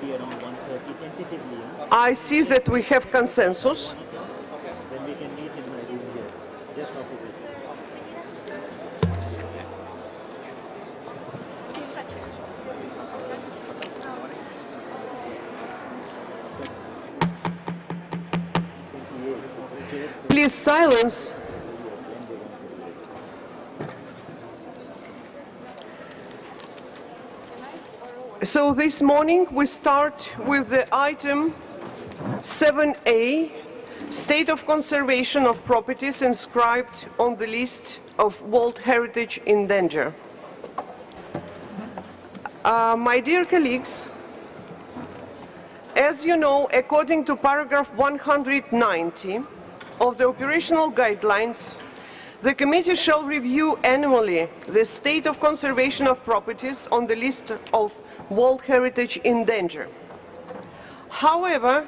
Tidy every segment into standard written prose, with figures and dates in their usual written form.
maybe around 1:30 tentatively. I see that we have consensus. Then we can meet in my room here, just opposite. Please silence. So this morning we start with the item 7A, State of Conservation of Properties inscribed on the list of World Heritage in Danger. My dear colleagues, as you know, according to paragraph 190 of the operational guidelines, the committee shall review annually the state of conservation of properties on the list of World Heritage in Danger. However,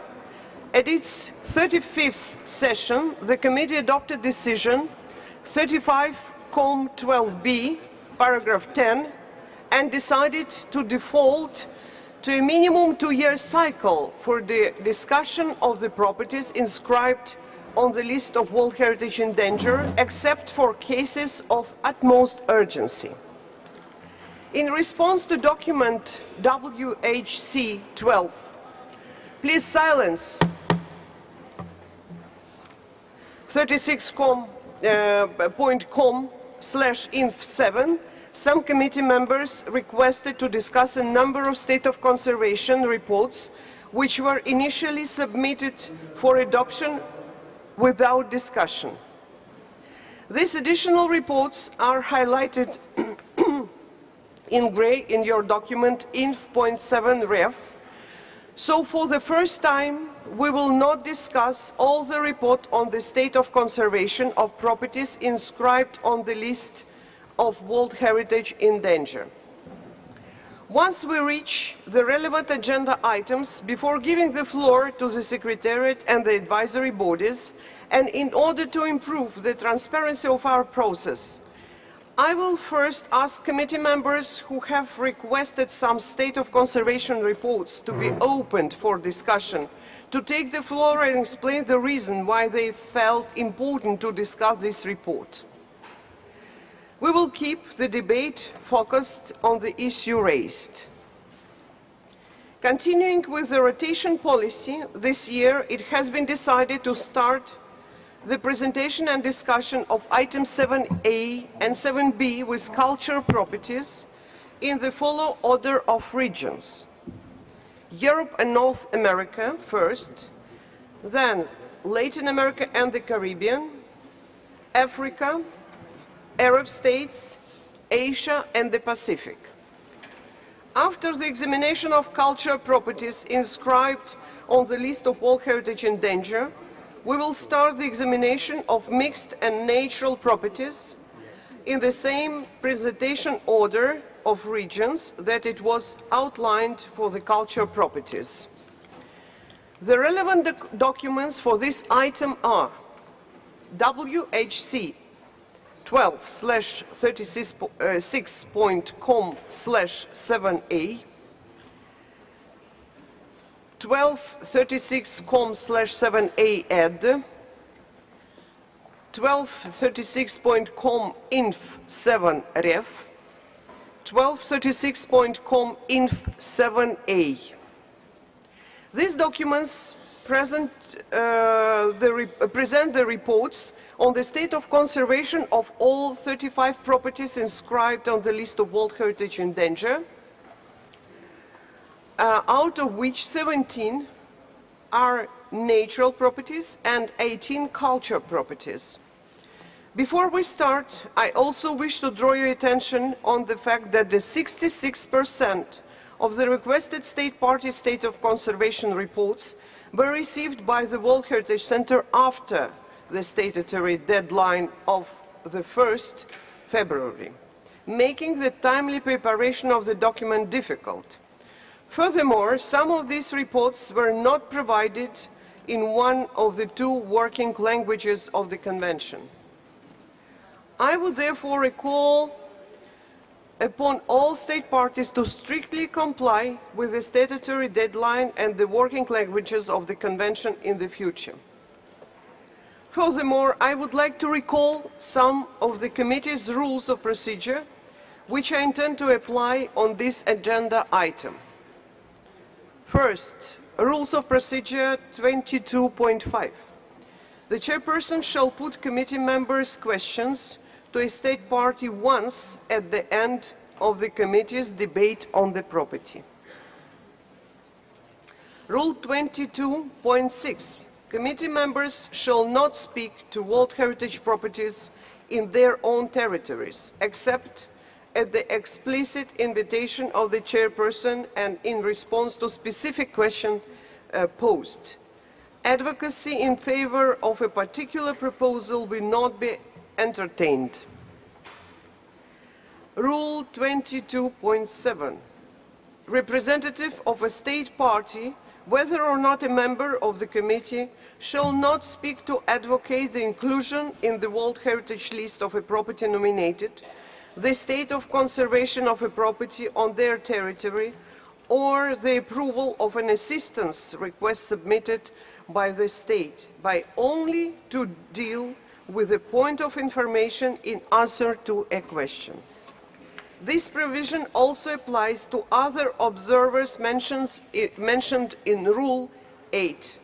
at its 35th session, the committee adopted decision 35-12b, paragraph 10, and decided to default to a minimum 2-year cycle for the discussion of the properties inscribed on the list of World Heritage in Danger, except for cases of utmost urgency. In response to document WHC 12, please silence 36.com/inf7, some committee members requested to discuss a number of state of conservation reports which were initially submitted for adoption without discussion. These additional reports are highlighted in gray in your document inf.7 ref. So for the first time, we will not discuss all the report on the state of conservation of properties inscribed on the list of World Heritage in Danger. Once we reach the relevant agenda items, before giving the floor to the Secretariat and the advisory bodies, and in order to improve the transparency of our process, I will first ask committee members who have requested some state of conservation reports to be opened for discussion to take the floor and explain the reason why they felt important to discuss this report. We will keep the debate focused on the issue raised. Continuing with the rotation policy, this year it has been decided to start the presentation and discussion of items 7A and 7B with cultural properties in the following order of regions. Europe and North America first, then Latin America and the Caribbean, Africa, Arab states, Asia and the Pacific. After the examination of cultural properties inscribed on the list of World Heritage in Danger, we will start the examination of mixed and natural properties in the same presentation order of regions that it was outlined for the cultural properties. The relevant documents for this item are WHC 12/36.com/7A, 1236.com/7A ed, 1236.com inf7 ref, 1236.com inf7A. These documents present the reports on the state of conservation of all 35 properties inscribed on the list of World Heritage in Danger, out of which 17 are natural properties and 18 cultural properties. Before we start, I also wish to draw your attention on the fact that the 66% of the requested state party state of conservation reports were received by the World Heritage Center after the statutory deadline of the 1st February, making the timely preparation of the document difficult. Furthermore, some of these reports were not provided in one of the 2 working languages of the Convention. I would therefore recall upon all state parties to strictly comply with the statutory deadline and the working languages of the Convention in the future. Furthermore, I would like to recall some of the committee's rules of procedure which I intend to apply on this agenda item. First, Rules of Procedure 22.5. The chairperson shall put committee members' questions to a state party once at the end of the committee's debate on the property. Rule 22.6. Committee members shall not speak to World Heritage properties in their own territories, except at the explicit invitation of the chairperson and in response to specific questions posed. Advocacy in favor of a particular proposal will not be entertained. Rule 22.7. Representative of a state party, whether or not a member of the committee, shall not speak to advocate the inclusion in the World Heritage List of a property nominated, the state of conservation of a property on their territory, or the approval of an assistance request submitted by the state, by only to deal with a point of information in answer to a question. This provision also applies to other observers mentioned in Rule 8.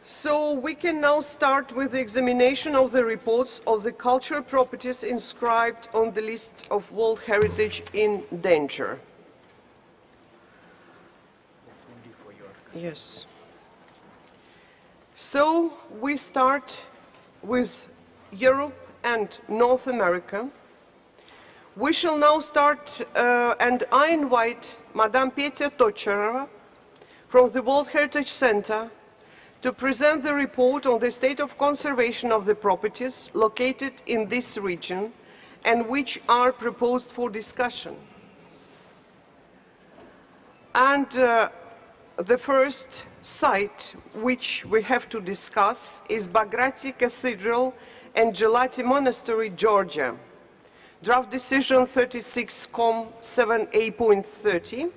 So we can now start with the examination of the reports of the cultural properties inscribed on the list of World Heritage in danger. Yes. So we start with Europe and North America. We shall now start, and I invite Madame Petya Tocherova from the World Heritage Center to present the report on the state of conservation of the properties located in this region and which are proposed for discussion. And the first site which we have to discuss is Bagrati Cathedral and Gelati Monastery, Georgia. Draft decision 36-7A.30.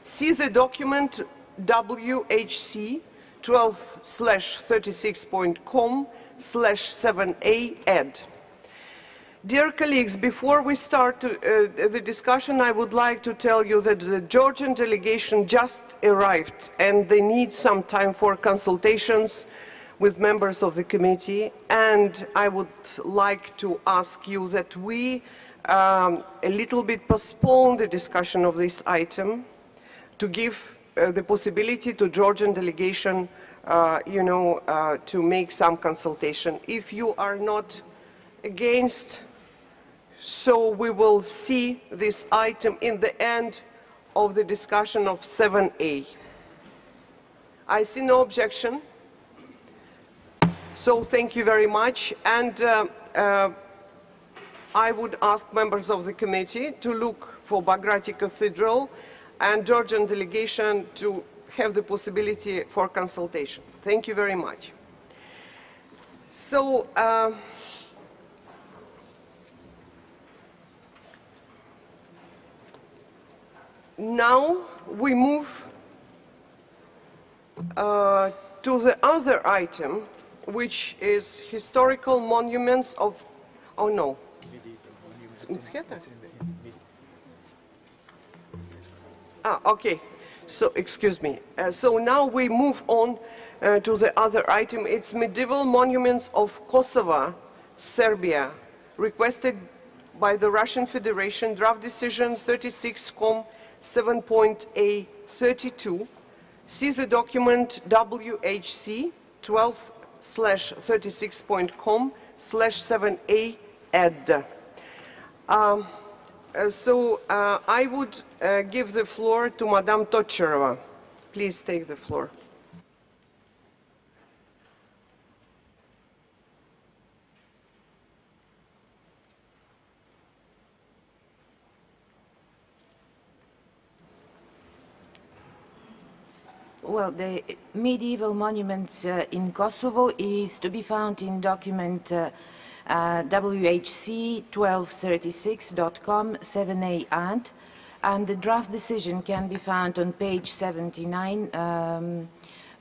See the document WHC 12/36.com/7A ed. Dear colleagues, before we start the discussion, I would like to tell you that the Georgian delegation just arrived and they need some time for consultations with members of the committee, and I would like to ask you that we a little bit postpone the discussion of this item to give the possibility to Georgian delegation, to make some consultation. If you are not against, so we will see this item in the end of the discussion of 7A. I see no objection. So thank you very much. And I would ask members of the committee to look for Bagrati Cathedral and Georgian delegation to have the possibility for consultation. Thank you very much. So, now we move to the other item, which is historical monuments of, oh no. Okay, so excuse me. So now we move on to the other item. It's medieval monuments of Kosovo, Serbia, requested by the Russian Federation, draft decision 36-7.A32. See the document WHC 12/36.com/7A ed. So I would give the floor to Madame Tocherova. Please take the floor. Well, the medieval monuments in Kosovo is to be found in document WHC1236.com 7A ad, and the draft decision can be found on page 79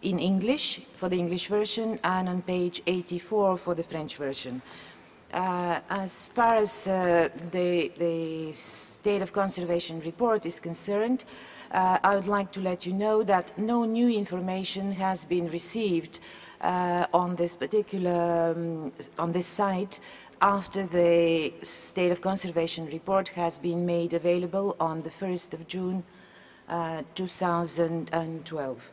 in English for the English version and on page 84 for the French version. As far as the State of Conservation report is concerned, I would like to let you know that no new information has been received on this particular, on this site after the State of Conservation report has been made available on the 1st of June 2012.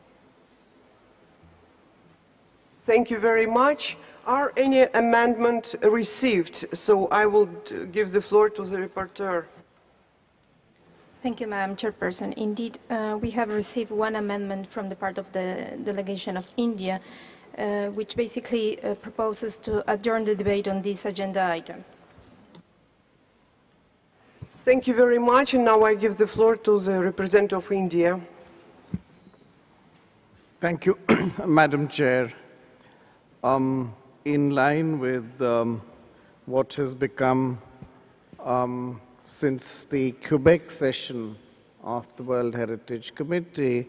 Thank you very much. Are any amendments received? So I will give the floor to the rapporteur. Thank you, Madam Chairperson. Indeed, we have received one amendment from the part of the delegation of India, which basically proposes to adjourn the debate on this agenda item. Thank you very much. And now I give the floor to the representative of India. Thank you, Madam Chair. In line with what has become since the Quebec session of the World Heritage Committee,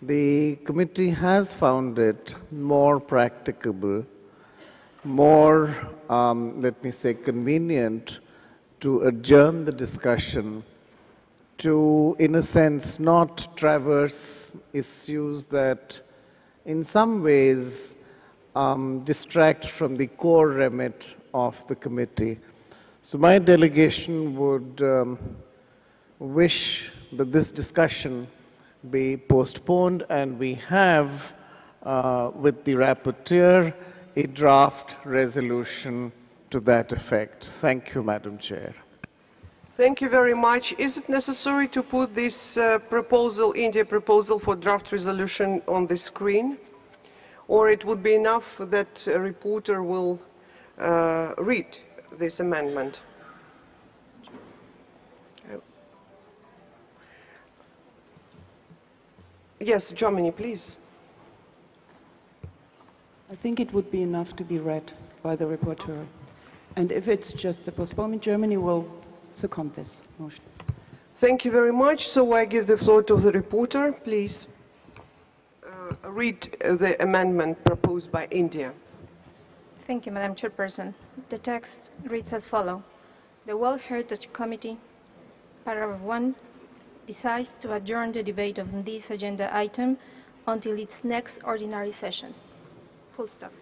the committee has found it more practicable, more, let me say, convenient to adjourn the discussion to, in a sense, not traverse issues that in some ways distract from the core remit of the committee. So my delegation would wish that this discussion be postponed, and we have, with the rapporteur, a draft resolution to that effect. Thank you, Madam Chair. Thank you very much. Is it necessary to put this proposal, India proposal for draft resolution on the screen? Or it would be enough that a reporter will read this amendment? Yes, Germany, please. I think it would be enough to be read by the rapporteur. And if it's just the postponement, Germany will second this motion. Thank you very much. So I give the floor to the reporter. Please read the amendment proposed by India. Thank you, Madam Chairperson. The text reads as follows. The World Heritage Committee, paragraph 1, decides to adjourn the debate on this agenda item until its next ordinary session. Full stop.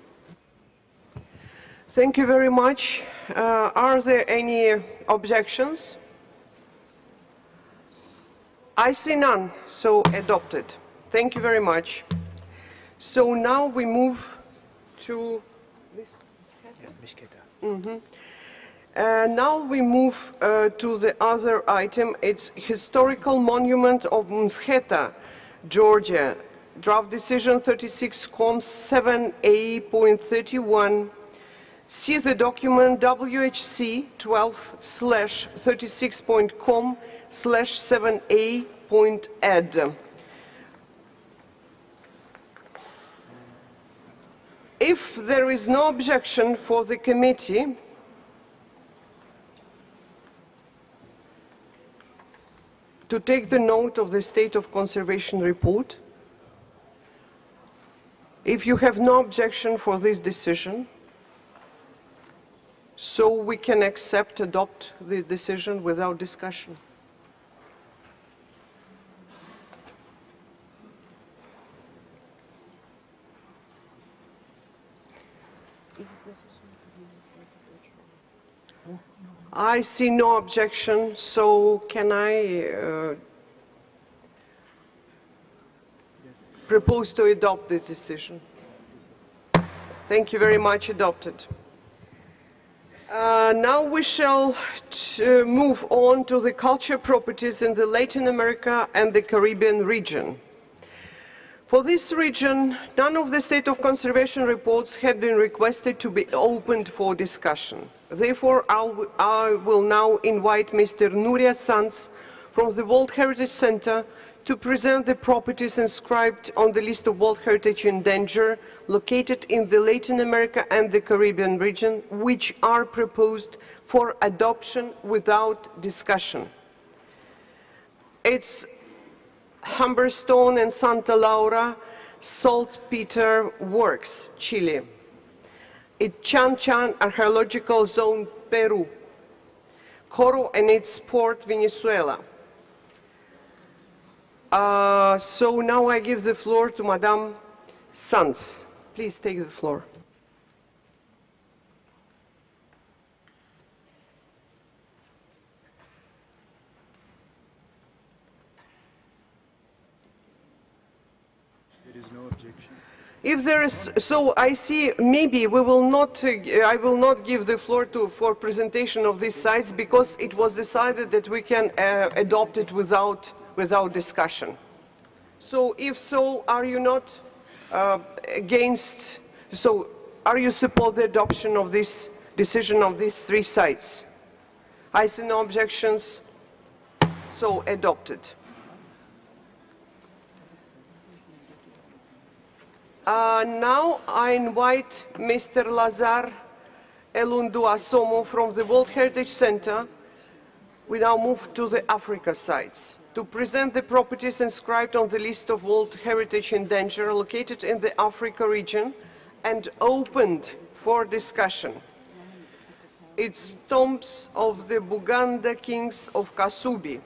Thank you very much. Are there any objections? I see none, so adopted. Thank you very much. So now we move to this. Now we move to the other item. It's historical monument of Mtskheta, Georgia. Draft decision 36com 7A.31. See the document WHC 12/36.com/7A.add. If there is no objection for the committee, to take the note of the State of Conservation report, if you have no objection for this decision, so we can adopt the decision without discussion. I see no objection, so can I propose to adopt this decision? Thank you very much. Adopted. Now we shall move on to the cultural properties in the Latin America and the Caribbean region. For this region, none of the State of Conservation reports have been requested to be opened for discussion. Therefore, I will now invite Mr. Nuria Sanz from the World Heritage Center to present the properties inscribed on the list of World Heritage in Danger located in the Latin America and the Caribbean region, which are proposed for adoption without discussion. It's Humberstone and Santa Laura Saltpeter Works, Chile. It's Chan Chan Archaeological Zone, Peru. Coro and its port, Venezuela. So now I give the floor to Madame Sanz. Please take the floor. There is no objection. If there is, so I see maybe we will not, I will not give the floor for presentation of these sites because it was decided that we can adopt it without discussion. So if so, are you not against, so are you support the adoption of this decision of these 3 sites? I see no objections, so adopted. Now I invite Mr. Lazar Elundu Asomo from the World Heritage Center. We now move to the Africa sites to present the properties inscribed on the list of World Heritage in Danger located in the Africa region and opened for discussion. It's tombs of the Buganda kings of Kasubi,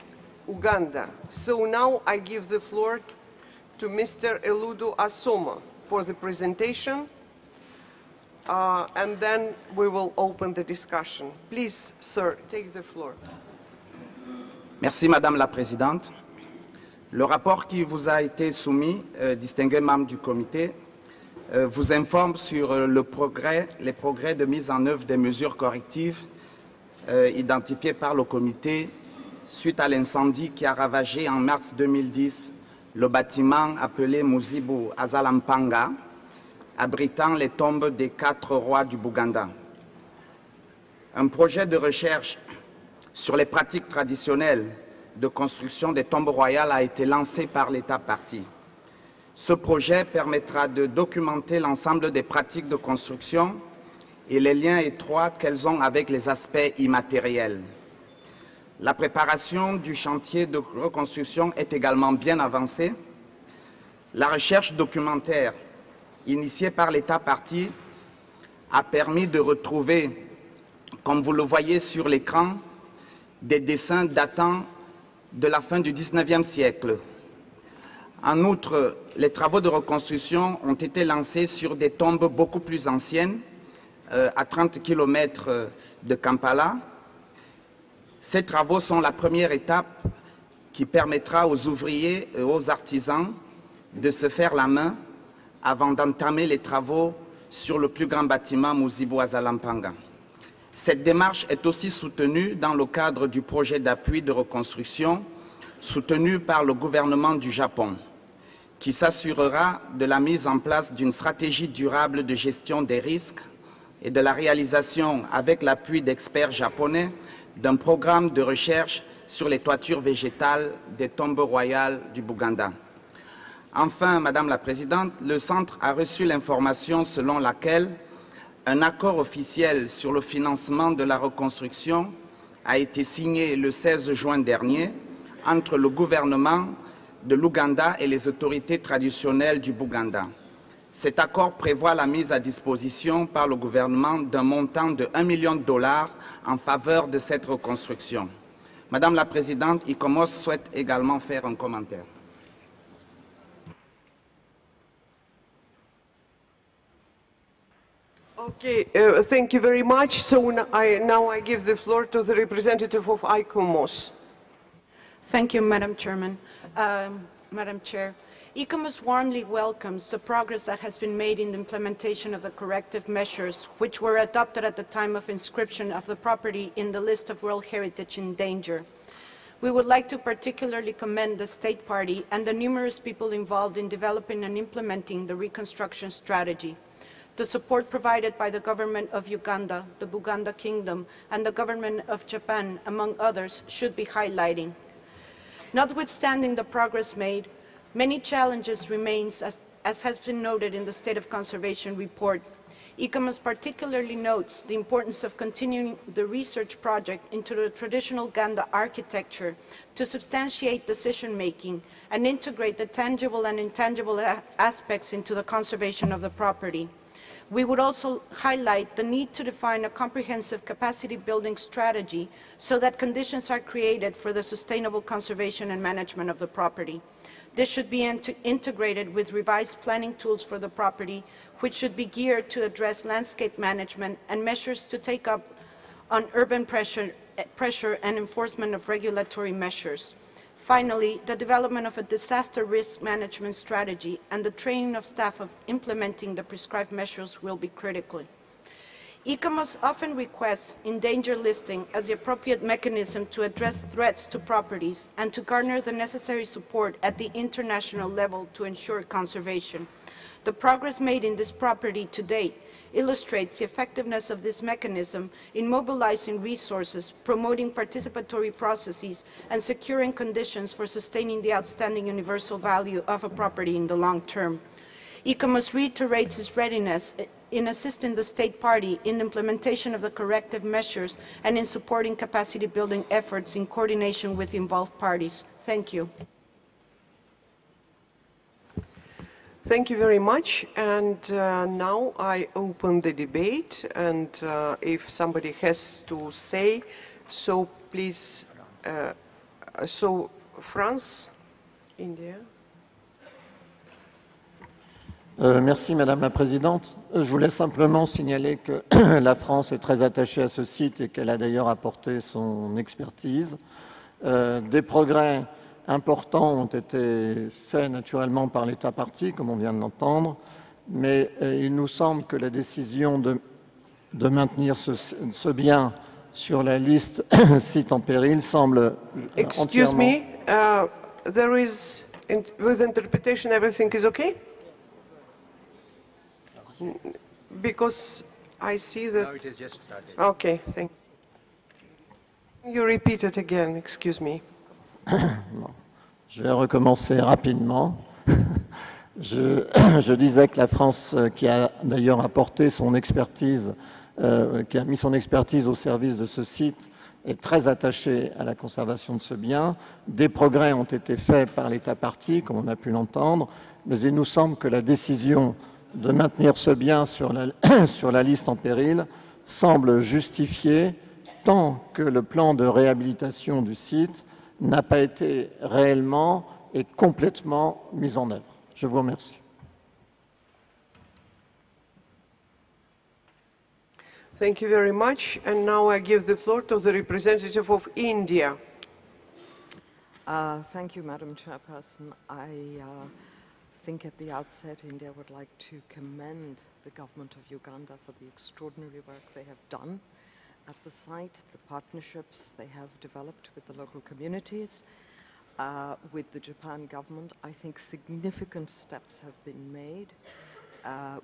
Uganda. So now I give the floor to Mr. Elundu Asomo for the presentation, and then we will open the discussion. Please, sir, take the floor. Merci, Madame la Présidente. Le rapport qui vous a été soumis, distingués membres du comité, vous informe sur les progrès de mise en œuvre des mesures correctives identifiées par le comité suite à l'incendie qui a ravagé en mars 2010 le bâtiment appelé Muzibu Azalampanga, abritant les tombes des 4 rois du Bouganda. Un projet de recherche sur les pratiques traditionnelles de construction des tombes royales a été lancé par l'État partie. Ce projet permettra de documenter l'ensemble des pratiques de construction et les liens étroits qu'elles ont avec les aspects immatériels. La préparation du chantier de reconstruction est également bien avancée. La recherche documentaire initiée par l'État partie a permis de retrouver, comme vous le voyez sur l'écran, des dessins datant de la fin du XIXe siècle. En outre, les travaux de reconstruction ont été lancés sur des tombes beaucoup plus anciennes, à 30 km de Kampala. Ces travaux sont la première étape qui permettra aux ouvriers et aux artisans de se faire la main avant d'entamer les travaux sur le plus grand bâtiment Muzibu Azalampanga. Cette démarche est aussi soutenue dans le cadre du projet d'appui de reconstruction soutenu par le gouvernement du Japon, qui s'assurera de la mise en place d'une stratégie durable de gestion des risques et de la réalisation, avec l'appui d'experts japonais, d'un programme de recherche sur les toitures végétales des tombes royales du Bouganda. Enfin, Madame la Présidente, le Centre a reçu l'information selon laquelle un accord officiel sur le financement de la reconstruction a été signé le 16 juin dernier entre le gouvernement de l'Ouganda et les autorités traditionnelles du Bouganda. Cet accord prévoit la mise à disposition par le gouvernement d'un montant de $1 million en faveur de cette reconstruction. Madame la Présidente, ICOMOS souhaite également faire un commentaire. Okay, thank you very much. So now I give the floor to the representative of ICOMOS. Thank you, Madam Chairman. Madam Chair, ICOMOS warmly welcomes the progress that has been made in the implementation of the corrective measures which were adopted at the time of inscription of the property in the list of World Heritage in Danger. We would like to particularly commend the State Party and the numerous people involved in developing and implementing the reconstruction strategy. The support provided by the government of Uganda, the Buganda Kingdom, and the government of Japan, among others, should be highlighting. Notwithstanding the progress made, many challenges remain, as has been noted in the State of Conservation report. ICOMOS particularly notes the importance of continuing the research project into the traditional Ganda architecture to substantiate decision-making and integrate the tangible and intangible aspects into the conservation of the property. We would also highlight the need to define a comprehensive capacity building strategy so that conditions are created for the sustainable conservation and management of the property. This should be integrated with revised planning tools for the property, which should be geared to address landscape management and measures to take up on urban pressure and enforcement of regulatory measures. Finally, the development of a disaster risk management strategy and the training of staff of implementing the prescribed measures will be critical. ICOMOS often requests endanger listing as the appropriate mechanism to address threats to properties and to garner the necessary support at the international level to ensure conservation. The progress made in this property to date illustrates the effectiveness of this mechanism in mobilizing resources, promoting participatory processes, and securing conditions for sustaining the outstanding universal value of a property in the long term. ICOMOS reiterates its readiness in assisting the state party in the implementation of the corrective measures and in supporting capacity building efforts in coordination with involved parties. Thank you. Thank you very much. And now I open the debate. And if somebody has to say, so please. So France, India. Merci Madame la Présidente. Je voulais simplement signaler que la France est très attachée à ce site et qu'elle a d'ailleurs apporté son expertise. Des progrès importants ont été faits naturellement par l'État partie, comme on vient de l'entendre, mais il nous semble que la décision de maintenir ce bien sur la liste site en péril semble Excuse me, there is, with interpretation, everything is okay? Because I see that... No, it is just started. Okay, thanks. You repeat it again, excuse me. Bon. Je vais recommencer rapidement. Je disais que la France, qui a d'ailleurs apporté son expertise, qui a mis son expertise au service de ce site, est très attachée à la conservation de ce bien. Des progrès ont été faits par l'État partie, comme on a pu l'entendre, mais il nous semble que la décision de maintenir ce bien sur la liste en péril semble justifiée tant que le plan de réhabilitation du site n'a pas été réellement et complètement mis en œuvre. Je vous remercie. Thank you very much. And now I give the floor to the representative of India. Thank you, Madam Chairperson. I think at the outset, India would like to commend the government of Uganda for the extraordinary work they have done at the site, the partnerships they have developed with the local communities, with the Japan government. I think significant steps have been made,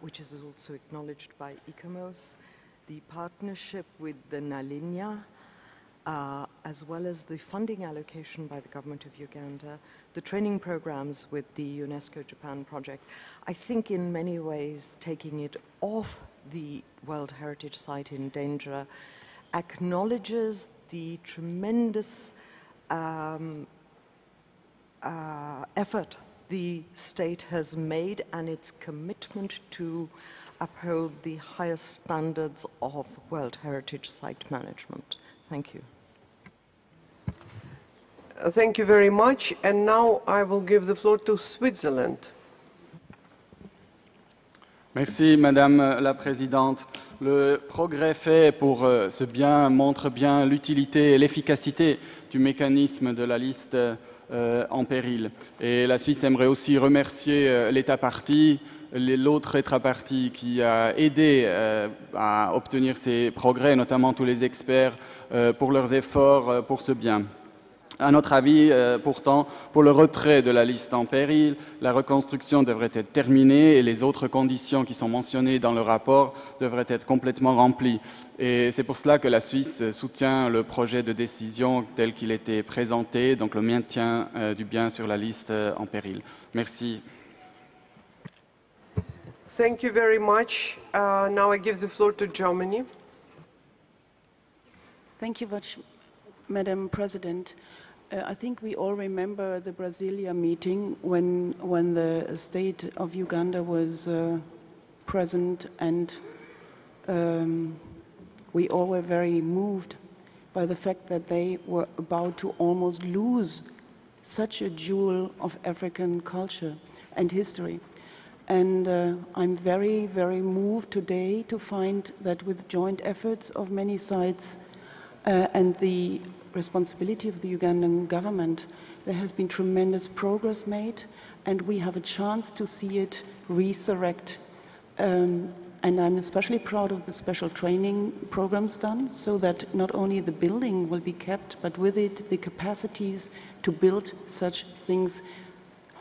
which is also acknowledged by ICOMOS. The partnership with the Nalinya, as well as the funding allocation by the government of Uganda, the training programs with the UNESCO Japan project, I think in many ways taking it off the World Heritage Site in danger acknowledges the tremendous effort the state has made and its commitment to uphold the highest standards of World Heritage Site management. Thank you. Thank you very much. And now I will give the floor to Switzerland. Merci, Madame la Présidente. Le progrès fait pour ce bien montre bien l'utilité et l'efficacité du mécanisme de la liste en péril. Et la Suisse aimerait aussi remercier l'État partie, l'autre État partie qui a aidé à obtenir ces progrès, notamment tous les experts, pour leurs efforts pour ce bien. À notre avis, pourtant, pour le retrait de la liste en péril, la reconstruction devrait être terminée et les autres conditions qui sont mentionnées dans le rapport devraient être complètement remplies. Et c'est pour cela que la Suisse soutient le projet de décision tel qu'il était présenté, donc le maintien du bien sur la liste en péril. Merci. Thank you very much. Now I give the floor to Germany. Thank you much, Madam President. I think we all remember the Brasilia meeting when the state of Uganda was present, and we all were very moved by the fact that they were about to almost lose such a jewel of African culture and history. And I'm very, very moved today to find that with joint efforts of many sides and the responsibility of the Ugandan government, there has been tremendous progress made, and we have a chance to see it resurrect. And I'm especially proud of the special training programs done, so that not only the building will be kept, but with it the capacities to build such things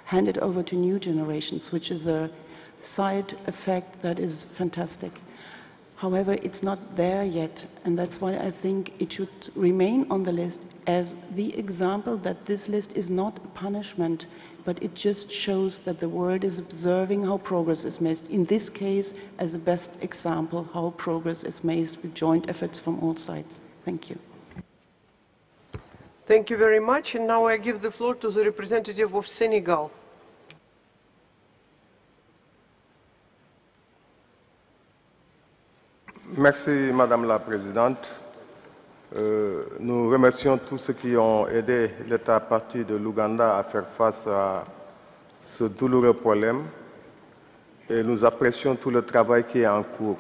handed over to new generations, which is a side effect that is fantastic. However, it's not there yet, and that's why I think it should remain on the list as the example that this list is not a punishment, but it just shows that the world is observing how progress is made. In this case, as a best example, how progress is made with joint efforts from all sides. Thank you. Thank you very much. And now I give the floor to the representative of Senegal. Merci, Madame la Présidente. Nous remercions tous ceux qui ont aidé l'État parti de l'Ouganda à faire face à ce douloureux problème et nous apprécions tout le travail qui est en cours.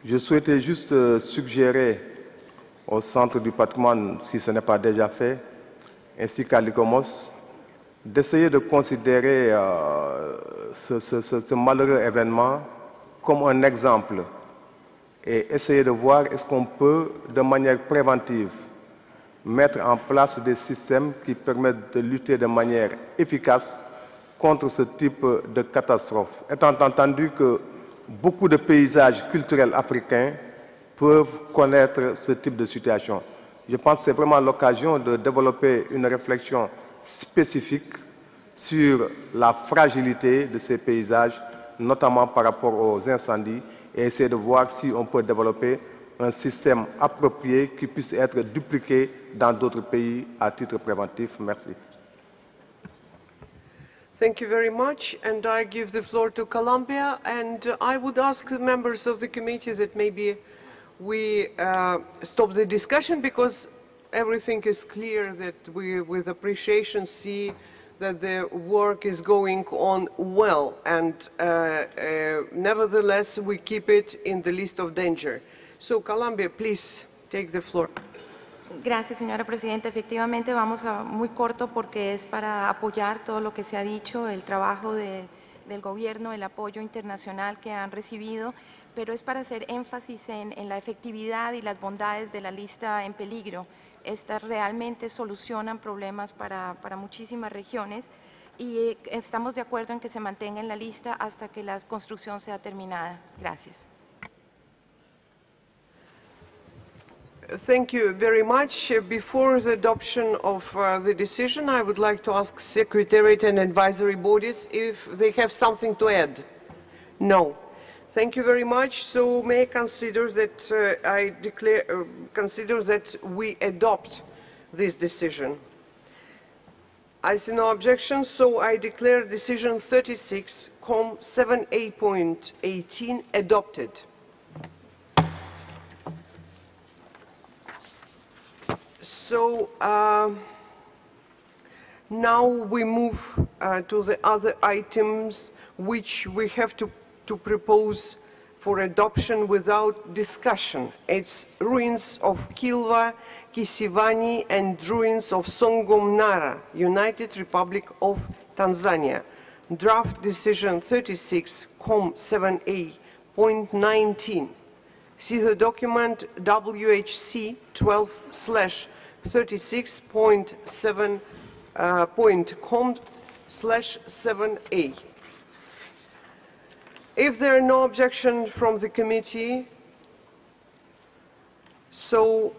Je souhaitais juste suggérer au Centre du patrimoine, si ce n'est pas déjà fait, ainsi qu'à l'ICOMOS, d'essayer de considérer ce malheureux événement comme un exemple et essayer de voir est-ce qu'on peut, de manière préventive, mettre en place des systèmes qui permettent de lutter de manière efficace contre ce type de catastrophe. Étant entendu que beaucoup de paysages culturels africains peuvent connaître ce type de situation. Je pense que c'est vraiment l'occasion de développer une réflexion spécifique sur la fragilité de ces paysages, notamment par rapport aux incendies, et essayer de voir si on peut développer un système approprié qui puisse être dupliqué dans d'autres pays à titre préventif. Merci. Thank you very much, and I give the floor to Colombia, and I would ask the members of the committee that maybe we stop the discussion, because everything is clear, that we with appreciation see that the work is going on well, and nevertheless we keep it in the list of danger. So Colombia, please take the floor. Gracias, señora Presidenta. Efectivamente, vamos a muy corto porque es para apoyar todo lo que se ha dicho, el trabajo del gobierno, el apoyo internacional que han recibido, pero es para hacer énfasis en la efectividad y las bondades de la lista en peligro. Estas realmente solucionan problemas para muchísimas regiones y estamos de acuerdo en que se mantenga en la lista hasta que la construcción sea terminada. Gracias. Thank you very much. Before the adoption of the decision, I would like to ask Secretariat and advisory bodies if they have something to add. No. Thank you very much. So may I consider that consider that we adopt this decision. I see no objections, so I declare decision 36,7A.18 adopted. So now we move to the other items which we have to propose for adoption without discussion. It's ruins of Kilwa, Kisivani, and ruins of Songomnara, United Republic of Tanzania. Draft decision 36,7A.19. See the document WHC 12/3 36.7.com/7A. If there are no objections from the committee, so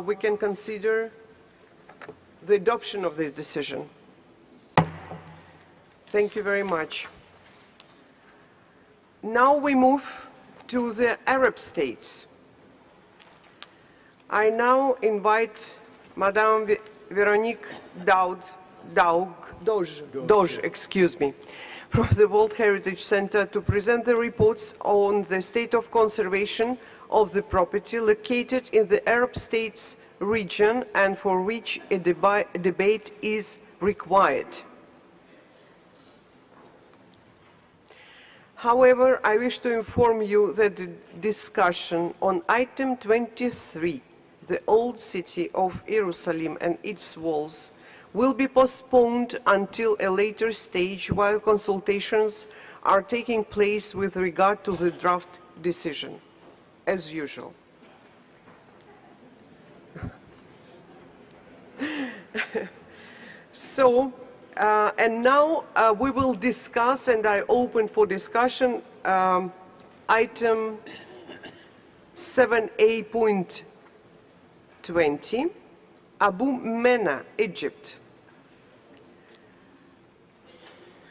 we can consider the adoption of this decision. Thank you very much. Now we move to the Arab states. I now invite Madame Veronique Doge, excuse me, from the World Heritage Center to present the reports on the state of conservation of the property located in the Arab states region and for which a debate is required. However, I wish to inform you that the discussion on item 23, the old city of Jerusalem and its walls, will be postponed until a later stage while consultations are taking place with regard to the draft decision, as usual. So, and now we will discuss, and I open for discussion, item 7A.20, Abu Mena, Egypt.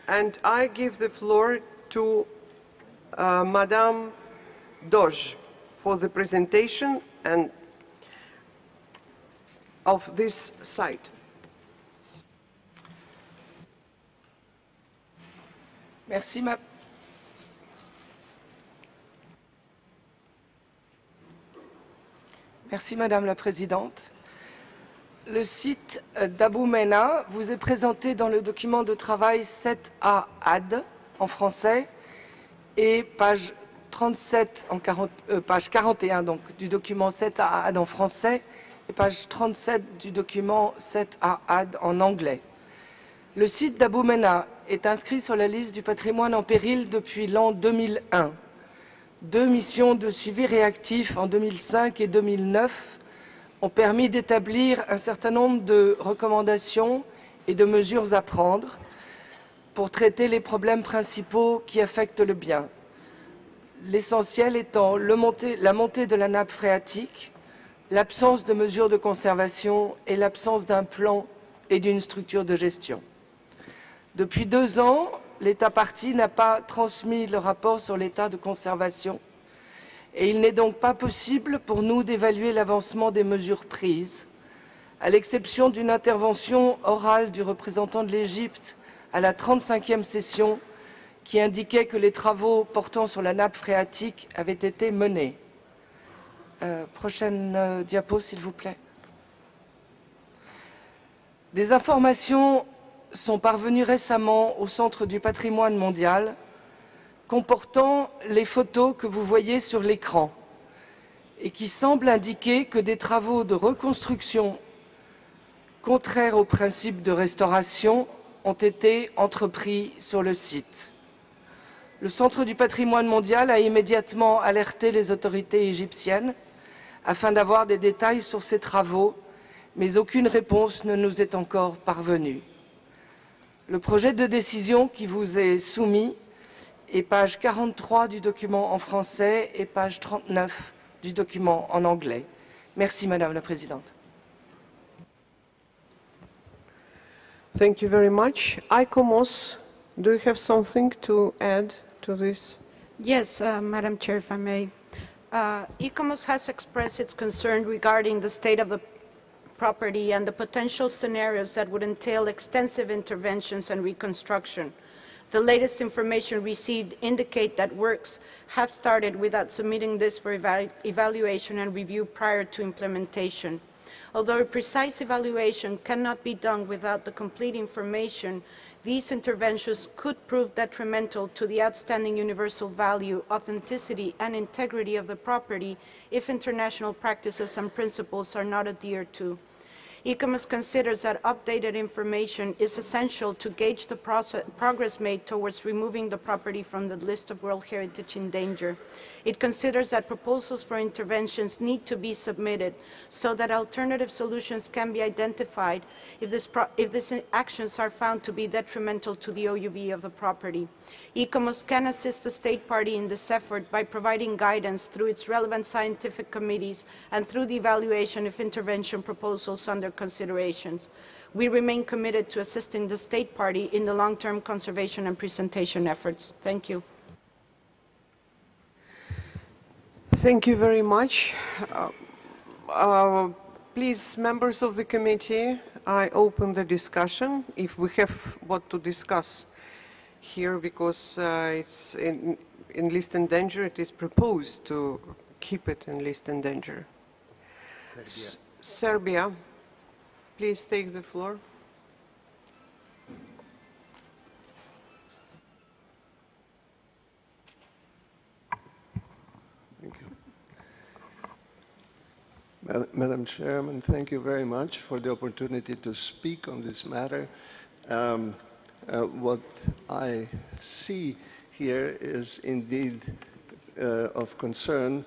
And I give the floor to Madame Doge for the presentation and of this site. Merci Madame la Présidente. Le site d'Abou Mena vous est présenté dans le document de travail 7A AD en français et page 37 page 41 donc, du document 7A AD en français et page 37 du document 7A AD en anglais. Le site d'Abou Mena est inscrit sur la liste du patrimoine en péril depuis l'an 2001. 2 missions de suivi réactif en 2005 et 2009 ont permis d'établir un certain nombre de recommandations et de mesures à prendre pour traiter les problèmes principaux qui affectent le bien. L'essentiel étant la montée de la nappe phréatique, l'absence de mesures de conservation et l'absence d'un plan et d'une structure de gestion. Depuis 2 ans, l'État partie n'a pas transmis le rapport sur l'état de conservation et il n'est donc pas possible pour nous d'évaluer l'avancement des mesures prises, à l'exception d'une intervention orale du représentant de l'Égypte à la 35e session qui indiquait que les travaux portant sur la nappe phréatique avaient été menés. Prochaine diapo, s'il vous plaît. Des informations sont parvenues récemment au Centre du patrimoine mondial comportant les photos que vous voyez sur l'écran et qui semblent indiquer que des travaux de reconstruction contraires aux principes de restauration ont été entrepris sur le site. Le Centre du patrimoine mondial a immédiatement alerté les autorités égyptiennes afin d'avoir des détails sur ces travaux, mais aucune réponse ne nous est encore parvenue. Le projet de décision qui vous est soumis est page 43 du document en français et page 39 du document en anglais. Merci Madame la Présidente. Thank you very much. ICOMOS, do you have something to add to this? Yes, Madam Chair, if I may. ICOMOS has expressed its concern regarding the state of the property and the potential scenarios that would entail extensive interventions and reconstruction. The latest information received indicate that works have started without submitting this for evaluation and review prior to implementation. Although a precise evaluation cannot be done without the complete information, these interventions could prove detrimental to the outstanding universal value, authenticity, and integrity of the property if international practices and principles are not adhered to. ICOMOS considers that updated information is essential to gauge the progress made towards removing the property from the list of World Heritage in danger. It considers that proposals for interventions need to be submitted so that alternative solutions can be identified if these actions are found to be detrimental to the OUV of the property. ICOMOS can assist the state party in this effort by providing guidance through its relevant scientific committees and through the evaluation of intervention proposals under considerations. We remain committed to assisting the state party in the long-term conservation and presentation efforts. Thank you. Thank you very much. Please, members of the committee, I open the discussion. If we have what to discuss here, because it's in list in danger, it is proposed to keep it in list in danger. Serbia, please take the floor. Thank you. Madam Chairman, thank you very much for the opportunity to speak on this matter. What I see here is indeed of concern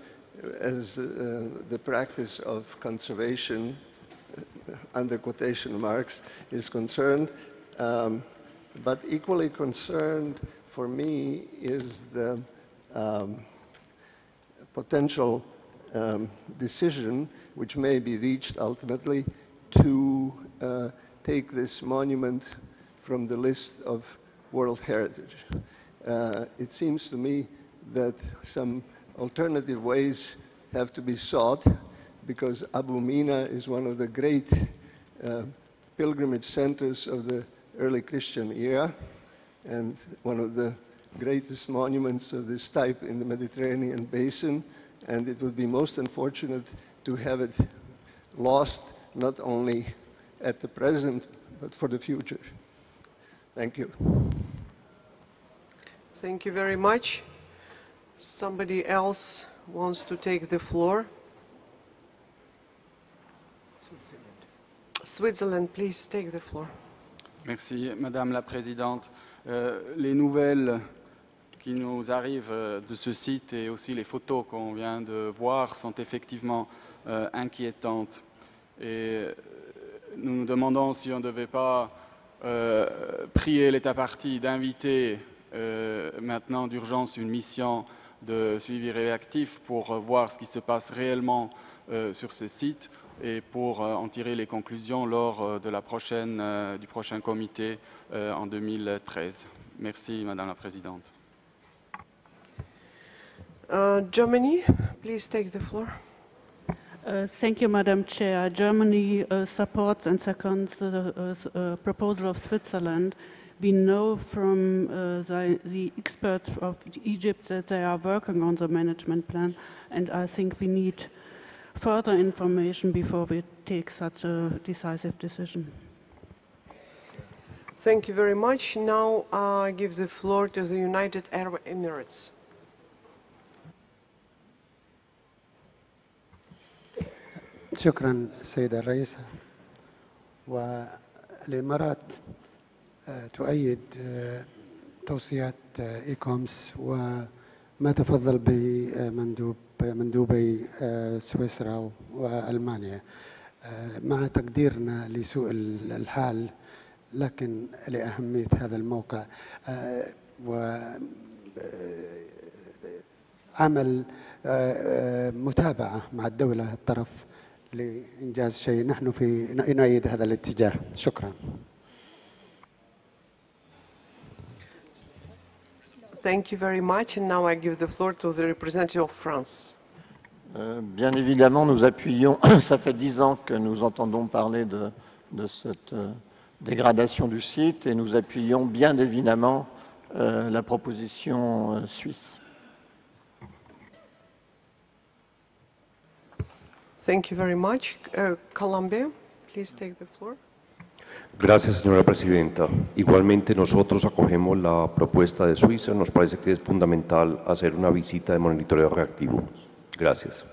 as the practice of conservation, under quotation marks, is concerned. But equally concerned for me is the potential decision which may be reached ultimately to take this monument from the list of World Heritage. It seems to me that some alternative ways have to be sought, because Abu Mina is one of the great pilgrimage centers of the early Christian era and one of the greatest monuments of this type in the Mediterranean basin, and it would be most unfortunate to have it lost not only at the present but for the future. Thank you. Thank you very much. Somebody else wants to take the floor? Switzerland, please take the floor. Merci, Madame la Présidente. Les nouvelles qui nous arrivent de ce site et aussi les photos qu'on vient de voir sont effectivement inquiétantes. Et nous nous demandons si on ne devait pas prier l'État partie d'inviter maintenant d'urgence une mission de suivi réactif pour voir ce qui se passe réellement sur ce site et pour en tirer les conclusions lors de du prochain comité en 2013. Merci, Madame la Présidente. Germany, please take the floor. Thank you, Madam Chair. Germany supports and seconds the proposal of Switzerland. We know from the experts of Egypt that they are working on the management plan, and I think we need further information before we take such a decisive decision. Thank you very much. Now I give the floor to the United Arab Emirates. شكرا سيدة الرئيسة. والإمارات تؤيد توصيات إيكومس وما تفضل بمندوبي سويسرا وألمانيا، مع تقديرنا لسوء الحال لكن لأهمية هذا الموقع وعمل متابعة مع الدولة الطرف لإنجاز شيء. نحن نؤيد هذا الاتجاه. شكرا. Thank you very much. And now I give the floor to the representative of France. Bien évidemment, nous appuyons, ça fait 10 ans que nous entendons parler de cette dégradation du site et nous appuyons bien évidemment la proposition suisse. Thank you very much. Colombia, please take the floor. Gracias, señora presidenta. Igualmente nosotros acogemos la propuesta de Suiza. Nos parece que es fundamental hacer una visita de monitoreo reactivo. Gracias.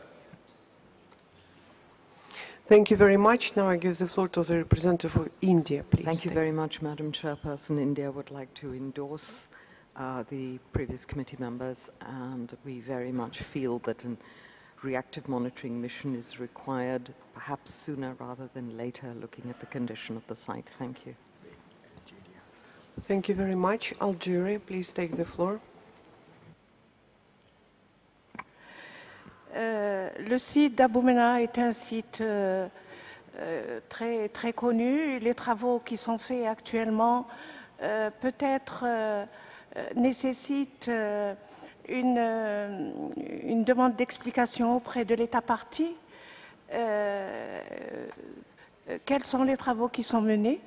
Thank you very much. Now I give the floor to the representative of India, please. Thank you very much, Madam Chairperson. India would like to endorse the previous committee members, and we very much feel that a reactive monitoring mission is required, perhaps sooner rather than later, looking at the condition of the site. Thank you. Thank you very much. Algeria, please take the floor. Le site d'Abou Mena est un site très connu. Les travaux qui sont faits actuellement peut-être nécessitent une demande d'explication auprès de l'État partie. Quels sont les travaux qui sont menés?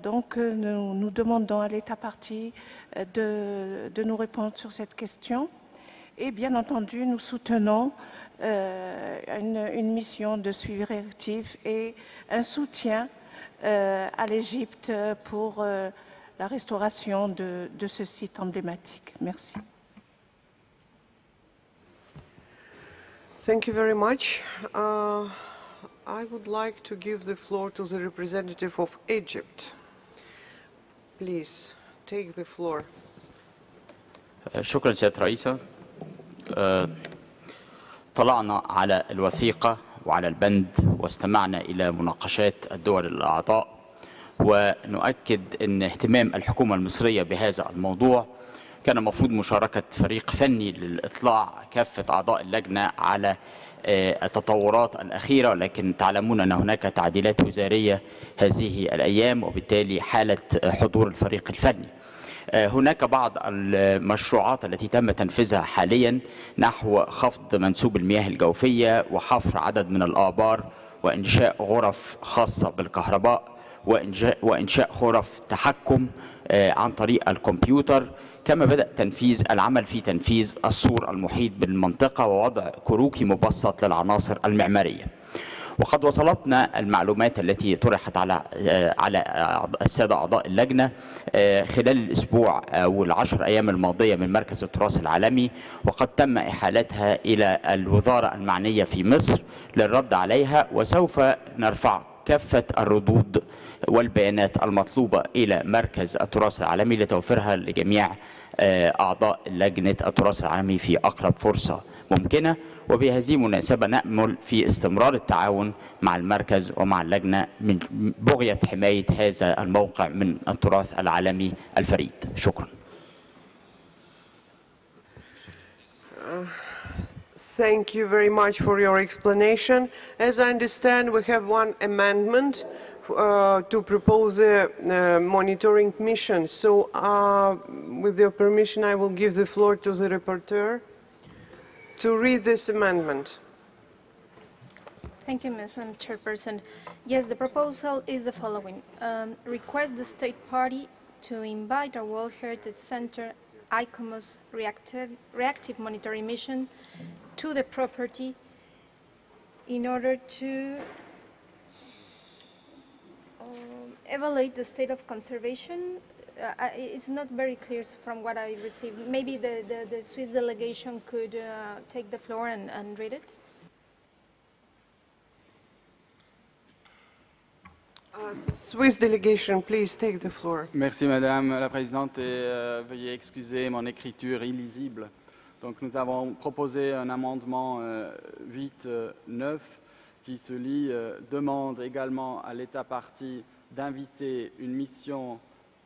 Donc nous demandons à l'État partie de nous répondre sur cette question. Et bien entendu, nous soutenons une mission de suivi réactif et un soutien à l'Égypte pour la restauration de ce site emblématique. Merci. Thank you very much. I would like to give the floor to the representative of Egypt. Please, take the floor. شكرا سيادة رئيسة. طلعنا على الوثيقة وعلى البند واستمعنا إلى مناقشات الدول الأعضاء، ونؤكد أن اهتمام الحكومة المصرية بهذا الموضوع كان مفروض مشاركة فريق فني للإطلاع كافة أعضاء اللجنة على التطورات الأخيرة، لكن تعلمون أن هناك تعديلات وزارية هذه الأيام، وبالتالي حالة حضور الفريق الفني. هناك بعض المشروعات التي تم تنفيذها حاليا نحو خفض منسوب المياه الجوفية وحفر عدد من الآبار وإنشاء غرف خاصة بالكهرباء وإنشاء غرف تحكم عن طريق الكمبيوتر، كما بدأ العمل في تنفيذ السور المحيط بالمنطقة ووضع كروكي مبسط للعناصر المعمارية. وقد وصلتنا المعلومات التي طرحت على السادة أعضاء اللجنة خلال الأسبوع أو العشر أيام الماضية من مركز التراث العالمي، وقد تم إحالتها إلى الوزارة المعنية في مصر للرد عليها، وسوف نرفع كافة الردود والبيانات المطلوبة إلى مركز التراث العالمي لتوفيرها لجميع أعضاء لجنة التراث العالمي في أقرب فرصة ممكنة. وبهذه المناسبة نأمل في استمرار التعاون مع المركز ومع اللجنة من بغية حماية هذا الموقع من التراث العالمي الفريد. شكرا. Thank you very much for your explanation. As I understand, we have one amendment to propose a monitoring mission. So, with your permission, I will give the floor to the rapporteur to read this amendment. Thank you, Madam Chairperson. Yes, the proposal is the following. Request the state party to invite our World Heritage Center ICOMOS reactive monitoring mission to the property in order to evaluate the state of conservation. It's not very clear from what I received. Maybe the Swiss delegation could take the floor and read it. Swiss delegation, please take the floor. Merci Madame la Présidente et veuillez excuser mon écriture illisible. Donc nous avons proposé un amendement 8.9 qui se lit demande également à l'État partie d'inviter une mission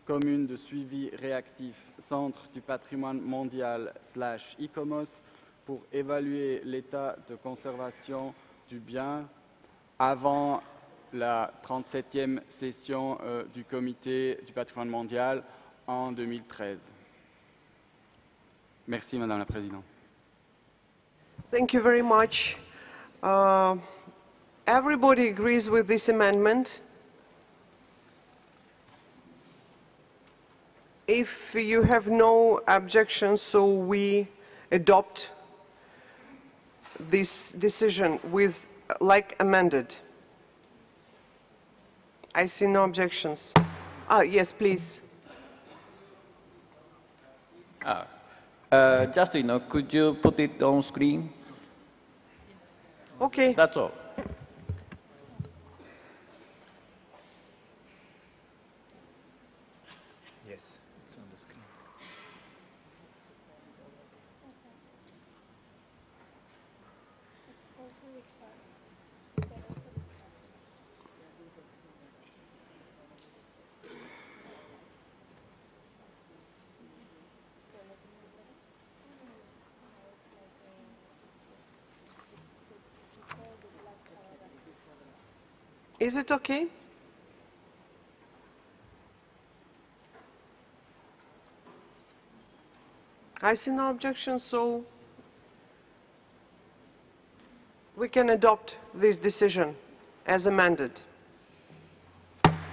commune de suivi réactif Centre du patrimoine mondial / ICOMOS pour évaluer l'état de conservation du bien avant la 37e session du Comité du patrimoine mondial en 2013. Merci Madame la Présidente. Thank you very much. Everybody agrees with this amendment. If you have no objections, so we adopt this decision with like amended. I see no objections. Yes, please. Justin, could you put it on screen? Okay. That's all. Yes, it's on the screen. Is it okay? I see no objection, so we can adopt this decision as amended.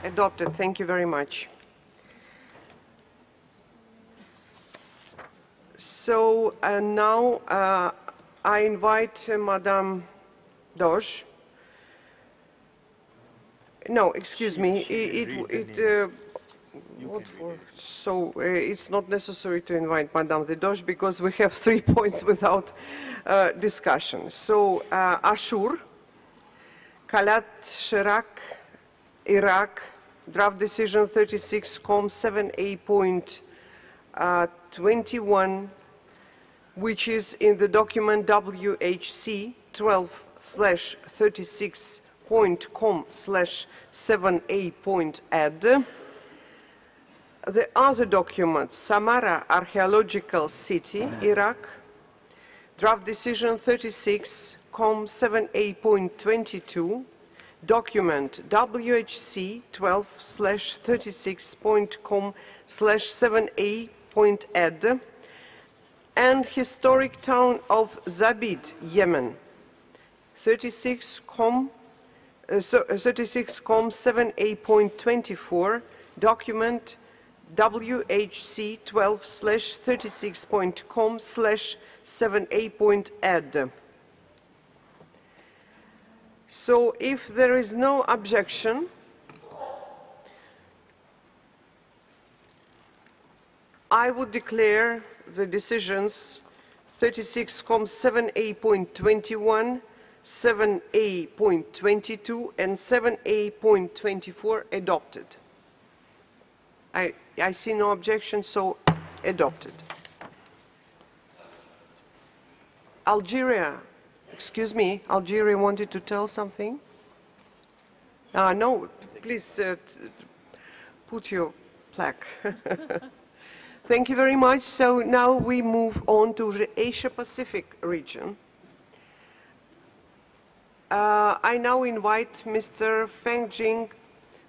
Adopted. Thank you very much. So now I invite Madame Doge. No, excuse me. It's not necessary to invite Madame de Doge because we have 3 points without discussion. So Ashur, Kalat Shirak, Iraq, draft decision 36.7a.21, which is in the document WHC 12/36.com/7a.add. The other document, Samara Archaeological City, Iraq, draft decision 36.7a.22, document WHC 12/36.com/7a.add, and historic town of Zabid, Yemen, 36.7a.24, document WHC 12/36.com/7a.add. So if there is no objection, I would declare the decisions 36.7a.21, 7a.22, and 7a.24 adopted. I see no objection, so adopted. Algeria, excuse me, Algeria wanted to tell something? No, please put your plaque. Thank you very much. So now we move on to the Asia-Pacific region. I now invite Mr. Feng Jing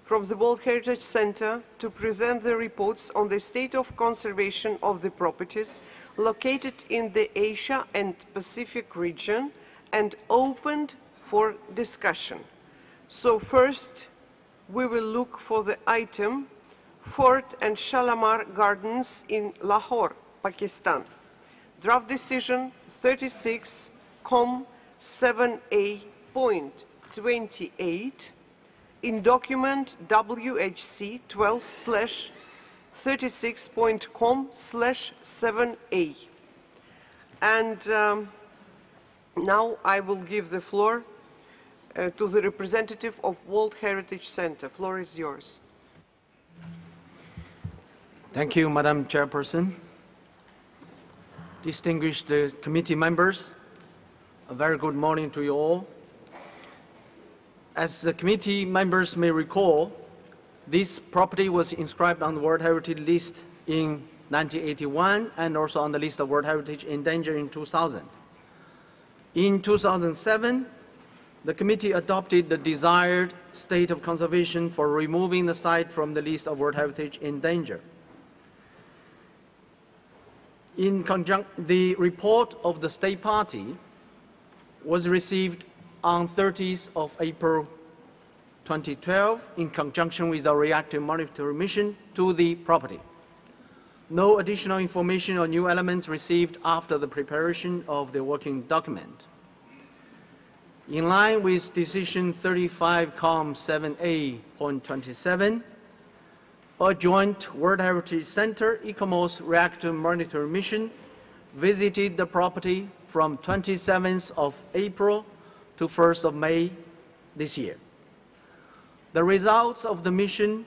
from the World Heritage Center to present the reports on the state of conservation of the properties located in the Asia and Pacific region and opened for discussion. So first, we will look for the item Fort and Shalimar Gardens in Lahore, Pakistan. Draft decision 36.7a.28 in document WHC 12/36.com/7a. And now I will give the floor to the representative of World Heritage Center. Floor is yours. Thank you, Madam Chairperson. Distinguished committee members, a very good morning to you all. As the committee members may recall, this property was inscribed on the World Heritage List in 1981 and also on the list of World Heritage Endangered in 2000. In 2007, the committee adopted the desired state of conservation for removing the site from the list of World Heritage Endangered. In conjunction, the report of the state party was received on 30th of April 2012 in conjunction with a reactive monitoring mission to the property. No additional information or new elements received after the preparation of the working document. In line with decision 35.7a.27, a joint World Heritage Center ICOMOS reactive monitoring mission visited the property from 27th of April to 1st of May this year. The results of the mission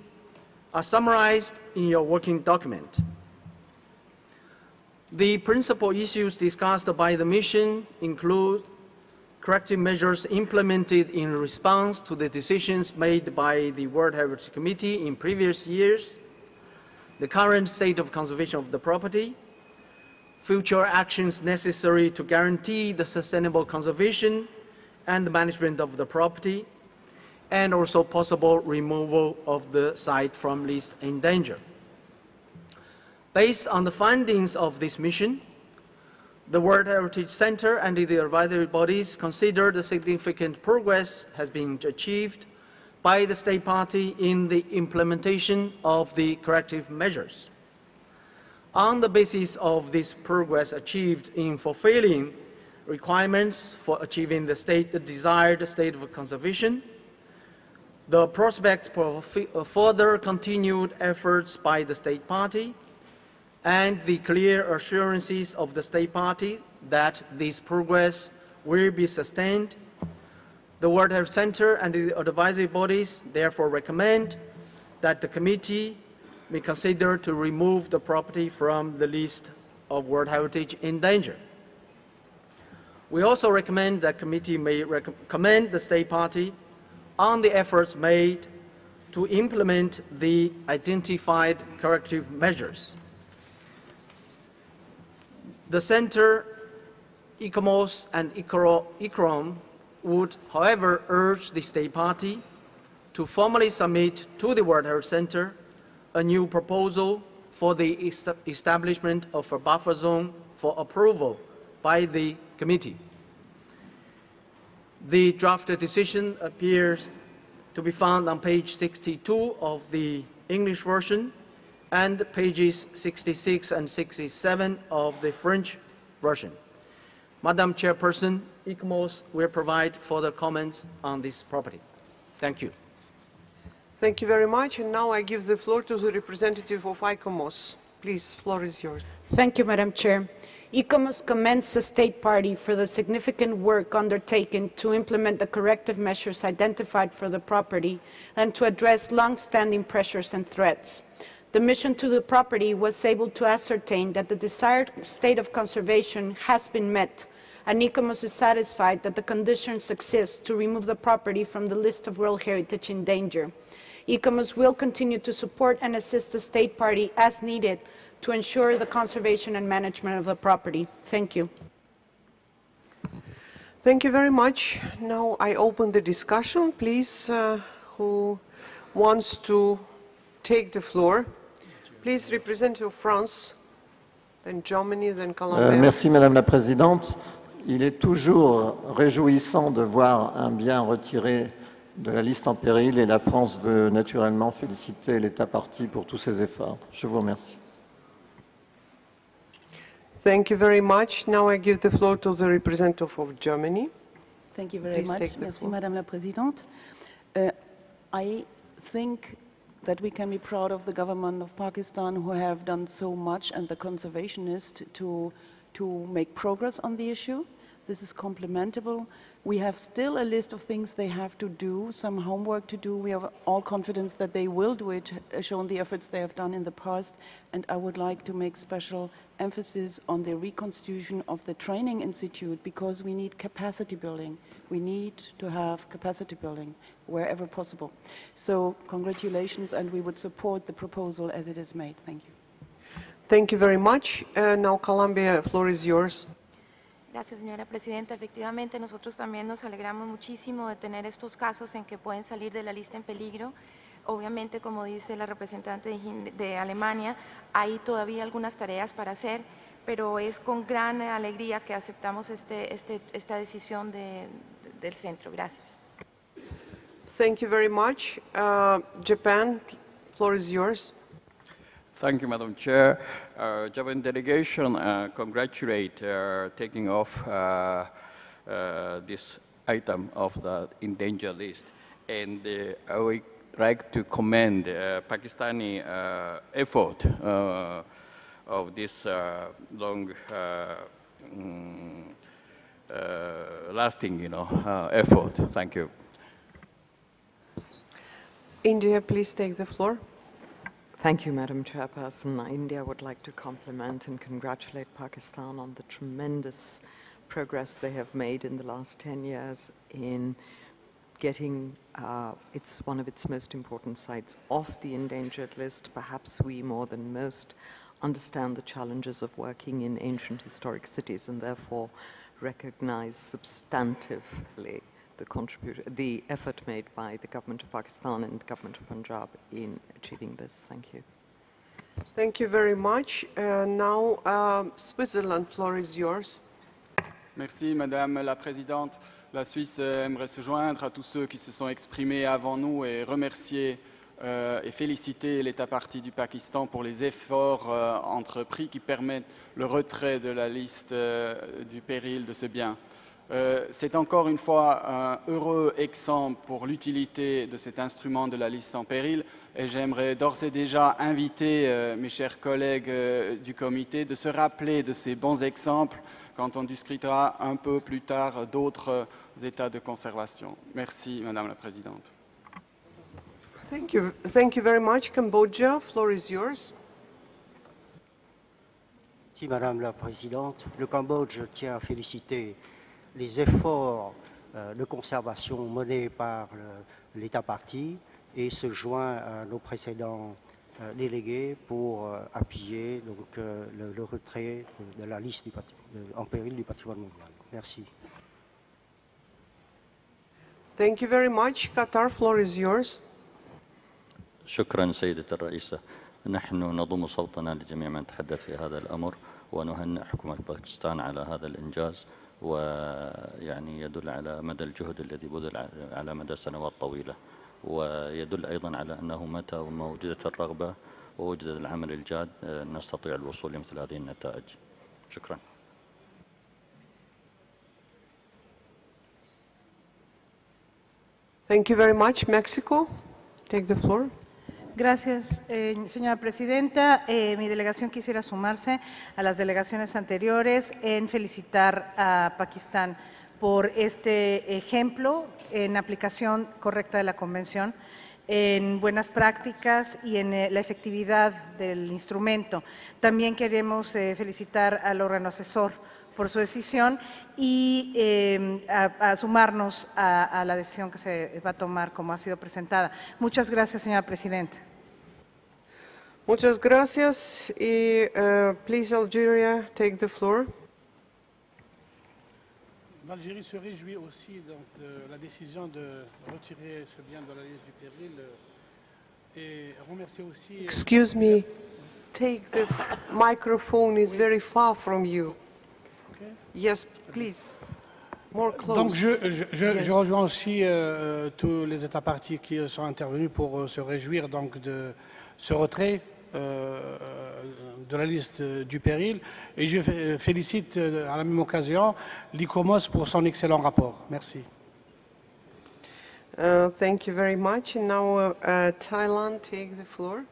are summarized in your working document. The principal issues discussed by the mission include corrective measures implemented in response to the decisions made by the World Heritage Committee in previous years, the current state of conservation of the property, future actions necessary to guarantee the sustainable conservation and the management of the property, and also possible removal of the site from list in danger. Based on the findings of this mission, the World Heritage Center and the advisory bodies consider the significant progress has been achieved by the state party in the implementation of the corrective measures. On the basis of this progress achieved in fulfilling requirements for achieving the desired state of conservation, the prospects for further continued efforts by the state party, and the clear assurances of the state party that this progress will be sustained, the World Heritage Center and the advisory bodies therefore recommend that the committee may consider to remove the property from the list of World Heritage in danger. We also recommend that the committee may commend the state party on the efforts made to implement the identified corrective measures. The Center, ICOMOS, and ICROM would, however, urge the state party to formally submit to the World Heritage Center a new proposal for the establishment of a buffer zone for approval by the committee. The draft decision appears to be found on page 62 of the English version and pages 66 and 67 of the French version. Madam Chairperson, ICOMOS will provide further comments on this property. Thank you. Thank you very much. And now I give the floor to the representative of ICOMOS. Please, floor is yours. Thank you, Madam Chair. ICOMOS commends the State Party for the significant work undertaken to implement the corrective measures identified for the property and to address long-standing pressures and threats. The mission to the property was able to ascertain that the desired state of conservation has been met, and ICOMOS is satisfied that the conditions exist to remove the property from the list of World Heritage in danger. ICOMOS will continue to support and assist the State Party as needed to ensure the conservation and management of the property. Thank you. Thank you very much. Now I open the discussion. Please, who wants to take the floor? Please, representative of France, then Germany, then Colombia. Merci Madame la Présidente. Il est toujours réjouissant de voir un bien retiré de la liste en péril et la France veut naturellement féliciter l'État partie pour tous ses efforts. Je vous remercie. Thank you very much. Now I give the floor to the representative of Germany. Thank you very much. Merci, Madame la Présidente. I think that we can be proud of the government of Pakistan who have done so much and the conservationists to make progress on the issue. This is complimentable. We have still a list of things they have to do, some homework to do. We have all confidence that they will do it, shown the efforts they have done in the past. And I would like to make special emphasis on the reconstitution of the training institute because we need capacity building. We need to have capacity building wherever possible. So congratulations, and we would support the proposal as it is made. Thank you. Thank you very much. Now, Colombia, the floor is yours. Gracias, señora Presidenta. Efectivamente, nosotros también nos alegramos muchísimo de tener estos casos en que pueden salir de la lista en peligro. Obviamente, como dice la representante de Alemania, hay todavía algunas tareas para hacer, pero es con gran alegría que aceptamos esta decisión del centro. Gracias. Thank you very much. Japan, the floor is yours. Thank you, Madam Chair. Japan delegation congratulate taking off this item of the endangered list. And I would like to commend Pakistani effort of this long lasting, effort. Thank you. India, please take the floor. Thank you, Madam Chairperson. India would like to compliment and congratulate Pakistan on the tremendous progress they have made in the last 10 years in getting one of its most important sites off the endangered list. Perhaps we, more than most, understand the challenges of working in ancient historic cities and therefore recognize substantively the effort made by the government of Pakistan and the government of Punjab in achieving this. Thank you. Thank you very much. Now, Switzerland, floor is yours. Merci, Madame la Présidente. La Suisse aimerait se joindre à tous ceux qui se sont exprimés avant nous et remercier et féliciter l'État partie du Pakistan pour les efforts entrepris qui permettent le retrait de la liste du péril de ce bien. C'est encore une fois un heureux exemple pour l'utilité de cet instrument de la liste en péril et j'aimerais d'ores et déjà inviter mes chers collègues du comité de se rappeler de ces bons exemples quand on discutera un peu plus tard d'autres états de conservation. Merci, Madame la Présidente. Thank you. Thank you very much. Cambodia, floor is yours. Merci, Madame la Présidente. Le Cambodge tient à féliciter les efforts de conservation menés par l'État partie et se joint à nos précédents délégués pour appuyer donc, le retrait de la liste en péril du patrimoine mondial. Merci. Thank you very much. Qatar, floor is yours. شكرا سيدة الرئيسة. نحن نضم صوتنا لجميع من تحدث في هذا الأمر ونهنئ حكومة باكستان على هذا الإنجاز ويعني يدل على مدى الجهد الذي بذل على مدى سنوات طويلة ويدل أيضا على أنه متى ما وجدت الرغبة ووجد العمل الجاد نستطيع الوصول لمثل هذه النتائج. شكرا. Thank you very much. Mexico, take the floor. Gracias, señora presidenta. Mi delegación quisiera sumarse a las delegaciones anteriores en felicitar a Pakistán por este ejemplo en aplicación correcta de la Convención, en buenas prácticas y en la efectividad del instrumento. También queremos felicitar al órgano asesor por su decisión y a sumarnos a la decisión que se va a tomar como ha sido presentada. Muchas gracias, señora presidenta. Muchas gracias. Please, Algeria, take the floor. L'Algérie se réjouit aussi donc, de la décision de retirer ce bien de la liste du péril et remercie aussi... Excuse me, take the microphone, is very far from you. Okay. Yes, please. More close. Donc je rejoins aussi tous les États parties qui sont intervenus pour se réjouir donc, de ce retrait de la liste du péril et je félicite à la même occasion l'ICOMOS pour son excellent rapport. Merci. Thank you very much. And now Thailand, take the floor.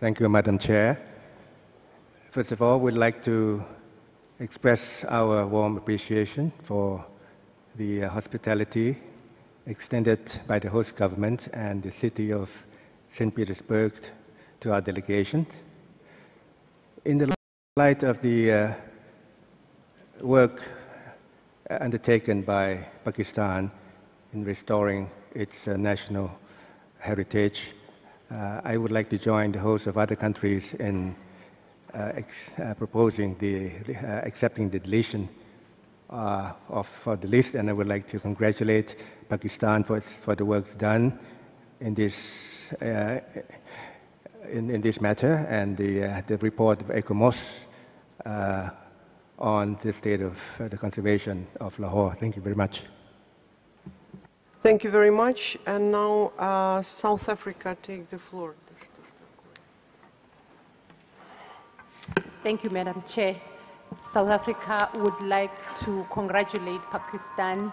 Thank you, Madam Chair. First of all, we'd like to express our warm appreciation for the hospitality extended by the host government and the city of St. Petersburg to our delegation. In the light of the work undertaken by Pakistan in restoring its national heritage, I would like to join the host of other countries in proposing accepting the deletion for the list, and I would like to congratulate Pakistan for the work done in this matter and the report of ECOMOS on the state of the conservation of Lahore. Thank you very much. Thank you very much. And now South Africa, take the floor. Thank you, Madam Chair. South Africa would like to congratulate Pakistan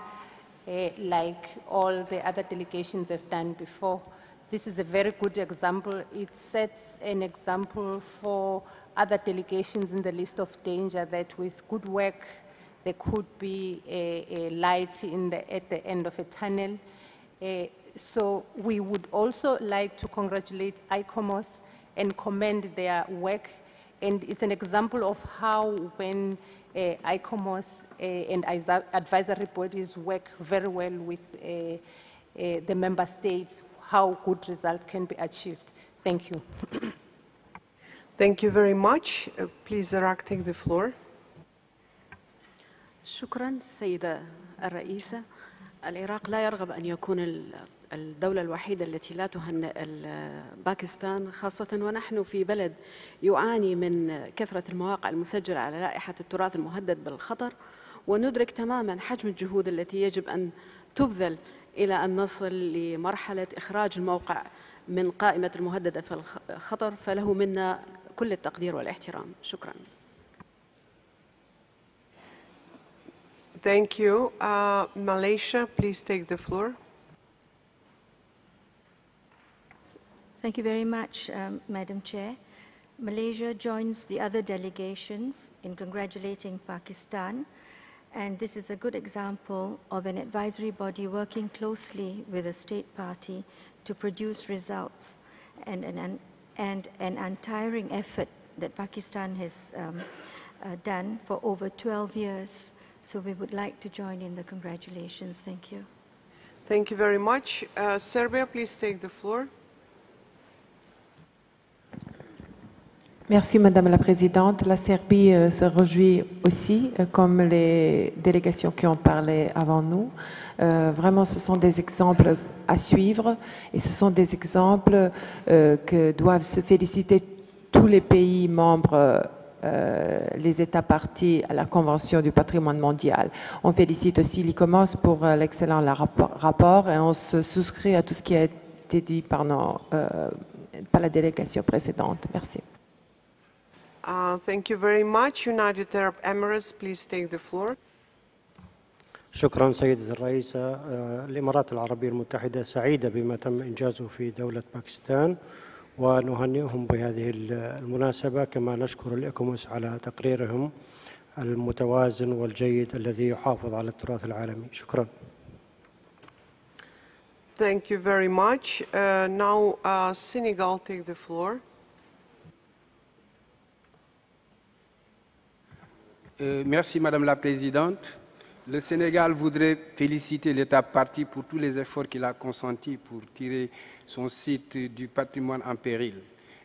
like all the other delegations have done before. This is a very good example. It sets an example for other delegations in the list of danger that with good work, there could be a light at the end of a tunnel. So we would also like to congratulate ICOMOS and commend their work. And it's an example of how when ICOMOS and advisory bodies work very well with the member states, how good results can be achieved. Thank you. Thank you very much. Please, Iraq, take the floor. شكرا سيدة الرئيسة. العراق لا يرغب أن يكون الدولة الوحيدة التي لا تهنئ باكستان، خاصة ونحن في بلد يعاني من كثرة المواقع المسجلة على لائحة التراث المهدد بالخطر، وندرك تماما حجم الجهود التي يجب أن تبذل إلى أن نصل لمرحلة إخراج الموقع من قائمة المهددة في الخطر، فله منا كل التقدير والاحترام. شكرا. Thank you. Malaysia, please take the floor. Thank you very much, Madam Chair. Malaysia joins the other delegations in congratulating Pakistan, and this is a good example of an advisory body working closely with a state party to produce results, and an untiring effort that Pakistan has done for over 12 years. So we would like to join in the congratulations. Thank you. Thank you very much. Serbia, please take the floor. Merci Madame la Présidente. La Serbie se réjouit aussi, comme les délégations qui ont parlé avant nous. Vraiment, ce sont des exemples à suivre et ce sont des exemples que doivent se féliciter tous les pays membres, les États partis à la Convention du patrimoine mondial. On félicite aussi l'ICOMOS pour l'excellent rapport et on se souscrit à tout ce qui a été dit par la délégation précédente. Merci. Thank you very much. United Arab Emirates, please take the floor. شكرا سيدة الرئيسة. الإمارات العربية المتحدة سعيدة بما تم إنجازه في دولة باكستان، ونهنئهم بهذه المناسبة، كما نشكر الإيكوموس على تقريرهم المتوازن والجيد الذي يحافظ على التراث العالمي. شكرا. Thank you very much. Now Senegal, take the floor. Merci Madame la Présidente. Le Sénégal voudrait féliciter l'État parti pour tous les efforts qu'il a consentis pour tirer son site du patrimoine en péril.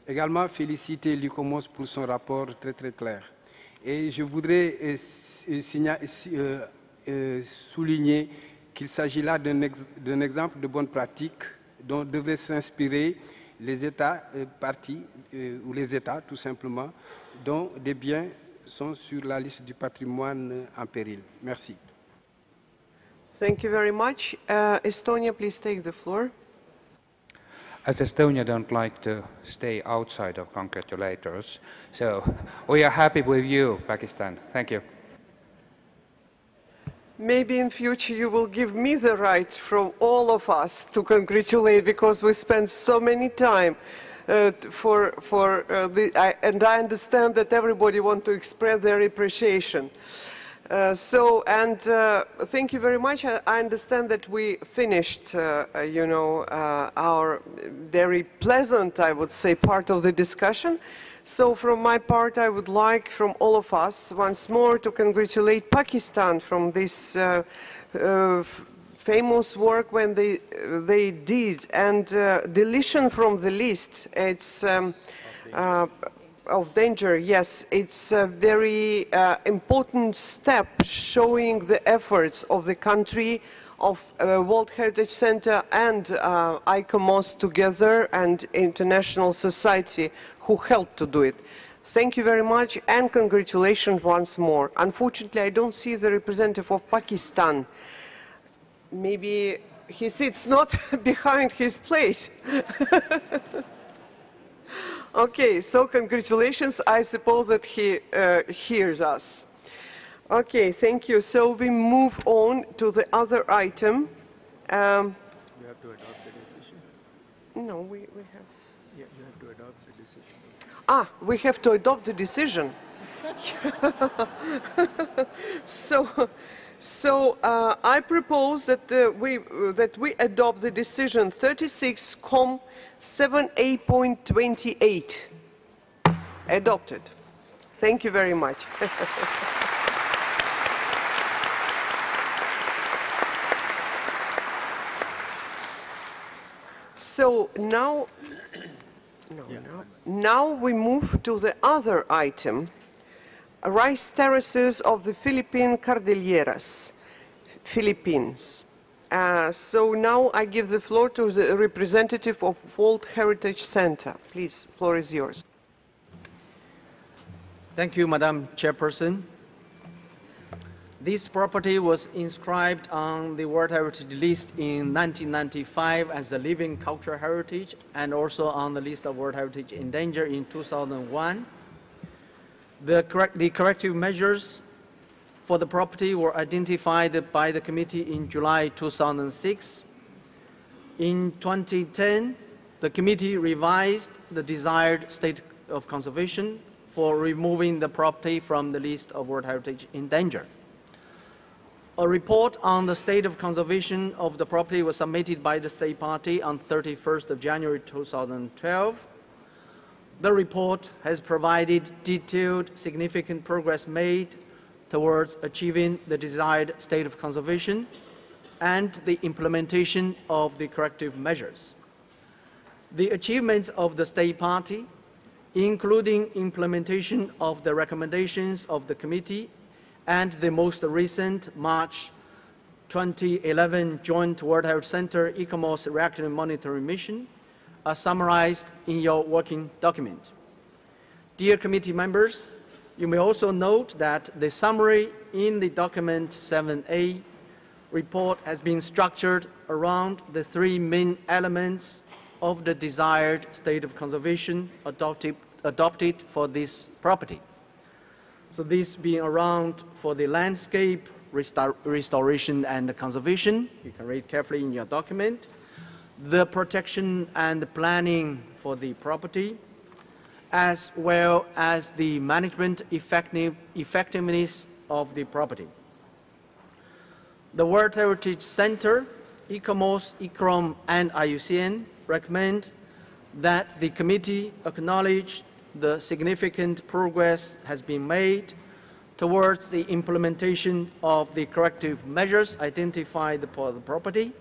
Également féliciter l'ICOMOS pour son rapport très clair. Et je voudrais souligner qu'il s'agit là d'un exemple de bonne pratique dont devraient s'inspirer les États partis, ou les États tout simplement, dont des biens sont sur la liste du patrimoine en péril. Merci. Thank you very much. Estonia, please take the floor. As Estonia don't like to stay outside of congratulators, so we are happy with you, Pakistan. Thank you. Maybe in future you will give me the right from all of us to congratulate, because we spend so many time and I understand that everybody wants to express their appreciation. Thank you very much. I understand that we finished, our very pleasant, I would say, part of the discussion. So from my part, I would like from all of us once more to congratulate Pakistan from this famous work when they did, and deletion from the list. It's of danger, yes, it's a very important step showing the efforts of the country, of World Heritage Center and ICOMOS together, and international society who helped to do it. Thank you very much and congratulations once more. Unfortunately, I don't see the representative of Pakistan. Maybe he sits not behind his plate. Okay, so congratulations. I suppose that he hears us. Okay, thank you. So we move on to the other item. We have to adopt the decision. No, we have. Yeah, you have to adopt the decision. Ah, we have to adopt the decision. So I propose that, we adopt the decision 36.7a.28. Adopted. Thank you very much. So now we move to the other item, rice terraces of the Philippine Cordilleras, Philippines. So now I give the floor to the representative of World Heritage Center. Please, the floor is yours. Thank you, Madam Chairperson. This property was inscribed on the World Heritage List in 1995 as a living cultural heritage and also on the list of World Heritage Endangered in 2001. The corrective measures for the property were identified by the committee in July 2006. In 2010, the committee revised the desired state of conservation for removing the property from the list of World Heritage Endangered. A report on the state of conservation of the property was submitted by the state party on 31st of January 2012. The report has provided detailed, significant progress made towards achieving the desired state of conservation and the implementation of the corrective measures. The achievements of the state party, including implementation of the recommendations of the committee and the most recent March 2011 Joint World Heritage Center ICOMOS Reactive Monitoring Mission, are summarized in your working document. Dear committee members, you may also note that the summary in the document 7A report has been structured around the three main elements of the desired state of conservation adopted for this property. So this being around for the landscape, restoration and conservation, you can read carefully in your document, the protection and the planning for the property, as well as the management effectiveness of the property. The World Heritage Center, ICOMOS, ICROM, and IUCN recommend that the committee acknowledge the significant progress has been made towards the implementation of the corrective measures identified for the property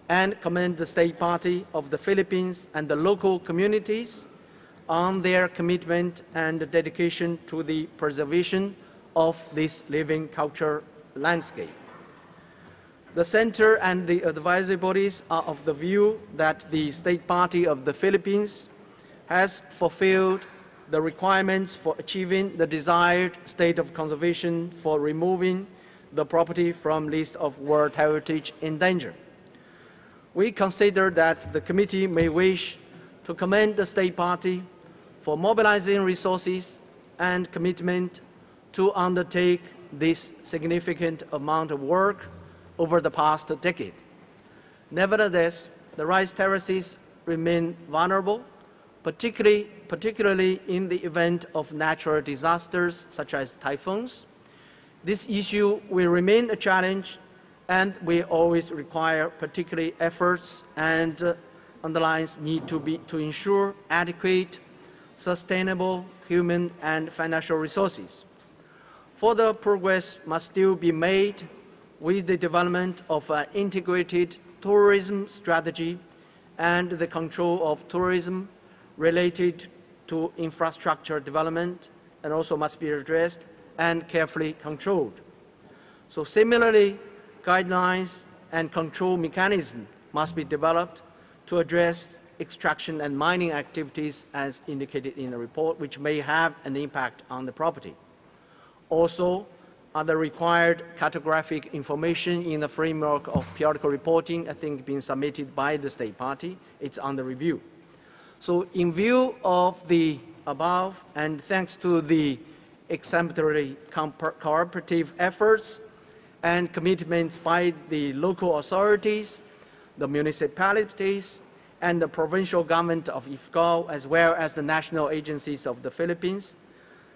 and commend the state party of the Philippines and the local communities on their commitment and dedication to the preservation of this living culture landscape. The Center and the advisory bodies are of the view that the state party of the Philippines has fulfilled the requirements for achieving the desired state of conservation for removing the property from list of World Heritage Endangered. We consider that the committee may wish to commend the state party for mobilizing resources and commitment to undertake this significant amount of work over the past decade. Nevertheless, the rice terraces remain vulnerable, particularly in the event of natural disasters such as typhoons. This issue will remain a challenge and will always require particular efforts and underlines need to ensure adequate, sustainable human and financial resources. Further progress must still be made with the development of an integrated tourism strategy and the control of tourism related to infrastructure development, and also must be addressed and carefully controlled. So similarly, guidelines and control mechanisms must be developed to address extraction and mining activities as indicated in the report, which may have an impact on the property. Also, other required cartographic information in the framework of periodical reporting, I think, being submitted by the state party. It's under review. So in view of the above, and thanks to the exemplary cooperative efforts and commitments by the local authorities, the municipalities, and the provincial government of IFCO, as well as the national agencies of the Philippines,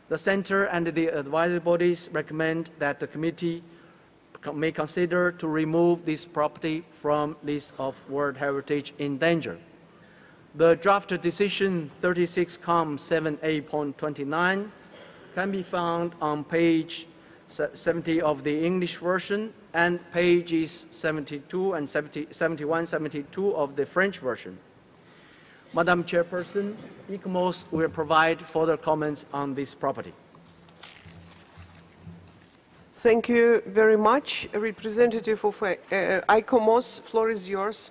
the Center and the advisory bodies recommend that the committee may consider to remove this property from list of World Heritage in danger. The draft decision 36-7A.29 can be found on page 70 of the English version and pages 72 and 71, 72 of the French version. Madam Chairperson, ICOMOS will provide further comments on this property. Thank you very much. A representative of ICOMOS, floor is yours.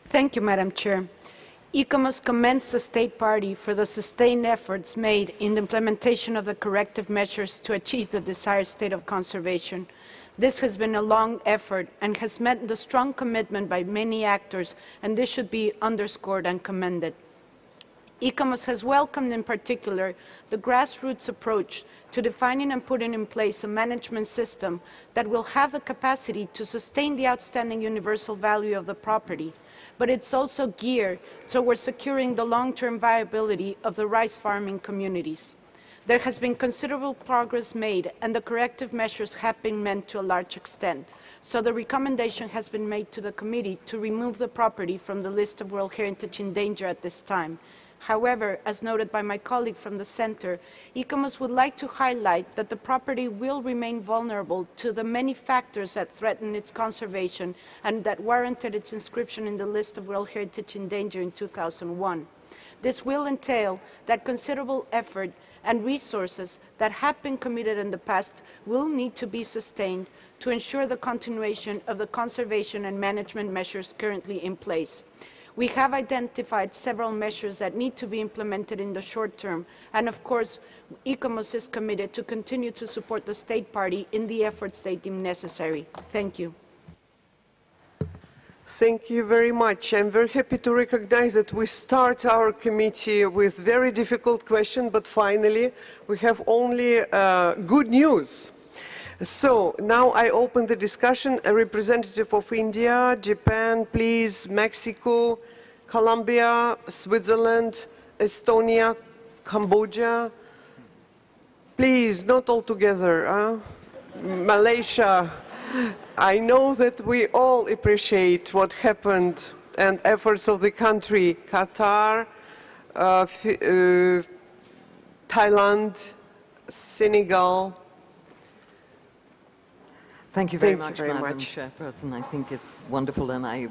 Thank you, Madam Chair. ICOMOS commends the State Party for the sustained efforts made in the implementation of the corrective measures to achieve the desired state of conservation. This has been a long effort and has met the strong commitment by many actors, and this should be underscored and commended. ICOMOS has welcomed in particular the grassroots approach to defining and putting in place a management system that will have the capacity to sustain the outstanding universal value of the property, but it's also geared towards securing the long-term viability of the rice farming communities. There has been considerable progress made, and the corrective measures have been met to a large extent. So the recommendation has been made to the committee to remove the property from the list of World Heritage in danger at this time. However, as noted by my colleague from the Center, ICOMOS would like to highlight that the property will remain vulnerable to the many factors that threaten its conservation and that warranted its inscription in the list of World Heritage in danger in 2001. This will entail that considerable effort and resources that have been committed in the past will need to be sustained to ensure the continuation of the conservation and management measures currently in place. We have identified several measures that need to be implemented in the short term, and of course, ICOMOS is committed to continue to support the State Party in the efforts they deem necessary. Thank you. Thank you very much. I'm very happy to recognize that we start our committee with very difficult questions, but finally we have only good news. So now I open the discussion. A representative of India, Japan, please, Mexico, Colombia, Switzerland, Estonia, Cambodia. Please, not all together. Malaysia. I know that we all appreciate what happened and efforts of the country. Qatar, Thailand, Senegal. Thank you very much, Madam Chairperson. I think it's wonderful, and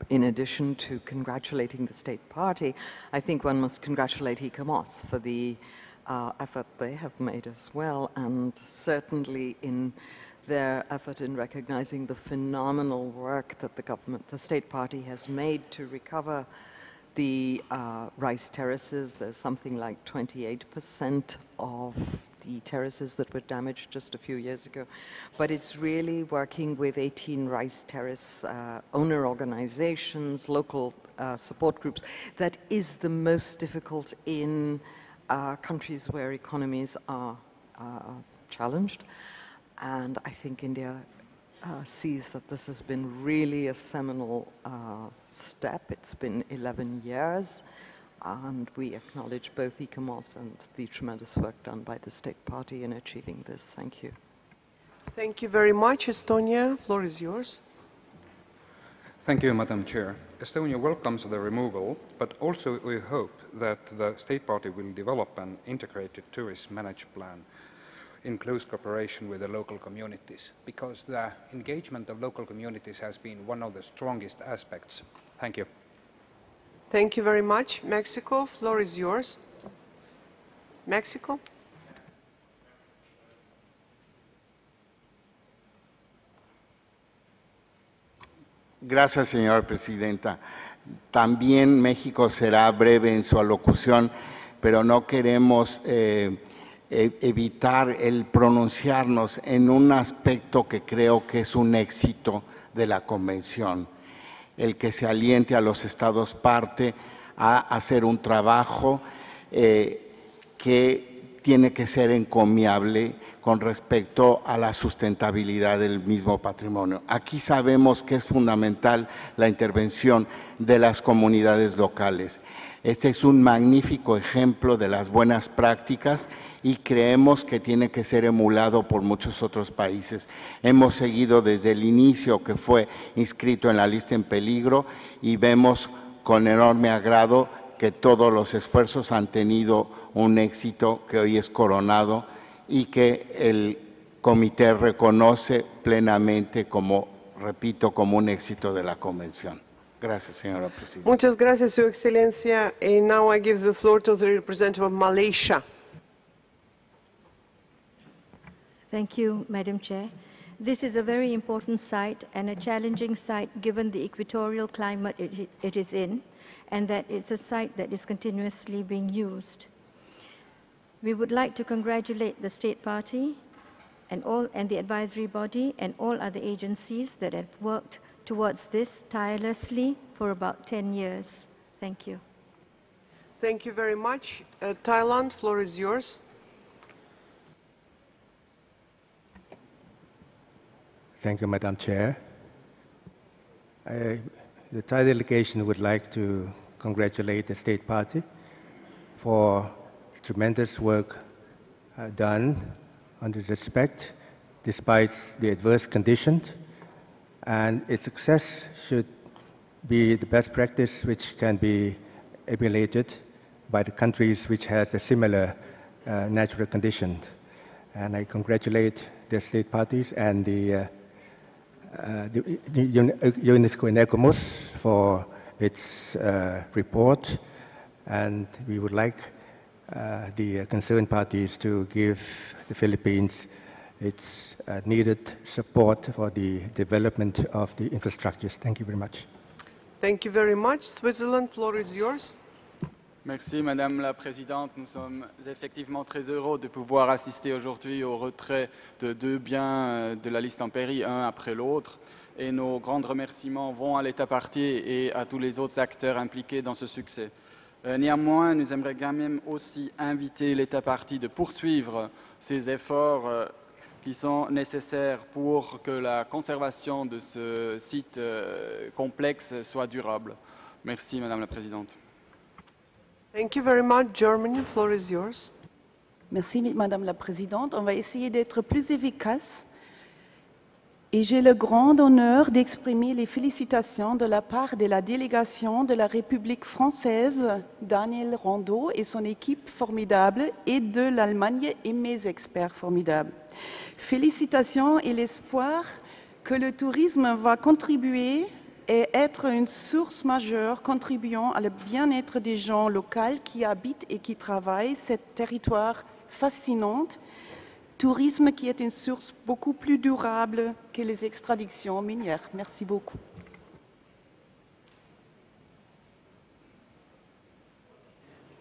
in addition to congratulating the State Party, I think one must congratulate ICOMOS for the effort they have made as well, and certainly in their effort in recognizing the phenomenal work that the State Party has made to recover the rice terraces. There's something like 28% of the terraces that were damaged just a few years ago. But it's really working with 18 rice terrace owner organizations, local support groups, that is the most difficult in countries where economies are challenged. And I think India sees that this has been really a seminal step. It's been 11 years. And we acknowledge both ICOMOS and the tremendous work done by the State Party in achieving this. Thank you. Thank you very much. Estonia, floor is yours. Thank you, Madam Chair. Estonia welcomes the removal, but also we hope that the State Party will develop an integrated tourist management plan in close cooperation with the local communities, because the engagement of local communities has been one of the strongest aspects. Thank you. Thank you very much. Mexico, floor is yours. Mexico. Gracias, señora presidenta. También México será breve en su alocución, pero no queremos evitar el pronunciarnos en un aspecto que creo que es un éxito de la Convención, el que se aliente a los Estados parte a hacer un trabajo que tiene que ser encomiable con respecto a la sustentabilidad del mismo patrimonio. Aquí sabemos que es fundamental la intervención de las comunidades locales. Este es un magnífico ejemplo de las buenas prácticas y creemos que tiene que ser emulado por muchos otros países. Hemos seguido desde el inicio que fue inscrito en la lista en peligro y vemos con enorme agrado que todos los esfuerzos han tenido un éxito que hoy es coronado y que el comité reconoce plenamente como, repito, como un éxito de la convención. Gracias, señora presidenta. Muchas gracias, Su Excelencia. And now I give the floor to the representative of Malaysia. Thank you, Madam Chair. This is a very important site and a challenging site given the equatorial climate it is in, and that it's a site that is continuously being used. We would like to congratulate the State Party and the advisory body and all other agencies that have worked towards this tirelessly for about 10 years. Thank you. Thank you very much. Thailand, floor is yours. Thank you, Madam Chair. The Thai delegation would like to congratulate the State Party for tremendous work done under respect despite the adverse conditions, and its success should be the best practice which can be emulated by the countries which have a similar natural condition. And I congratulate the State Parties and the UNESCO and ECOMOS for its report, and we would like the concerned parties to give the Philippines its needed support for the development of the infrastructures. Thank you very much. Thank you very much. Switzerland, floor is yours. Merci Madame la Présidente. Nous sommes effectivement très heureux de pouvoir assister aujourd'hui au retrait de 2 biens de la liste en péril, un après l'autre. Et nos grands remerciements vont à l'État parti et à tous les autres acteurs impliqués dans ce succès. Néanmoins, nous aimerions quand même aussi inviter l'État parti de poursuivre ces efforts qui sont nécessaires pour que la conservation de ce site complexe soit durable. Merci Madame la Présidente. Thank you very much. Germany, floor is yours. Merci, Madame la Présidente. On va essayer d'être plus efficace. Et j'ai le grand honneur d'exprimer les félicitations de la part de la délégation de la République française, Daniel Rondeau et son équipe formidable, et de l'Allemagne et mes experts formidables. Félicitations et l'espoir que le tourisme va contribuer et être une source majeure contribuant à le bien-être des gens locaux qui habitent et qui travaillent ce territoire fascinant. Tourisme qui est une source beaucoup plus durable que les extractions minières. Merci beaucoup.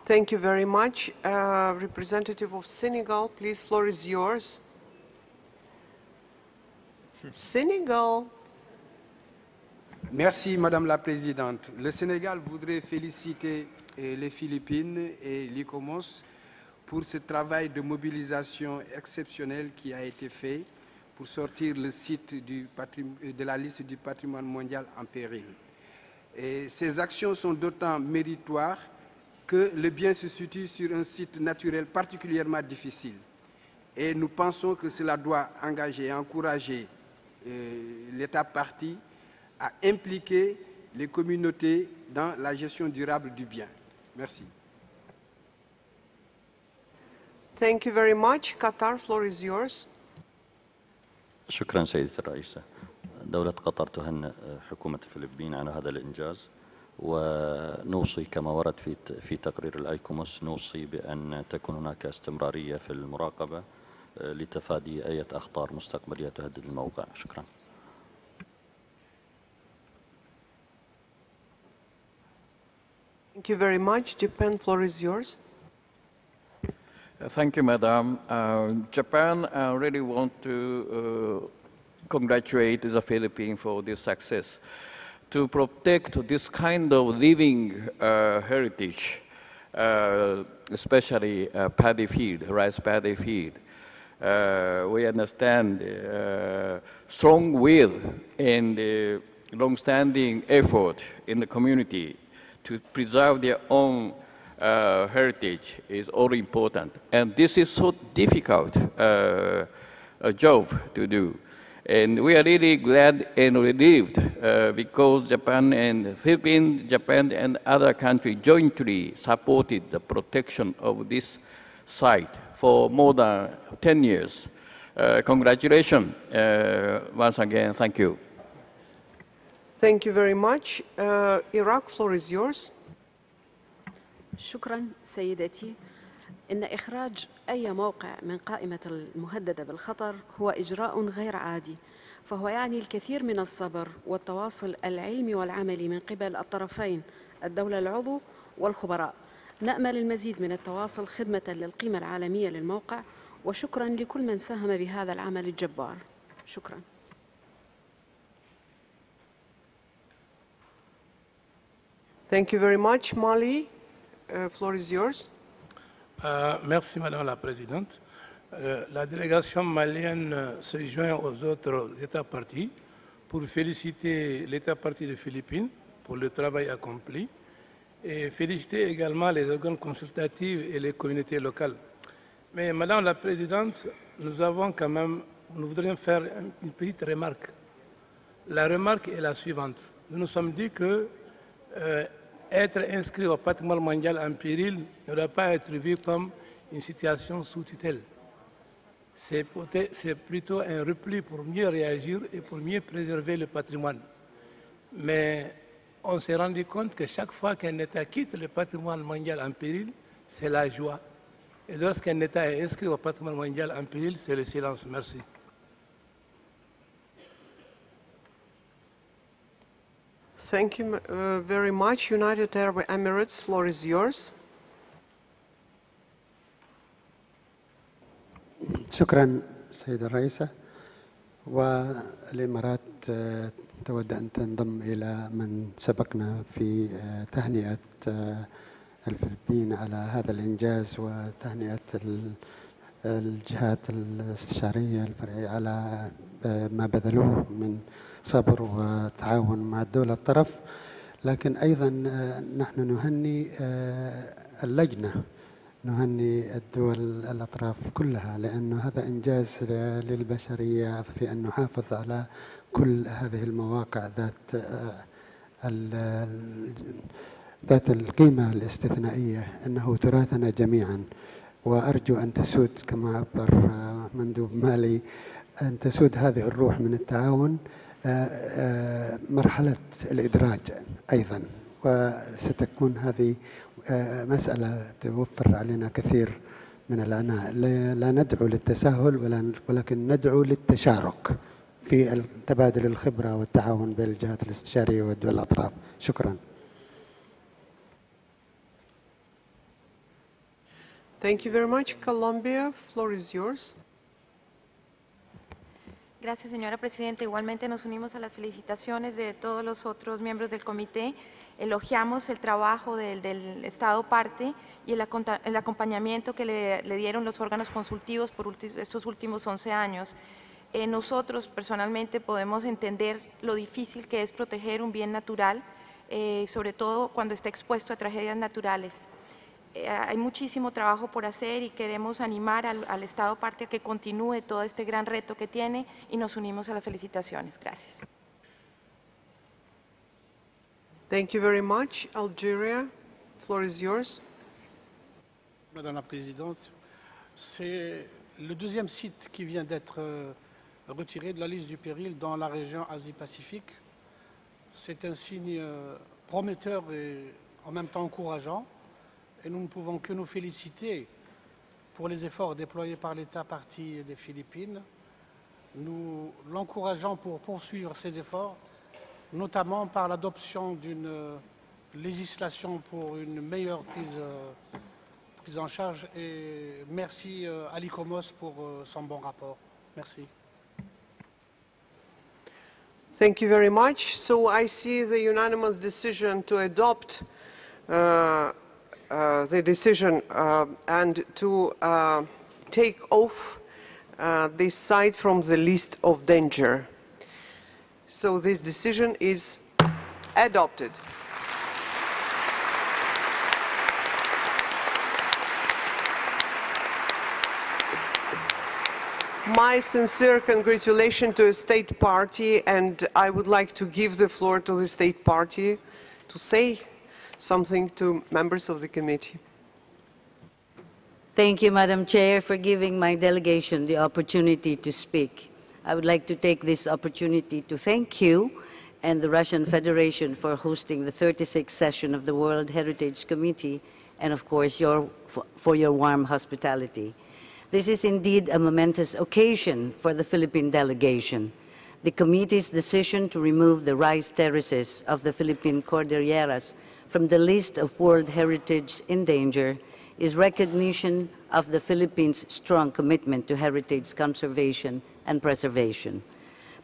Thank you very much. Representative of Senegal, please, floor is yours. Senegal. Merci, Madame la Présidente. Le Sénégal voudrait féliciter les Philippines et l'ICOMOS pour ce travail de mobilisation exceptionnel qui a été fait pour sortir le site de la liste du patrimoine mondial en péril. Et ces actions sont d'autant méritoires que le bien se situe sur un site naturel particulièrement difficile. Et nous pensons que cela doit engager et encourager l'État parti à impliquer les communautés dans la gestion durable du bien. Merci. Thank you very much. Qatar, floor is yours. شكرا سيدة الرئيسة. دولة قطر تهنئ حكومة الفلبين على هذا الإنجاز، ونوصي كما ورد في تقرير الأيكوموس، نوصي بأن تكون هناك استمرارية في المراقبة لتفادي أي أخطار مستقبلية تهدد الموقع. شكرا. Thank you very much. Japan, floor is yours. Thank you, Madam. Japan really want to congratulate the Philippines for this success. To protect this kind of living heritage, especially paddy field, rice paddy field, we understand strong will and long-standing effort in the community to preserve their own heritage is all important. And this is so difficult a job to do. And we are really glad and relieved because Japan and Philippines, Japan and other countries jointly supported the protection of this site for more than 10 years. Congratulations once again. Thank you. Thank you very much. Iraq, floor is yours. شكرا سيدتي. إن إخراج أي موقع من قائمة المهددة بالخطر هو إجراء غير عادي، فهو يعني الكثير من الصبر والتواصل العلمي والعملي من قبل الطرفين الدولة العضو والخبراء. نأمل المزيد من التواصل خدمة للقيمة العالمية للموقع، وشكرا لكل من ساهم بهذا العمل الجبار. شكرا. Thank you very much. Mali, floor is yours. Merci, Madame la Présidente. La délégation malienne se joint aux autres États partis pour féliciter l'État parti des Philippines pour le travail accompli et féliciter également les organes consultatifs et les communautés locales. Mais Madame la Présidente, nous voudrions faire une petite remarque. La remarque est la suivante. Nous nous sommes dit que être inscrit au patrimoine mondial en péril ne doit pas être vu comme une situation sous tutelle. C'est plutôt un repli pour mieux réagir et pour mieux préserver le patrimoine. Mais on s'est rendu compte que chaque fois qu'un État quitte le patrimoine mondial en péril, c'est la joie. Et lorsqu'un État est inscrit au patrimoine mondial en péril, c'est le silence. Merci. Thank you very much. United Arab Emirates, floor is yours. شكرا سيدة الرئيسة. والإمارات تود أن تنضم إلى من سبقنا في تهنئة الفلبين على هذا الإنجاز وتهنئة الجهات الاستشارية الفرعية على ما بذلوه من صبر وتعاون مع الدولة الطرف. لكن أيضا نحن نهني اللجنة، نهني الدول الأطراف كلها، لأنه هذا إنجاز للبشرية في أن نحافظ على كل هذه المواقع ذات القيمة الاستثنائية، أنه تراثنا جميعا. وأرجو أن تسود كما عبر مندوب مالي، أن تسود هذه الروح من التعاون مرحلة الإدراج أيضا، وستكون هذه مسألة توفر علينا كثير من العناء. لا ندعو للتساهل ولكن ندعو للتشارك في تبادل الخبرة والتعاون بين الجهات الاستشارية والدول الأطراف. شكرا. Thank you very much. Colombia, floor is yours. Gracias, señora Presidenta. Igualmente nos unimos a las felicitaciones de todos los otros miembros del comité. Elogiamos el trabajo del Estado parte y el acompañamiento que le dieron los órganos consultivos por estos últimos 11 años. Nosotros personalmente podemos entender lo difícil que es proteger un bien natural, sobre todo cuando está expuesto a tragedias naturales. Hay muchísimo trabajo por hacer y queremos animar al Estado parte a que continúe todo este gran reto que tiene y nos unimos a las felicitaciones. Gracias. Thank you very much. Algeria, floor is yours. Madame la Présidente, c'est le deuxième site qui vient d'être retiré de la liste du péril dans la région Asie-Pacifique. C'est un signe prometteur et en même temps encourageant. Et nous ne pouvons que nous féliciter pour les efforts déployés par l'État parti des Philippines. Nous l'encourageons pour poursuivre ces efforts, notamment par l'adoption d'une législation pour une meilleure prise en charge. Et merci à l'ICOMOS pour son bon rapport. Merci. Thank you very much. So I see the unanimous decision to adopt the decision and to take off this site from the list of danger. So this decision is adopted. my sincere congratulations to the State Party, and I would like to give the floor to the State Party to say something to members of the committee. Thank you, Madam Chair, for giving my delegation the opportunity to speak. I would like to take this opportunity to thank you and the Russian Federation for hosting the 36th session of the World Heritage Committee, and of course for your warm hospitality. This is indeed a momentous occasion for the Philippine delegation. The committee's decision to remove the rice terraces of the Philippine Cordilleras from the list of World Heritage in danger is recognition of the Philippines' strong commitment to heritage conservation and preservation.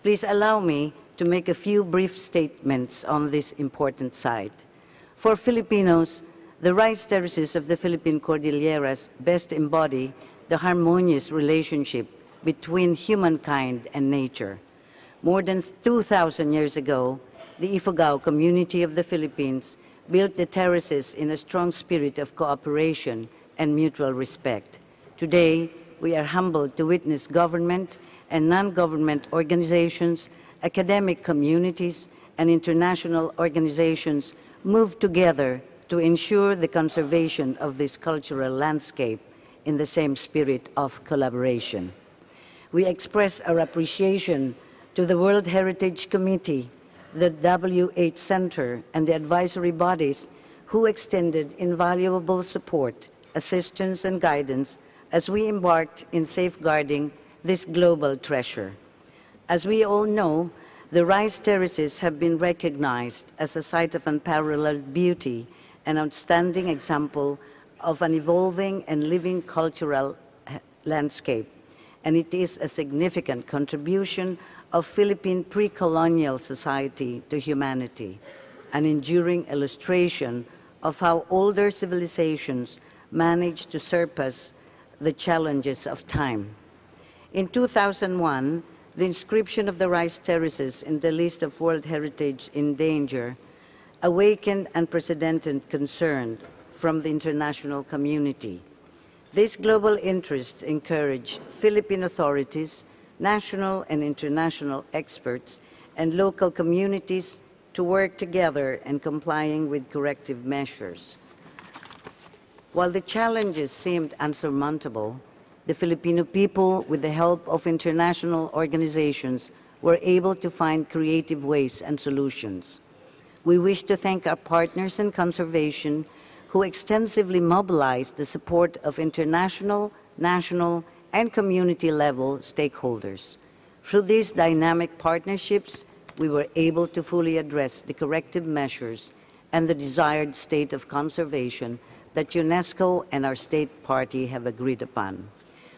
Please allow me to make a few brief statements on this important site. For Filipinos, the rice terraces of the Philippine Cordilleras best embody the harmonious relationship between humankind and nature. More than 2,000 years ago, the Ifugao community of the Philippines built the terraces in a strong spirit of cooperation and mutual respect. Today, we are humbled to witness government and non-government organizations, academic communities, and international organizations move together to ensure the conservation of this cultural landscape in the same spirit of collaboration. We express our appreciation to the World Heritage Committee, the WH Center, and the advisory bodies who extended invaluable support, assistance, and guidance as we embarked in safeguarding this global treasure. As we all know, the rice terraces have been recognized as a site of unparalleled beauty, an outstanding example of an evolving and living cultural landscape, and it is a significant contribution of Philippine pre-colonial society to humanity, an enduring illustration of how older civilizations managed to surpass the challenges of time. In 2001, the inscription of the rice terraces in the list of World Heritage in danger awakened unprecedented concern from the international community. This global interest encouraged Philippine authorities, national and international experts, and local communities to work together in complying with corrective measures. While the challenges seemed unsurmountable, the Filipino people, with the help of international organizations, were able to find creative ways and solutions. We wish to thank our partners in conservation who extensively mobilized the support of international, national, and community-level stakeholders. Through these dynamic partnerships, we were able to fully address the corrective measures and the desired state of conservation that UNESCO and our state party have agreed upon.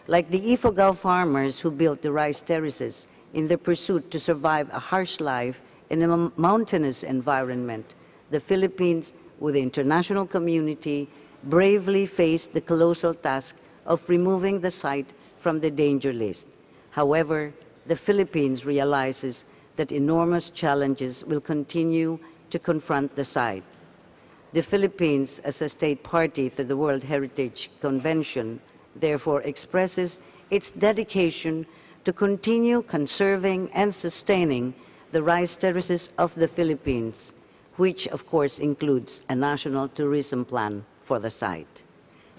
Like the Ifugao farmers who built the rice terraces in their pursuit to survive a harsh life in a mountainous environment, the Philippines, with the international community, bravely faced the colossal task of removing the site from the danger list. However, the Philippines realizes that enormous challenges will continue to confront the site. The Philippines, as a state party to the World Heritage Convention, therefore expresses its dedication to continue conserving and sustaining the rice terraces of the Philippines, which of course includes a national tourism plan for the site.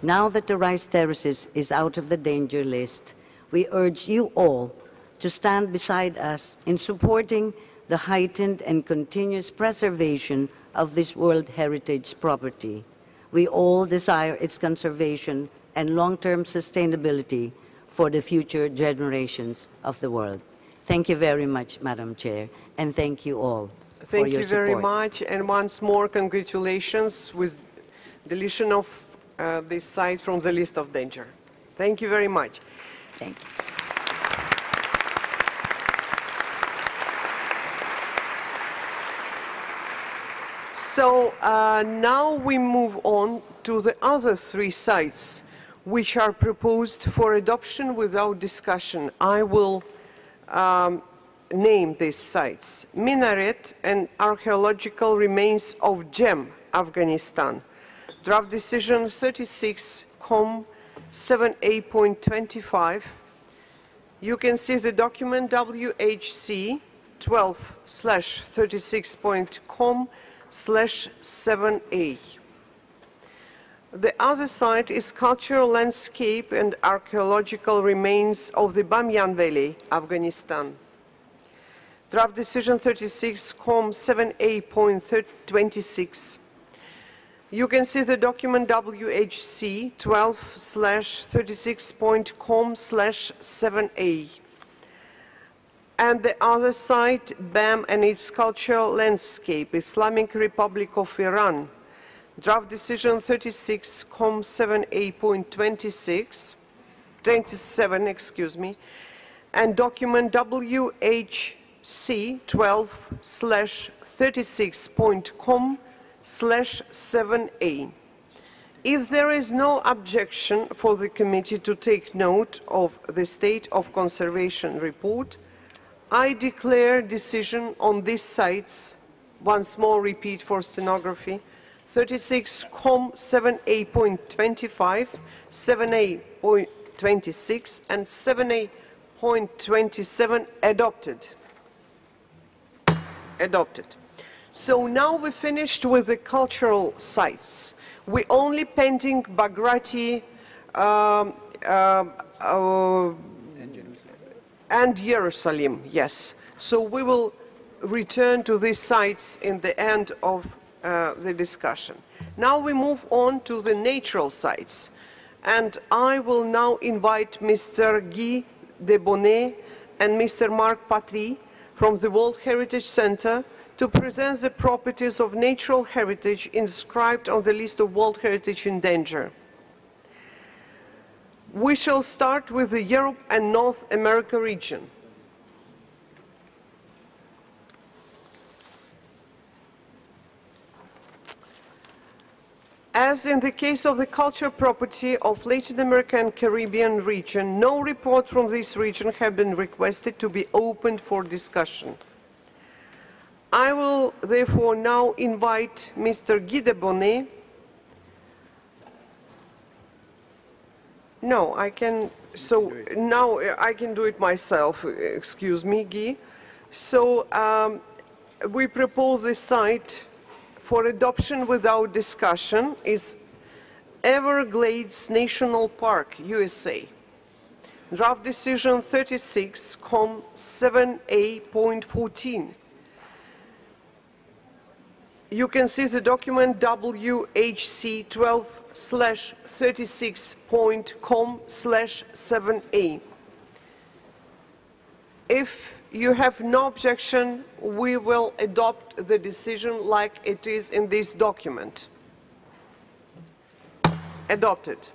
Now that the rice terraces is out of the danger list, we urge you all to stand beside us in supporting the heightened and continuous preservation of this World Heritage property. We all desire its conservation and long-term sustainability for the future generations of the world. Thank you very much, Madam Chair, and thank you all for your support. Thank you very much, and once more congratulations with deletion of this site from the list of danger. Thank you very much. Thank you. So now we move on to the other three sites which are proposed for adoption without discussion. I will name these sites: Minaret and archaeological remains of Gem, Afghanistan. Draft decision 36,7A.25. You can see the document WHC 12/36.com/7A. The other site is cultural landscape and archaeological remains of the Bamiyan Valley, Afghanistan. Draft decision 36.7A.26. You can see the document WHC 12/36.com/7A. And the other site, BAM and its cultural landscape, Islamic Republic of Iran. Draft decision 36.7A.27, excuse me, and document WHC 12/36.com/7A. If there is no objection for the committee to take note of the state of conservation report, I declare decision on these sites, once more repeat for stenography, 36.7A.25, 7A.26, and 7A.27 adopted. Adopted. So now we finished with the cultural sites. We only pending Bagrati and Jerusalem, yes. So we will return to these sites in the end of the discussion. Now we move on to the natural sites. And I will now invite Mr. Guy Debonnet and Mr. Marc Patry from the World Heritage Center to present the properties of natural heritage inscribed on the list of World Heritage in danger. We shall start with the Europe and North America region. As in the case of the cultural property of Latin America and Caribbean region, no report from this region have been requested to be opened for discussion. I will therefore now invite Mr. Guy Debonnet. No, I can, so now I can do it myself, excuse me, Guy. So we propose this site for adoption without discussion is Everglades National Park, USA. Draft decision 36.7A.14. You can see the document WHC 12/36.com/7A. If you have no objection, we will adopt the decision like it is in this document. Adopted.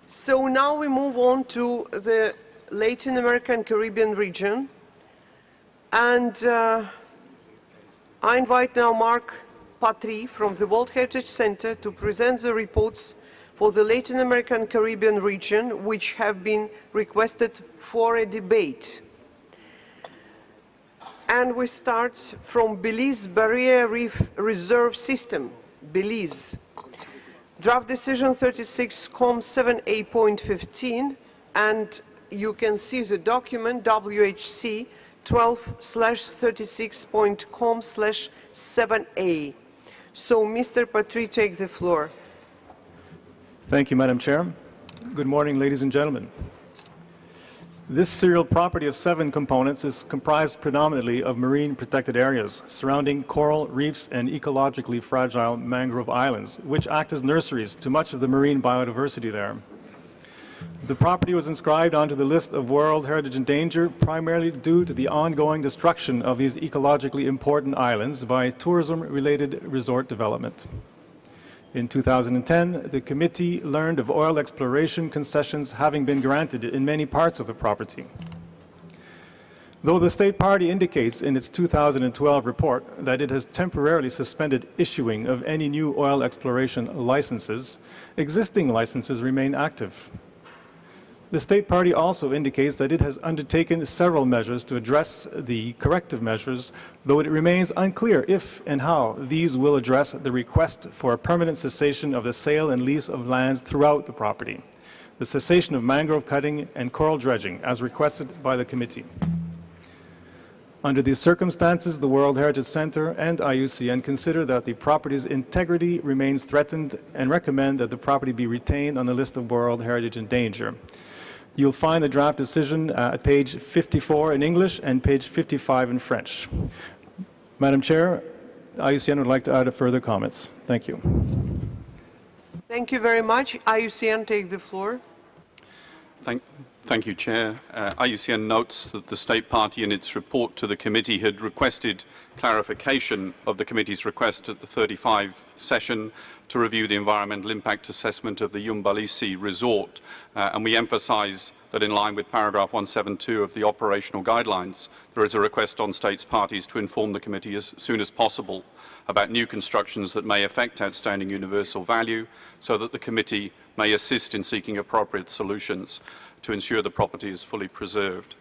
So now we move on to the Latin American Caribbean region. And I invite now Marc Patry from the World Heritage Center to present the reports for the Latin American Caribbean region, which have been requested for a debate. And we start from Belize Barrier Reef Reserve System, Belize. Draft decision 36.7A.15, and you can see the document WHC 12/36.com/7A. So, Mr. Patry, take the floor. Thank you, Madam Chair. Good morning, ladies and gentlemen. This serial property of 7 components is comprised predominantly of marine protected areas surrounding coral reefs and ecologically fragile mangrove islands, which act as nurseries to much of the marine biodiversity there. The property was inscribed onto the list of World Heritage in Danger primarily due to the ongoing destruction of these ecologically important islands by tourism-related resort development. In 2010, the committee learned of oil exploration concessions having been granted in many parts of the property. Though the state party indicates in its 2012 report that it has temporarily suspended issuing of any new oil exploration licenses, existing licenses remain active. The state party also indicates that it has undertaken several measures to address the corrective measures, though it remains unclear if and how these will address the request for a permanent cessation of the sale and lease of lands throughout the property. the cessation of mangrove cutting and coral dredging, as requested by the committee. Under these circumstances, the World Heritage Center and IUCN consider that the property's integrity remains threatened and recommend that the property be retained on the list of World Heritage in danger. You'll find the draft decision at page 54 in English and page 55 in French. Madam Chair, IUCN would like to add further comments. Thank you. Thank you very much. IUCN, take the floor. Thank you, Chair. IUCN notes that the State Party in its report to the committee had requested clarification of the committee's request at the 35th session to review the environmental impact assessment of the Yumbalisi resort. And we emphasize that in line with paragraph 172 of the operational guidelines, there is a request on States Parties to inform the committee as soon as possible about new constructions that may affect outstanding universal value, so that the committee may assist in seeking appropriate solutions to ensure the property is fully preserved.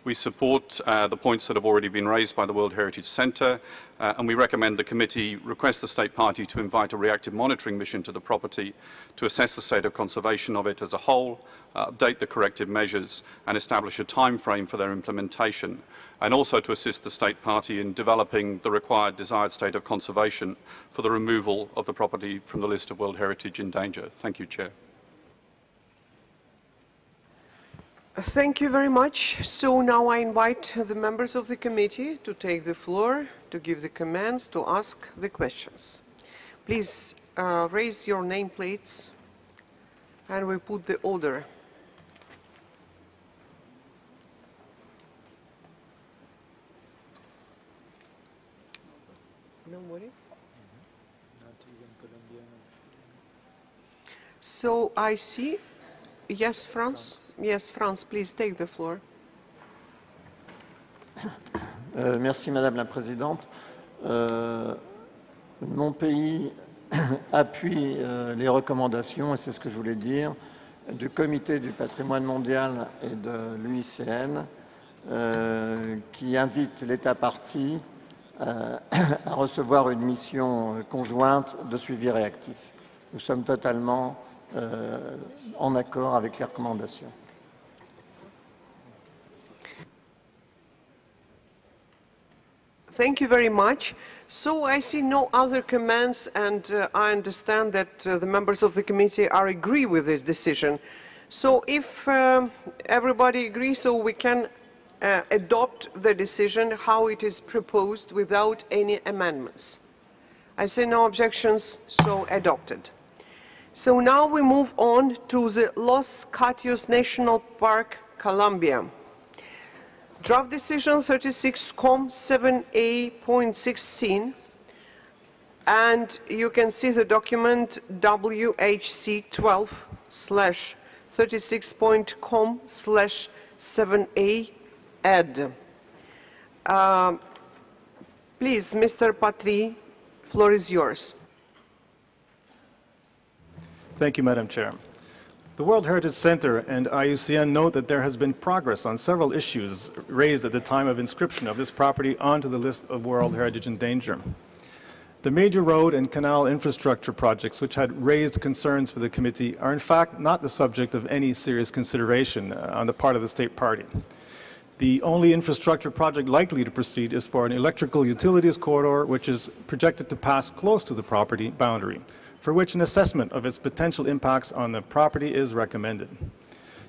We support the points that have already been raised by the World Heritage Centre, and we recommend the committee request the State Party to invite a reactive monitoring mission to the property to assess the state of conservation of it as a whole, update the corrective measures, and establish a time frame for their implementation, and also to assist the State Party in developing the required desired state of conservation for the removal of the property from the list of World Heritage in danger. Thank you, Chair. Thank you very much. So now I invite the members of the committee to take the floor, to give the comments, to ask the questions. Please raise your nameplates and we put the order. Nobody? So I see, yes, France? Yes, France, please take the floor. Merci Madame la Présidente. Mon pays appuie les recommandations, et c'est ce que je voulais dire, du Comité du patrimoine mondial et de l'UICN, qui invite l'État partie à recevoir une mission conjointe de suivi réactif. Nous sommes totalement en accord avec les recommandations. Thank you very much. So I see no other comments, and I understand that the members of the committee are agree with this decision. So if everybody agrees, so we can adopt the decision how it is proposed without any amendments. I see no objections, so adopted. So now we move on to the Los Catios National Park, Colombia. Draft decision 36.7a.16, and you can see the document WHC 12/36.com/7a add. Please, Mr. Patry, floor is yours. Thank you, Madam Chair. The World Heritage Center and IUCN note that there has been progress on several issues raised at the time of inscription of this property onto the list of World Heritage in danger. The major road and canal infrastructure projects which had raised concerns for the committee are in fact not the subject of any serious consideration on the part of the State Party. The only infrastructure project likely to proceed is for an electrical utilities corridor which is projected to pass close to the property boundary, for which an assessment of its potential impacts on the property is recommended.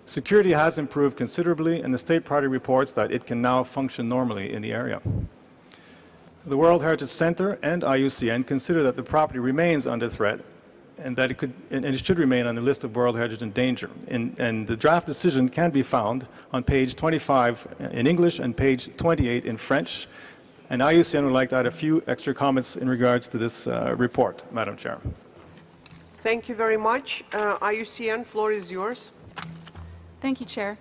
Security has improved considerably, and the State Party reports that it can now function normally in the area. The World Heritage Center and IUCN consider that the property remains under threat and that it should remain on the list of World Heritage in danger. And the draft decision can be found on page 25 in English and page 28 in French. And IUCN would like to add a few extra comments in regards to this report, Madam Chair. Thank you very much. IUCN, floor is yours. Thank you, Chair.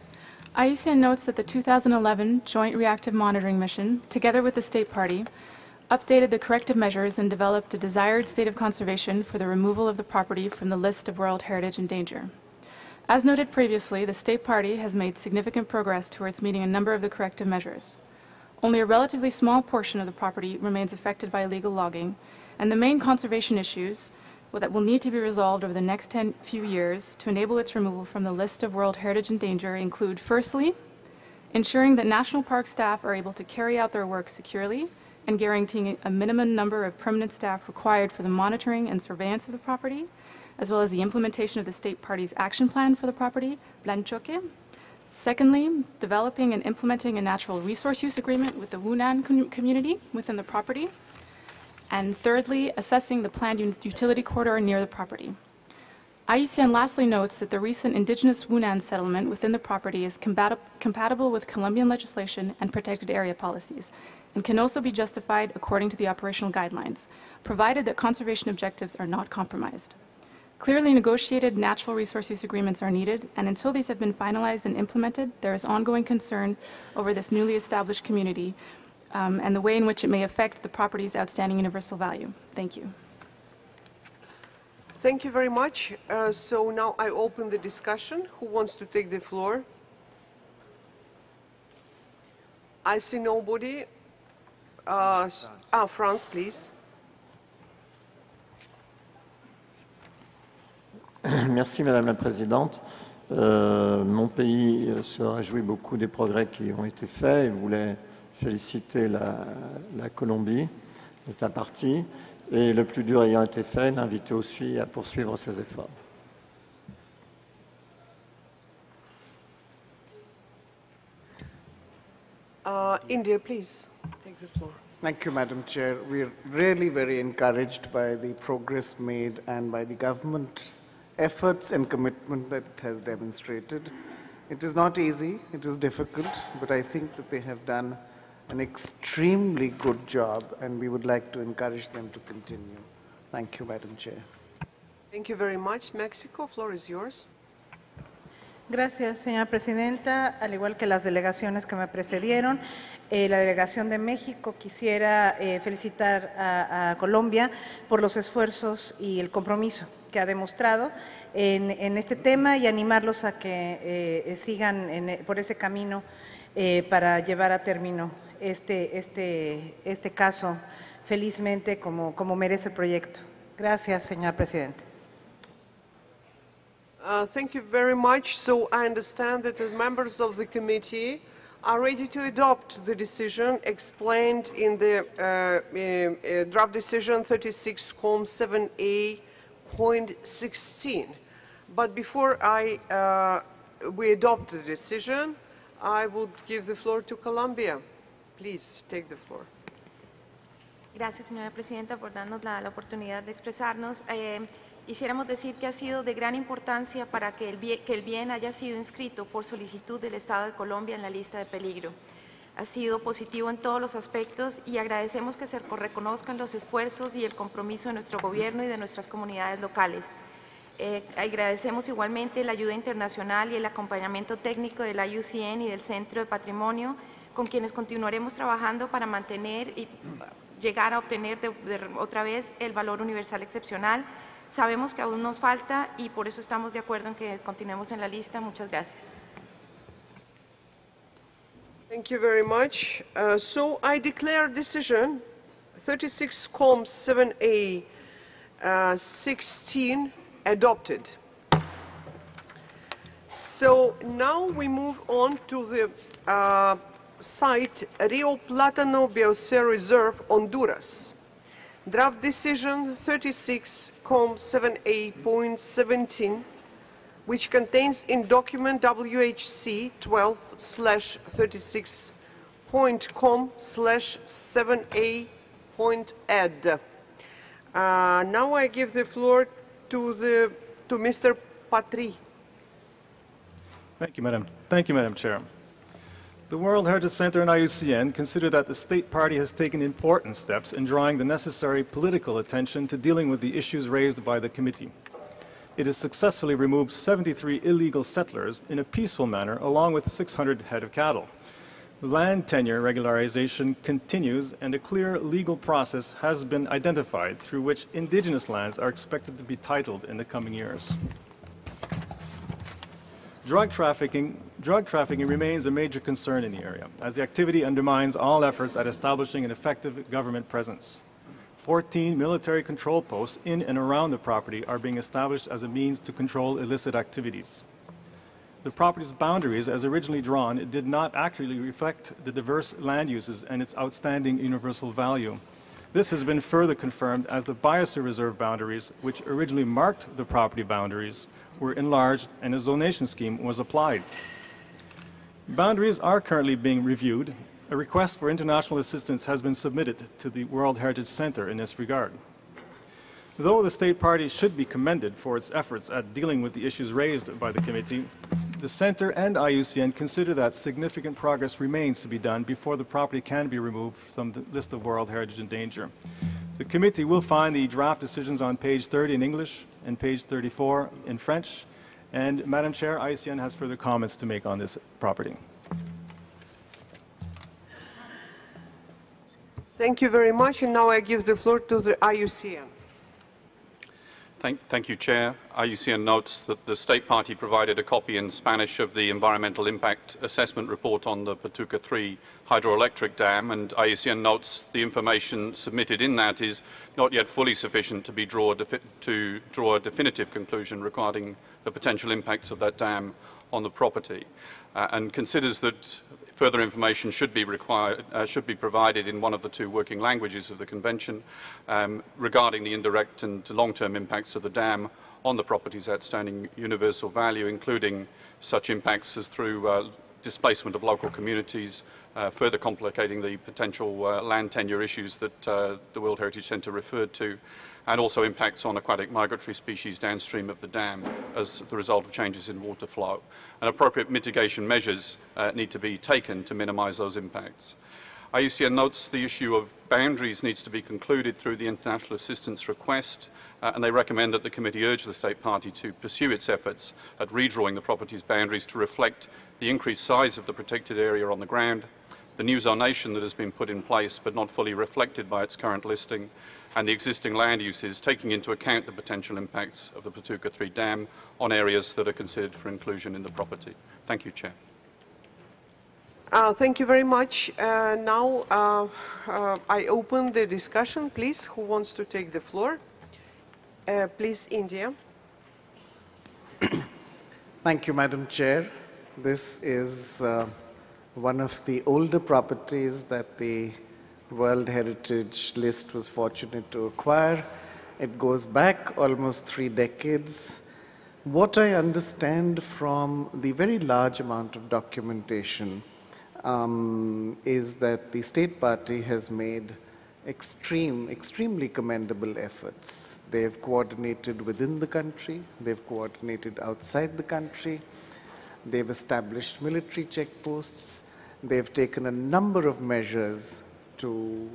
IUCN notes that the 2011 Joint Reactive Monitoring Mission, together with the State Party, updated the corrective measures and developed a desired state of conservation for the removal of the property from the list of World Heritage in danger. As noted previously, the State Party has made significant progress towards meeting a number of the corrective measures. Only a relatively small portion of the property remains affected by illegal logging, and the main conservation issues, that will need to be resolved over the next few years to enable its removal from the list of World Heritage in Danger include, firstly, ensuring that national park staff are able to carry out their work securely and guaranteeing a minimum number of permanent staff required for the monitoring and surveillance of the property, as well as the implementation of the state party's action plan for the property, Plan Choque. Secondly, developing and implementing a natural resource use agreement with the Wunan community within the property. And thirdly, assessing the planned utility corridor near the property. IUCN lastly notes that the recent indigenous Wunan settlement within the property is compatible with Colombian legislation and protected area policies, and can also be justified according to the operational guidelines, provided that conservation objectives are not compromised. Clearly negotiated natural resource use agreements are needed, and until these have been finalized and implemented, there is ongoing concern over this newly established community and the way in which it may affect the property's outstanding universal value. Thank you. Thank you very much. So now I open the discussion. Who wants to take the floor? I see nobody. France, please. Merci Madame la Présidente. Mon pays se réjouit beaucoup des progrès qui ont été faits et voulait féliciter la Colombie, l'État partie, et le plus dur ayant été fait, l'inviter aussi à poursuivre ses efforts. India, please, take the floor. Thank you, Madam Chair. We're really very encouraged by the progress made and by the government's efforts and commitment that it has demonstrated. It is not easy, it is difficult, but I think that they have done an extremely good job, and we would like to encourage them to continue. Thank you, Madam Chair. Thank you very much. Mexico, floor is yours. Gracias, señora presidenta. Al igual que las delegaciones que me precedieron, la delegación de México quisiera felicitar a Colombia por los esfuerzos y el compromiso que ha demostrado en este tema y animarlos a que sigan por ese camino para llevar a término este caso felizmente como merece el proyecto. Gracias, señora presidenta. Thank you very much. So I understand that the members of the committee are ready to adopt the decision explained in the draft decision 36.7a.16. But before we adopt the decision, I would give the floor to Colombia. Please take the floor. Gracias, señora presidenta, por darnos la oportunidad de expresarnos. Quisiéramos decir que ha sido de gran importancia para que el bien haya sido inscrito por solicitud del Estado de Colombia en la lista de peligro. Ha sido positivo en todos los aspectos y agradecemos que se reconozcan los esfuerzos y el compromiso de nuestro gobierno y de nuestras comunidades locales. Agradecemos igualmente la ayuda internacional y el acompañamiento técnico de la IUCN y del Centro de Patrimonio, con quienes continuaremos trabajando para mantener y llegar a obtener otra vez el valor universal excepcional. Sabemos que aún nos falta y por eso estamos de acuerdo en que continuemos en la lista. Muchas gracias. Thank you very much. So I declare decision 36.7a.16 adopted. So now we move on to the site Rio Plátano Biosphere Reserve, Honduras. Draft decision 36.7a.17, which contains in document WHC 12/36.com/7a.add. Now I give the floor to Mr. Patry. Thank you, Madam Chair. The World Heritage Center and IUCN consider that the state party has taken important steps in drawing the necessary political attention to dealing with the issues raised by the committee. It has successfully removed 73 illegal settlers in a peaceful manner, along with 600 head of cattle. Land tenure regularization continues, and a clear legal process has been identified through which indigenous lands are expected to be titled in the coming years. Drug trafficking remains a major concern in the area, as the activity undermines all efforts at establishing an effective government presence. 14 military control posts in and around the property are being established as a means to control illicit activities. The property's boundaries, as originally drawn, did not accurately reflect the diverse land uses and its outstanding universal value. This has been further confirmed as the biosphere reserve boundaries, which originally marked the property boundaries, were enlarged and a zonation scheme was applied. Boundaries are currently being reviewed. A request for international assistance has been submitted to the World Heritage Center in this regard. Though the state party should be commended for its efforts at dealing with the issues raised by the committee, the Center and IUCN consider that significant progress remains to be done before the property can be removed from the list of World Heritage in danger. The committee will find the draft decisions on page 30 in English and page 34 in French. And Madam Chair, IUCN has further comments to make on this property. Thank you very much. And now I give the floor to the IUCN. Thank you, Chair. IUCN notes that the State Party provided a copy in Spanish of the Environmental Impact Assessment Report on the Patuca 3 hydroelectric dam, and IUCN notes the information submitted in that is not yet fully sufficient to draw a definitive conclusion regarding the potential impacts of that dam on the property, and considers that further information should be provided in one of the two working languages of the Convention regarding the indirect and long-term impacts of the dam on the property's outstanding universal value, including such impacts as through displacement of local communities, further complicating the potential land tenure issues that the World Heritage Centre referred to, and also impacts on aquatic migratory species downstream of the dam as the result of changes in water flow. And appropriate mitigation measures need to be taken to minimise those impacts. IUCN notes the issue of boundaries needs to be concluded through the international assistance request, and they recommend that the committee urge the state party to pursue its efforts at redrawing the property's boundaries to reflect the increased size of the protected area on the ground, the new zonation that has been put in place but not fully reflected by its current listing, and the existing land uses, taking into account the potential impacts of the Patuca 3 dam on areas that are considered for inclusion in the property. Thank you, Chair. Thank you very much. Now I open the discussion. Please, who wants to take the floor? Please, India. Thank you, Madam Chair. This is one of the older properties that the World Heritage List was fortunate to acquire. It goes back almost 3 decades. What I understand from the very large amount of documentation is that the state party has made extremely commendable efforts. They've coordinated within the country, they've coordinated outside the country, they've established military checkposts, they've taken a number of measures to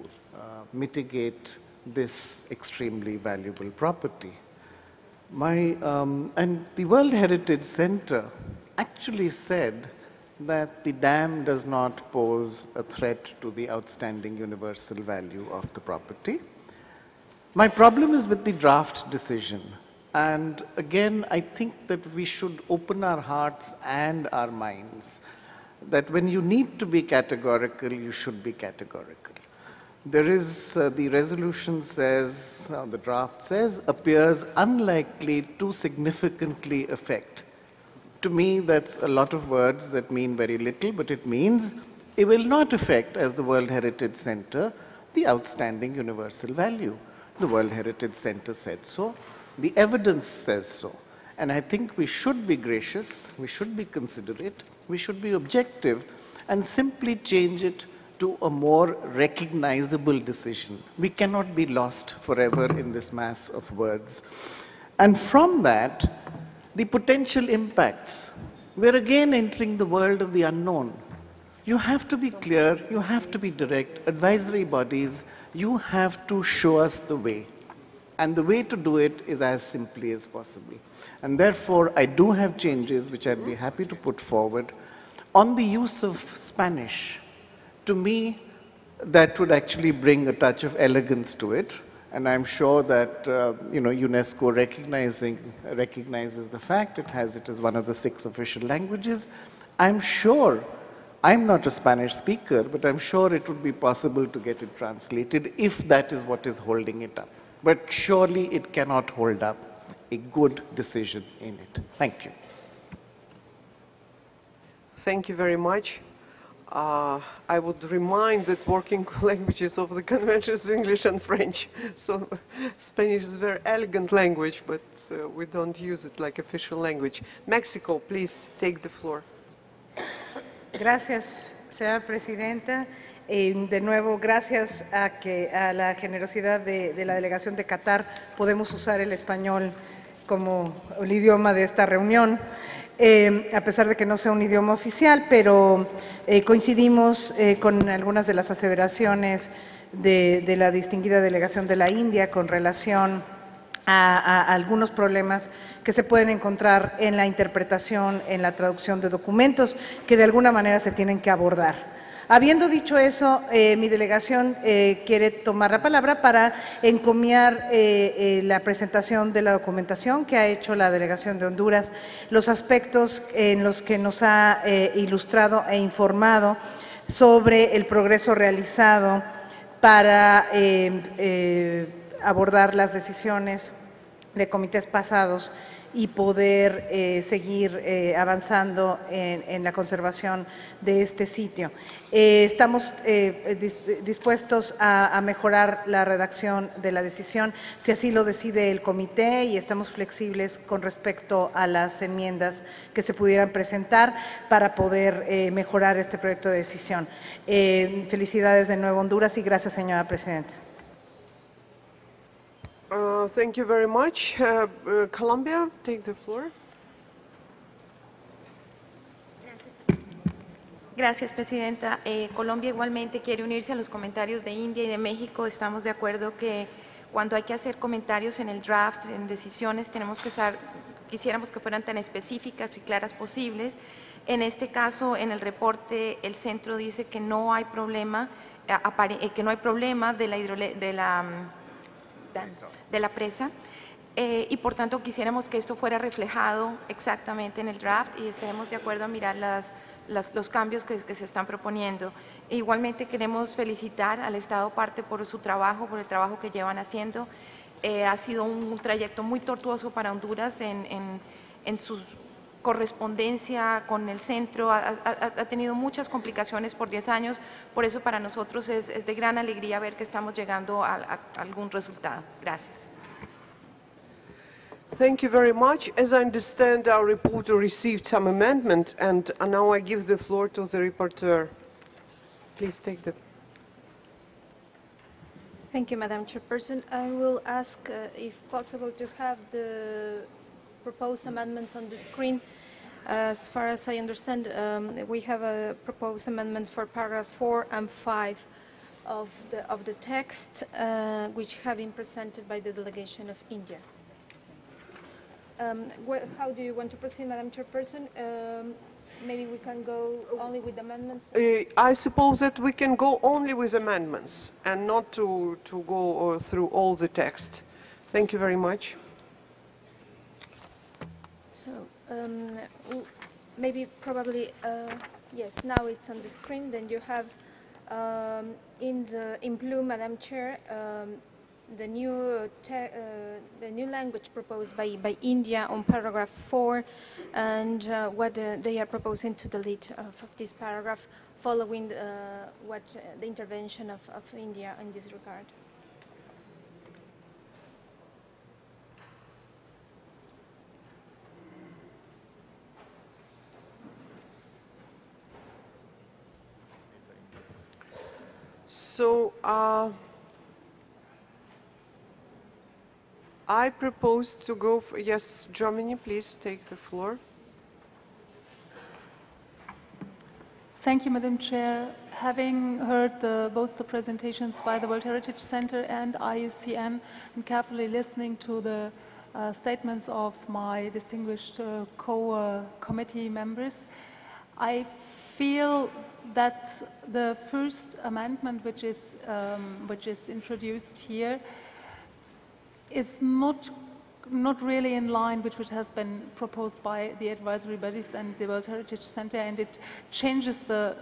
mitigate this extremely valuable property. And the World Heritage Center actually said that the dam does not pose a threat to the outstanding universal value of the property. My problem is with the draft decision. And again, I think that we should open our hearts and our minds, that when you need to be categorical, you should be categorical. There is, the resolution says, the draft says, appears unlikely to significantly affect. To me, that's a lot of words that mean very little, but it means it will not affect, as the World Heritage Center, the outstanding universal value. The World Heritage Center said so. The evidence says so. And I think we should be gracious, we should be considerate, we should be objective, and simply change it to a more recognizable decision. We cannot be lost forever in this mass of words. And from that, the potential impacts, we're again entering the world of the unknown. You have to be clear, you have to be direct. Advisory bodies, you have to show us the way. And the way to do it is as simply as possible. And therefore, I do have changes which I'd be happy to put forward. On the use of Spanish, to me, that would actually bring a touch of elegance to it. And I'm sure that UNESCO recognizes the fact, it has it as one of the 6 official languages. I'm sure I'm not a Spanish speaker, but I'm sure it would be possible to get it translated if that is what is holding it up. But surely it cannot hold up a good decision in it. Thank you. Thank you very much. I would remind that working languages of the convention is English and French. So Spanish is a very elegant language, but we don't use it like official language. Mexico, please take the floor. Gracias, señora presidenta. De nuevo, gracias a la generosidad de la delegación de Qatar, podemos usar el español como el idioma de esta reunión. A pesar de que no sea un idioma oficial, pero coincidimos con algunas de las aseveraciones de la distinguida delegación de la India con relación a algunos problemas que se pueden encontrar en la interpretación, en la traducción de documentos, que de alguna manera se tienen que abordar. Habiendo dicho eso, mi delegación quiere tomar la palabra para encomiar la presentación de la documentación que ha hecho la delegación de Honduras, los aspectos en los que nos ha ilustrado e informado sobre el progreso realizado para abordar las decisiones de comités pasados y poder seguir avanzando en la conservación de este sitio. Estamos dispuestos a mejorar la redacción de la decisión, si así lo decide el comité, y estamos flexibles con respecto a las enmiendas que se pudieran presentar para poder mejorar este proyecto de decisión. Felicidades de nuevo, Honduras, y gracias, señora presidenta. Thank you very much. Colombia, take the floor. Gracias, Presidenta. Colombia igualmente quiere unirse a los comentarios de India y de México. Estamos de acuerdo que cuando hay que hacer comentarios en el draft, en decisiones, quisiéramos que fueran tan específicas y claras posibles. En este caso, en el reporte, el centro dice que no hay problema, de la presa, y por tanto quisiéramos que esto fuera reflejado exactamente en el draft y estaremos de acuerdo a mirar los cambios que se están proponiendo. Igualmente queremos felicitar al Estado parte por su trabajo, por el trabajo que llevan haciendo. Ha sido un trayecto muy tortuoso para Honduras en su correspondencia con el centro, ha tenido muchas complicaciones por 10 años, por eso para nosotros es de gran alegría ver que estamos llegando a algún resultado. Gracias. Thank you very much. As I understand, our reporter received some amendment, and now I give the floor to the reporter. Please take the... Thank you, Madam Chairperson. I will ask, if possible, to have the proposed amendments on the screen. As far as I understand, we have proposed amendments for paragraphs 4 and 5 of the text, which have been presented by the delegation of India. How do you want to proceed, Madam Chairperson? Maybe we can go only with amendments? I suppose that we can go only with amendments and not to go through all the text. Thank you very much. So maybe probably, yes, now it's on the screen. Then you have in blue, Madam Chair, the new language proposed by India on paragraph 4, and what they are proposing to delete of this paragraph, following the intervention of India in this regard. So I propose to go for, yes, Germany, please take the floor. Thank you, Madam Chair. Having heard both the presentations by the World Heritage Center and IUCN, and carefully listening to the statements of my distinguished co-committee members, I feel that the first amendment, which is introduced here, is not not really in line with what has been proposed by the advisory bodies and the World Heritage Center, and it changes the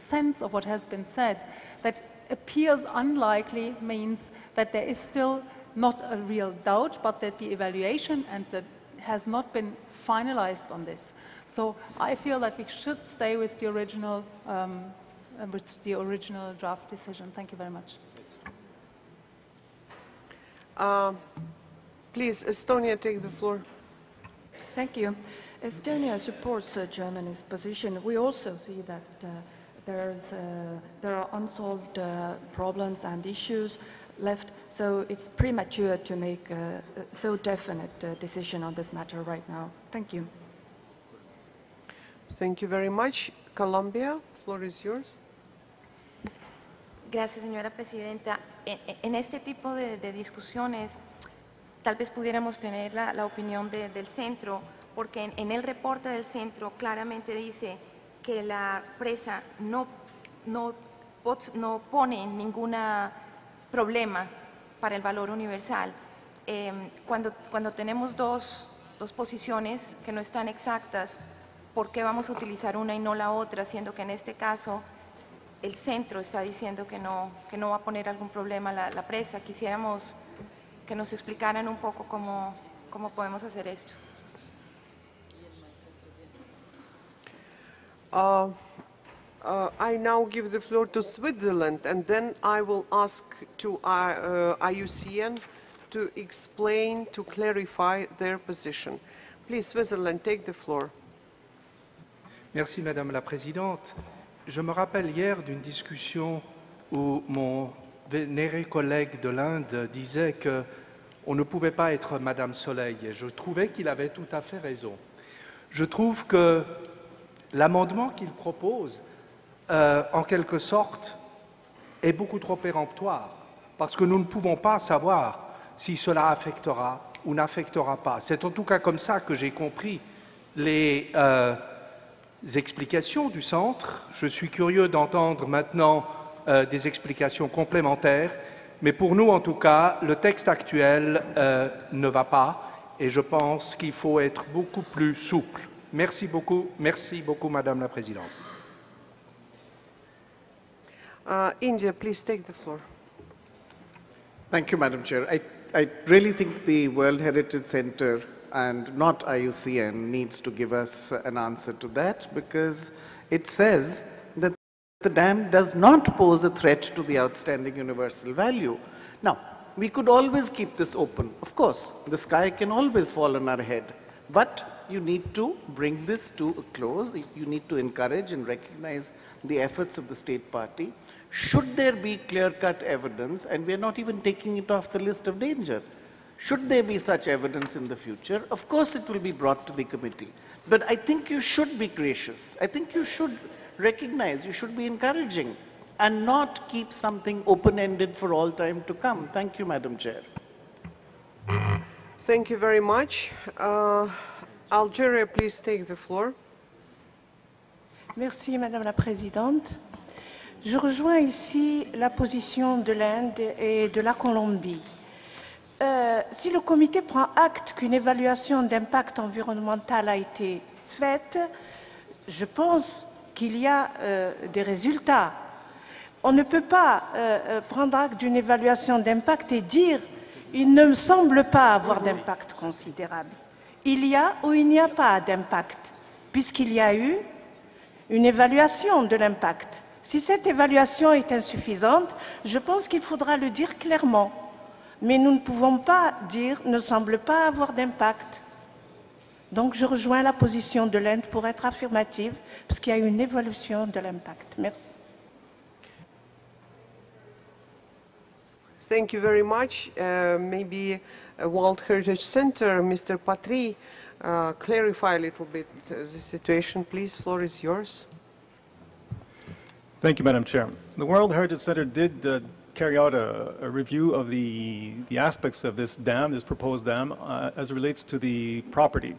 sense of what has been said. That appears unlikely means that there is still not a real doubt, but that the evaluation and that has not been finalized on this. So I feel that we should stay with the original draft decision. Thank you very much. Please, Estonia, take the floor. Thank you. Estonia supports Germany's position. We also see that there are unsolved problems and issues left, so it's premature to make a so definite decision on this matter right now. Thank you. Thank you very much. Colombia, floor is yours. Gracias, señora presidenta. En este tipo de discusiones, tal vez pudiéramos tener la opinión del centro, porque en el reporte del centro claramente dice que la presa no pone ningún problema para el valor universal. Cuando tenemos dos posiciones que no están exactas, ¿por qué vamos a utilizar una y no la otra, siendo que en este caso el centro está diciendo que no va a poner algún problema la presa? Quisiéramos que nos explicaran un poco cómo podemos hacer esto. I now give the floor to Switzerland, and then I will ask to IUCN to explain, to clarify their position. Please, Switzerland, take the floor. Merci, Madame la Présidente. Je me rappelle hier d'une discussion où mon vénéré collègue de l'Inde disait qu'on ne pouvait pas être Madame Soleil, et je trouvais qu'il avait tout à fait raison. Je trouve que l'amendement qu'il propose, en quelque sorte, est beaucoup trop péremptoire, parce que nous ne pouvons pas savoir si cela affectera ou n'affectera pas. C'est en tout cas comme ça que j'ai compris les explications du centre. Je suis curieux d'entendre maintenant des explications complémentaires, mais pour nous, en tout cas, le texte actuel ne va pas, et je pense qu'il faut être beaucoup plus souple. Merci beaucoup, Madame la Présidente. India, please take the floor. Thank you, Madam Chair. I really think the World Heritage Center and not IUCN needs to give us an answer to that, because it says that the dam does not pose a threat to the outstanding universal value. Now, we could always keep this open. Of course, the sky can always fall on our head, but you need to bring this to a close. You need to encourage and recognize the efforts of the state party. Should there be clear-cut evidence, and we are not even taking it off the list of danger, should there be such evidence in the future, of course it will be brought to the committee. But I think you should be gracious. I think you should recognize, you should be encouraging, and not keep something open-ended for all time to come. Thank you, Madam Chair. Thank you very much. Algeria, please take the floor. Merci, Madame la Présidente. Je rejoins ici la position de l'Inde et de la Colombie. Si le comité prend acte qu'une évaluation d'impact environnemental a été faite, je pense qu'il y a des résultats. On ne peut pas prendre acte d'une évaluation d'impact et dire « il ne me semble pas avoir d'impact considérable ». Il y a ou il n'y a pas d'impact, puisqu'il y a eu une évaluation de l'impact. Si cette évaluation est insuffisante, je pense qu'il faudra le dire clairement. Mais nous ne pouvons pas dire « ne semble pas avoir d'impact ». Donc je rejoins la position de l'Inde pour être affirmative, parce qu'il y a une évaluation de l'impact. Merci. Thank you very much. Maybe World Heritage Center, Mr. Patry, clarify a little bit the situation, please. Floor is yours. Thank you, Madam Chair. The World Heritage Center did carry out a review of the aspects of this dam, this proposed dam, as it relates to the property.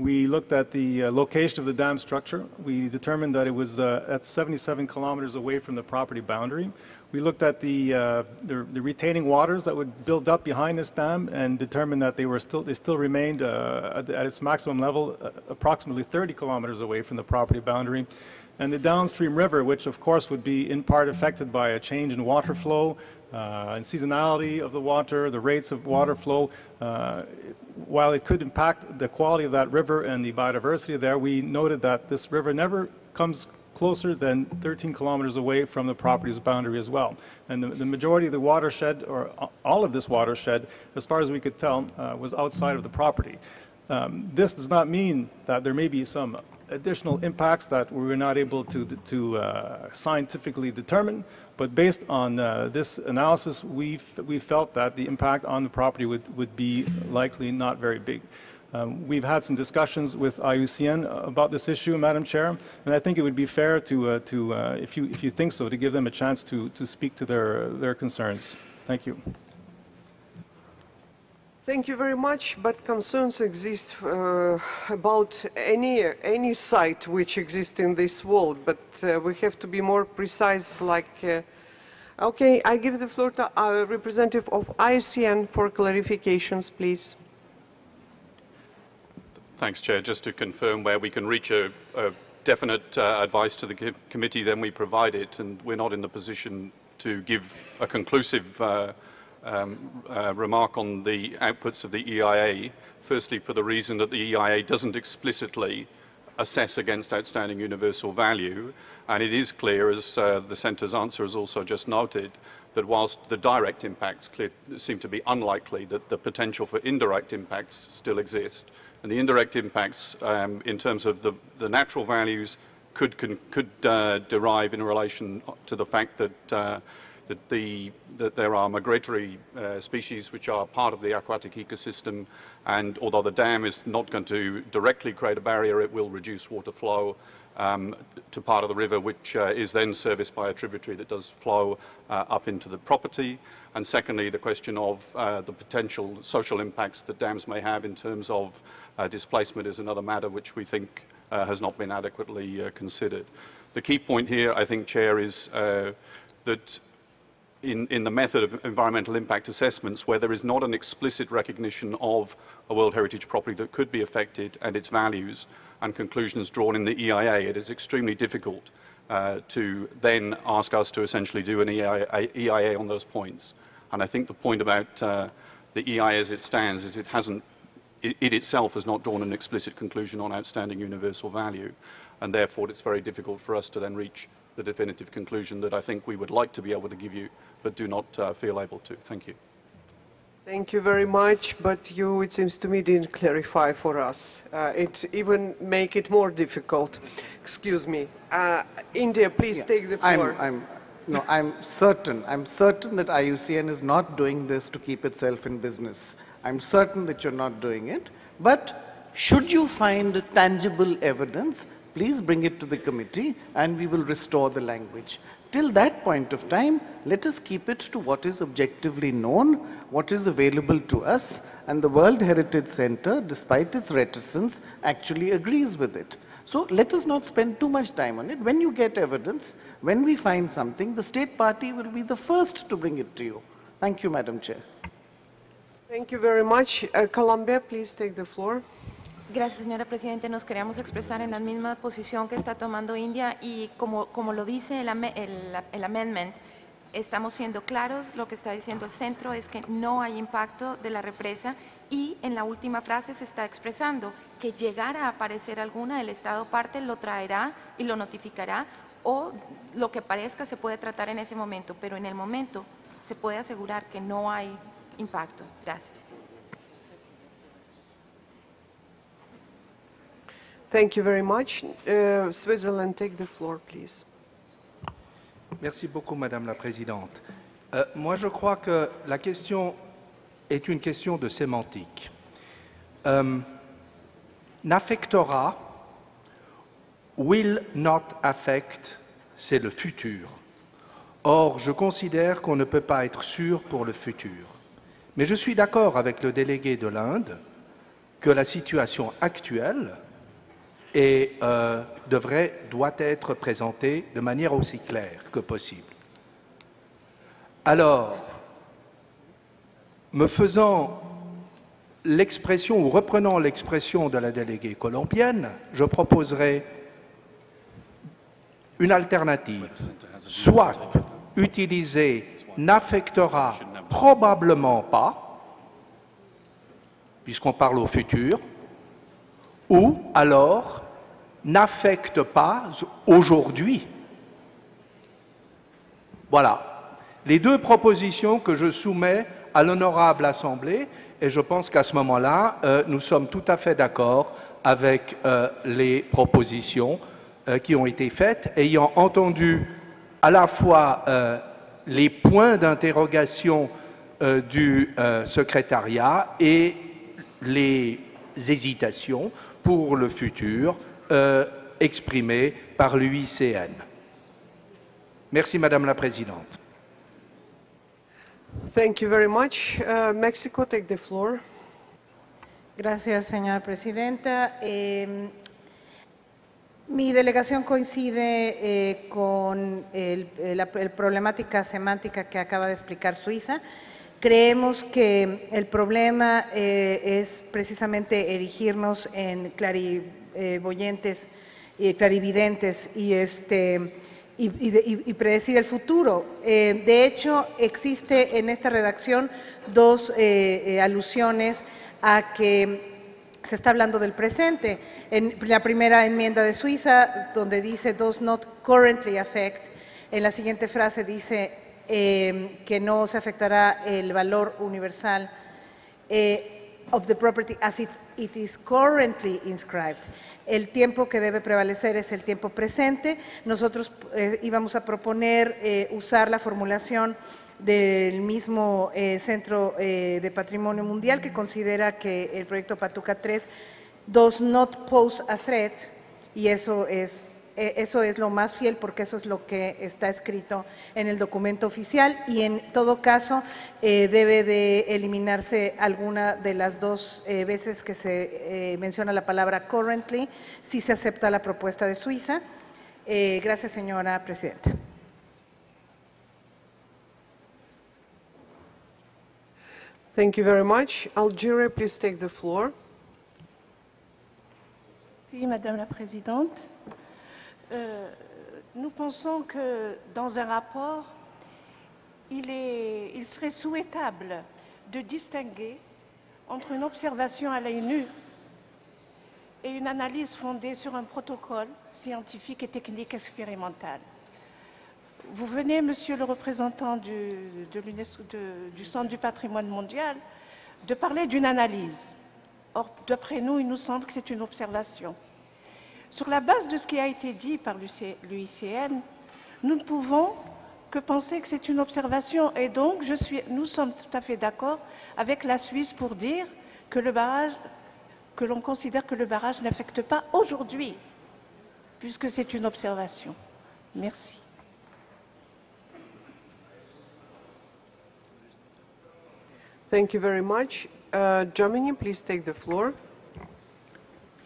We looked at the location of the dam structure. We determined that it was at 77 kilometers away from the property boundary. We looked at the retaining waters that would build up behind this dam and determined that they still remained at its maximum level, approximately 30 kilometers away from the property boundary. And the downstream river, which of course would be in part affected by a change in water flow and seasonality of the water, the rates of water flow. While it could impact the quality of that river and the biodiversity there, we noted that this river never comes closer than 13 kilometers away from the property's boundary as well. And the majority of the watershed, or all of this watershed, as far as we could tell, was outside of the property. This does not mean that there may be some additional impacts that we were not able to scientifically determine, but based on this analysis, we felt that the impact on the property would be likely not very big. We've had some discussions with IUCN about this issue, Madam Chair, and I think it would be fair to if you think so, to give them a chance to speak to their concerns. Thank you. Thank you very much, but concerns exist about any site which exists in this world, but we have to be more precise, like, okay, I give the floor to our representative of IUCN for clarifications, please. Thanks, Chair. Just to confirm, where we can reach a definite advice to the committee, then we provide it, and we're not in the position to give a conclusive remark on the outputs of the EIA, firstly for the reason that the EIA doesn't explicitly assess against outstanding universal value, and it is clear, as the Centre's answer has also just noted, that whilst the direct impacts seem to be unlikely, that the potential for indirect impacts still exist. And the indirect impacts in terms of the natural values could derive in relation to the fact that that there are migratory species which are part of the aquatic ecosystem, and although the dam is not going to directly create a barrier, it will reduce water flow to part of the river, which is then serviced by a tributary that does flow up into the property. And secondly, the question of the potential social impacts that dams may have in terms of displacement is another matter which we think has not been adequately considered. The key point here, I think, Chair, is that in the method of environmental impact assessments, where there is not an explicit recognition of a World Heritage property that could be affected and its values and conclusions drawn in the EIA, it is extremely difficult to then ask us to essentially do an EIA on those points. And I think the point about the EIA as it stands is it itself has not drawn an explicit conclusion on outstanding universal value, and therefore it's very difficult for us to then reach the definitive conclusion that I think we would like to be able to give you, but do not feel able to. Thank you. Thank you very much, but you, it seems to me, didn't clarify for us. It even make it more difficult. Excuse me. India, please take the floor. I'm certain that IUCN is not doing this to keep itself in business. I'm certain that you're not doing it, but should you find tangible evidence, please bring it to the committee and we will restore the language. Till that point of time, let us keep it to what is objectively known, what is available to us, and the World Heritage Center, despite its reticence, actually agrees with it. So let us not spend too much time on it. When you get evidence, when we find something, the state party will be the first to bring it to you. Thank you, Madam Chair. Thank you very much. Colombia, please take the floor. Gracias, señora Presidente. Nos queríamos expresar en la misma posición que está tomando India y como lo dice el amendment, estamos siendo claros. Lo que está diciendo el centro es que no hay impacto de la represa y en la última frase se está expresando que llegara a aparecer alguna, el Estado parte lo traerá y lo notificará, o lo que parezca se puede tratar en ese momento, pero en el momento se puede asegurar que no hay impacto. Gracias. Thank you very much. Switzerland, take the floor, please. Merci beaucoup, Madame la Présidente. Moi, je crois que la question est une question de sémantique. N'affectera, will not affect, c'est le futur. Or, je considère qu'on ne peut pas être sûr pour le futur. Mais je suis d'accord avec le délégué de l'Inde que la situation actuelle doit être présentée de manière aussi claire que possible. Alors, me faisant l'expression ou reprenant l'expression de la déléguée colombienne, je proposerai une alternative. Soit utiliser n'affectera probablement pas, puisqu'on parle au futur, ou alors n'affecte pas aujourd'hui. Voilà les deux propositions que je soumets à l'honorable Assemblée, et je pense qu'à ce moment-là, nous sommes tout à fait d'accord avec les propositions qui ont été faites, ayant entendu à la fois les points d'interrogation du secrétariat et les hésitations pour le futur exprimées par l'UICN. Merci, Madame la Présidente. Thank you very much. Mexico, take the floor. Gracias, señora presidenta. Mi delegación coincide con la problemática semántica que acaba de explicar Suiza. Creemos que el problema es precisamente erigirnos en clarividentes y predecir el futuro. De hecho, existe en esta redacción dos alusiones a que se está hablando del presente. En la primera enmienda de Suiza, donde dice does not currently affect, en la siguiente frase dice que no se afectará el valor universal of the property as it is currently inscribed. El tiempo que debe prevalecer es el tiempo presente. Nosotros íbamos a proponer usar la formulación del mismo Centro de Patrimonio Mundial, que considera que el proyecto Patuca 3 does not pose a threat, y eso es lo más fiel, porque eso es lo que está escrito en el documento oficial, y en todo caso debe de eliminarse alguna de las dos veces que se menciona la palabra currently, si se acepta la propuesta de Suiza. Gracias, señora presidenta. Thank you very much. Algeria, please take the floor. Si, Madame la Présidente. Nous pensons que dans un rapport, il serait souhaitable de distinguer entre une observation à l'œil nu et une analyse fondée sur un protocole scientifique et technique expérimental. Vous venez, Monsieur le représentant du Centre du patrimoine mondial, de parler d'une analyse. Or, d'après nous, il nous semble que c'est une observation. Sur la base de ce qui a été dit par l'UICN, nous ne pouvons que penser que c'est une observation, et donc nous sommes tout à fait d'accord avec la Suisse pour dire que l'on considère que le barrage n'affecte pas aujourd'hui, puisque c'est une observation. Merci. Thank you very much. Germany, please take the floor.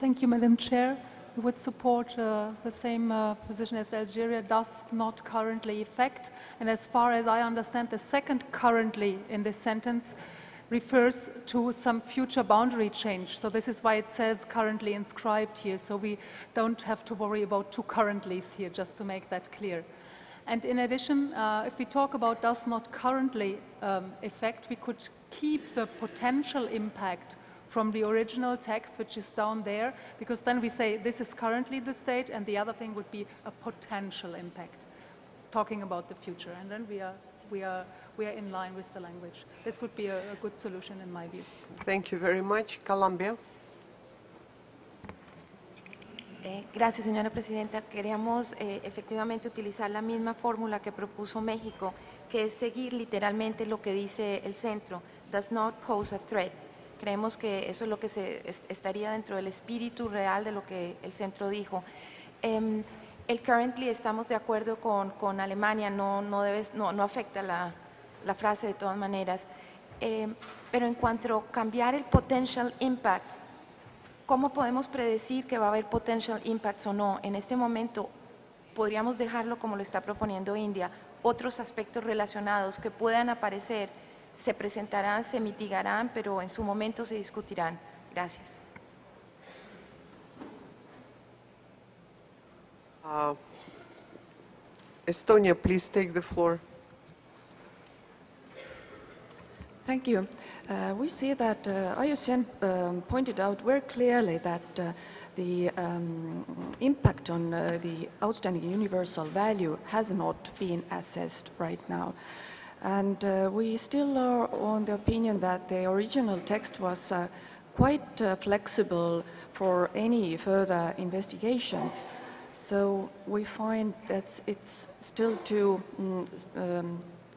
Thank you, Madam Chair. We would support the same position as Algeria, does not currently affect. And as far as I understand, the second currently in this sentence refers to some future boundary change. So this is why it says currently inscribed here. So we don't have to worry about two currentlys here, just to make that clear. And in addition, if we talk about does not currently affect, we could keep the potential impact from the original text, which is down there, because then we say this is currently the state, and the other thing would be a potential impact, talking about the future, and then we are in line with the language. This would be a good solution in my view. Thank you very much. Colombia. Gracias, señora presidenta. Queríamos efectivamente utilizar la misma fórmula que propuso México, que es seguir literalmente lo que dice el centro, does not pose a threat. Creemos que eso es lo que estaría dentro del espíritu real de lo que el centro dijo. El currently, estamos de acuerdo con Alemania, no afecta la frase de todas maneras. Pero en cuanto a cambiar el potential impacts ¿Cómo podemos predecir que va a haber potential impacts o no? En este momento podríamos dejarlo como lo está proponiendo India. Otros aspectos relacionados que puedan aparecer se presentarán, se mitigarán, pero en su momento se discutirán. Gracias. Estonia, please take the floor. Thank you. We see that IUCN pointed out very clearly that the impact on the outstanding universal value has not been assessed right now. And we still are on the opinion that the original text was quite flexible for any further investigations. So we find that it's still too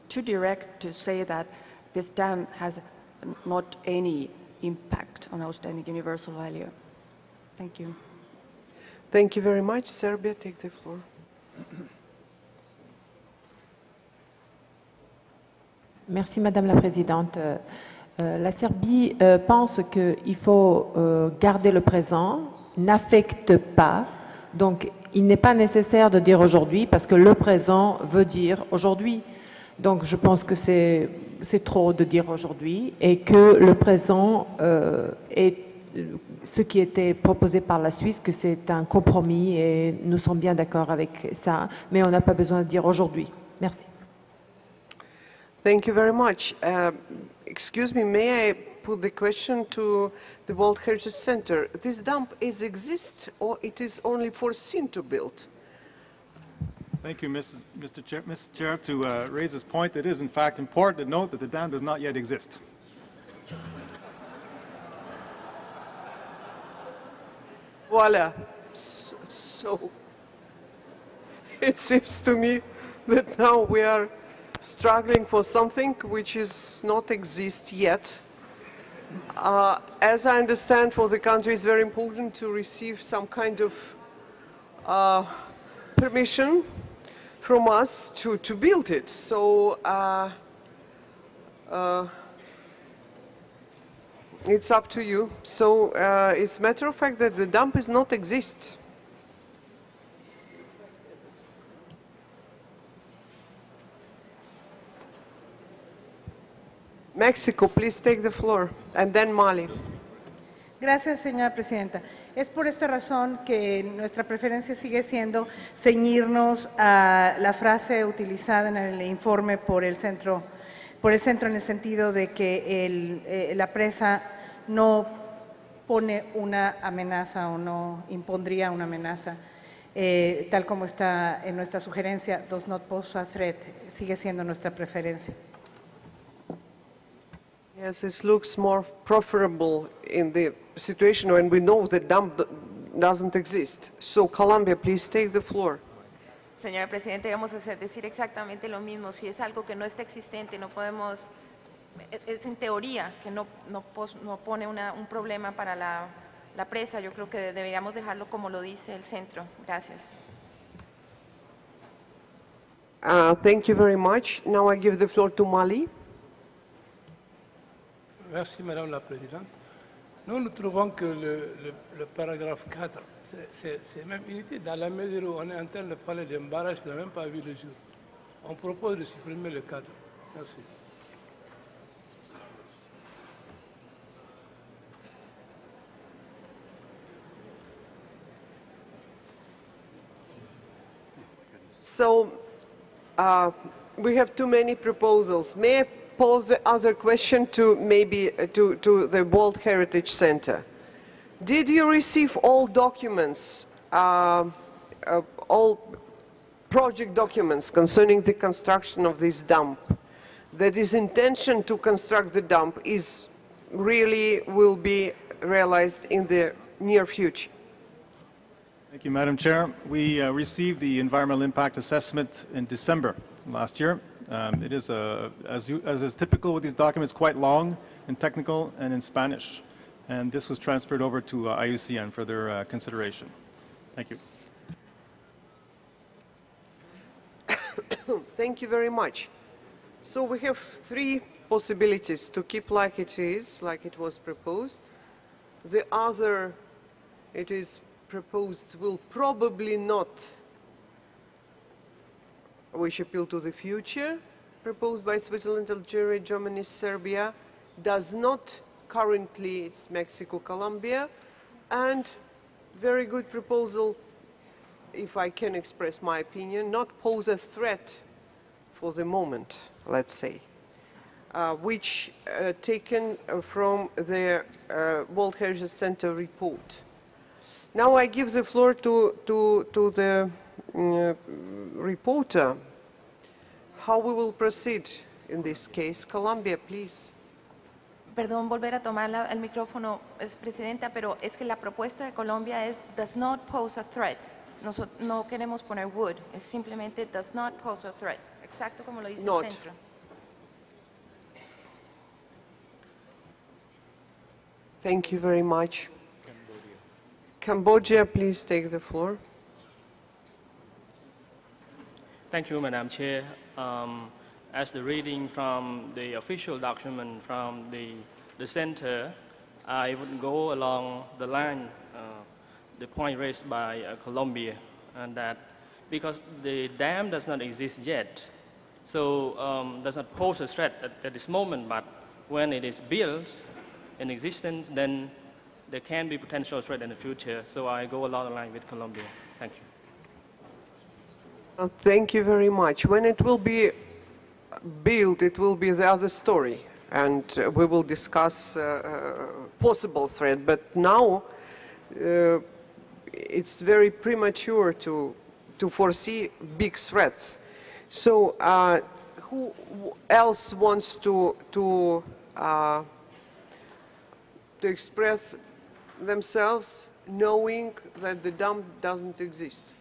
direct to say that this dam has not any impact on outstanding universal value. Thank you. Thank you very much. Serbia, take the floor. Merci Madame la Présidente. La Serbie pense qu'il faut garder le présent, n'affecte pas. Donc il n'est pas nécessaire de dire aujourd'hui parce que le présent veut dire aujourd'hui. Donc je pense que c'est trop de dire aujourd'hui et que le présent est ce qui était proposé par la Suisse, que c'est un compromis et nous sommes bien d'accord avec ça, mais on n'a pas besoin de dire aujourd'hui. Merci. Thank you very much. Excuse me, may I put the question to the World Heritage Center? This dump exists or it is only foreseen to build? Thank you, Mr. Chair. To raise this point, it is in fact important to note that the dam does not yet exist. Voila. So it seems to me that now we are struggling for something which is not exist yet. As I understand, for the country it's very important to receive some kind of permission from us to build it. So it's up to you. So it's a matter of fact that the dump does not exist. Mexico, please take the floor, and then Mali. Gracias, señora presidenta. Es por esta razón que nuestra preferencia sigue siendo ceñirnos a la frase utilizada en el informe por el centro en el sentido de que la presa no pone una amenaza o no impondría una amenaza, tal como está en nuestra sugerencia, does not pose a threat, sigue siendo nuestra preferencia. Yes, it looks more preferable in the situation when we know the dump doesn't exist. So, Colombia, please take the floor. Señora Presidenta, vamos a decir exactamente lo mismo. Si es algo que no está existente, no podemos, es en teoría que no pone un problema para la presa. Yo creo que deberíamos dejarlo como lo dice el centro. Gracias. Thank you very much. Now I give the floor to Mali. Merci Madame la Présidente. Nous trouvons que le paragraphe 4, c'est même inutile dans la mesure où on est en train de parler d'un barrage qui n'a même pas vu le jour. On propose de supprimer le 4. Merci. So, we have too many proposals. May I pose the other question to maybe to the World Heritage Center? Did you receive all documents, all project documents concerning the construction of this dump? That is intention to construct the dump is really will be realized in the near future. Thank you, Madam Chair. We received the environmental impact assessment in December last year. It is, as is typical with these documents, quite long and technical and in Spanish. And this was transferred over to IUCN for their consideration. Thank you. Thank you very much. So we have three possibilities to keep like it is, like it was proposed. The other it is proposed will probably not, which appeal to the future, proposed by Switzerland, Algeria, Germany, Serbia, does not currently, it's Mexico, Colombia, and very good proposal, if I can express my opinion, not pose a threat for the moment, let's say, which taken from the World Heritage Center report. Now I give the floor to the reporter. How we will proceed in this case? Colombia, please. Perdón, volver a tomar el micrófono, Presidenta, pero es que la propuesta de Colombia es does not pose a threat. No queremos poner would, es simplemente does not pose a threat, exacto como lo dice el centro. Thank you very much. Cambodia, please take the floor. Thank you, Madam Chair. As the reading from the official document from the center, I would go along the line, the point raised by Colombia, and that because the dam does not exist yet, so does not pose a threat at this moment, but when it is built in existence, then there can be potential threat in the future. So I go along the line with Colombia. Thank you. Thank you very much. When it will be built, it will be the other story, and we will discuss possible threat. But now it's very premature to foresee big threats. So who else wants to express themselves knowing that the dam doesn't exist?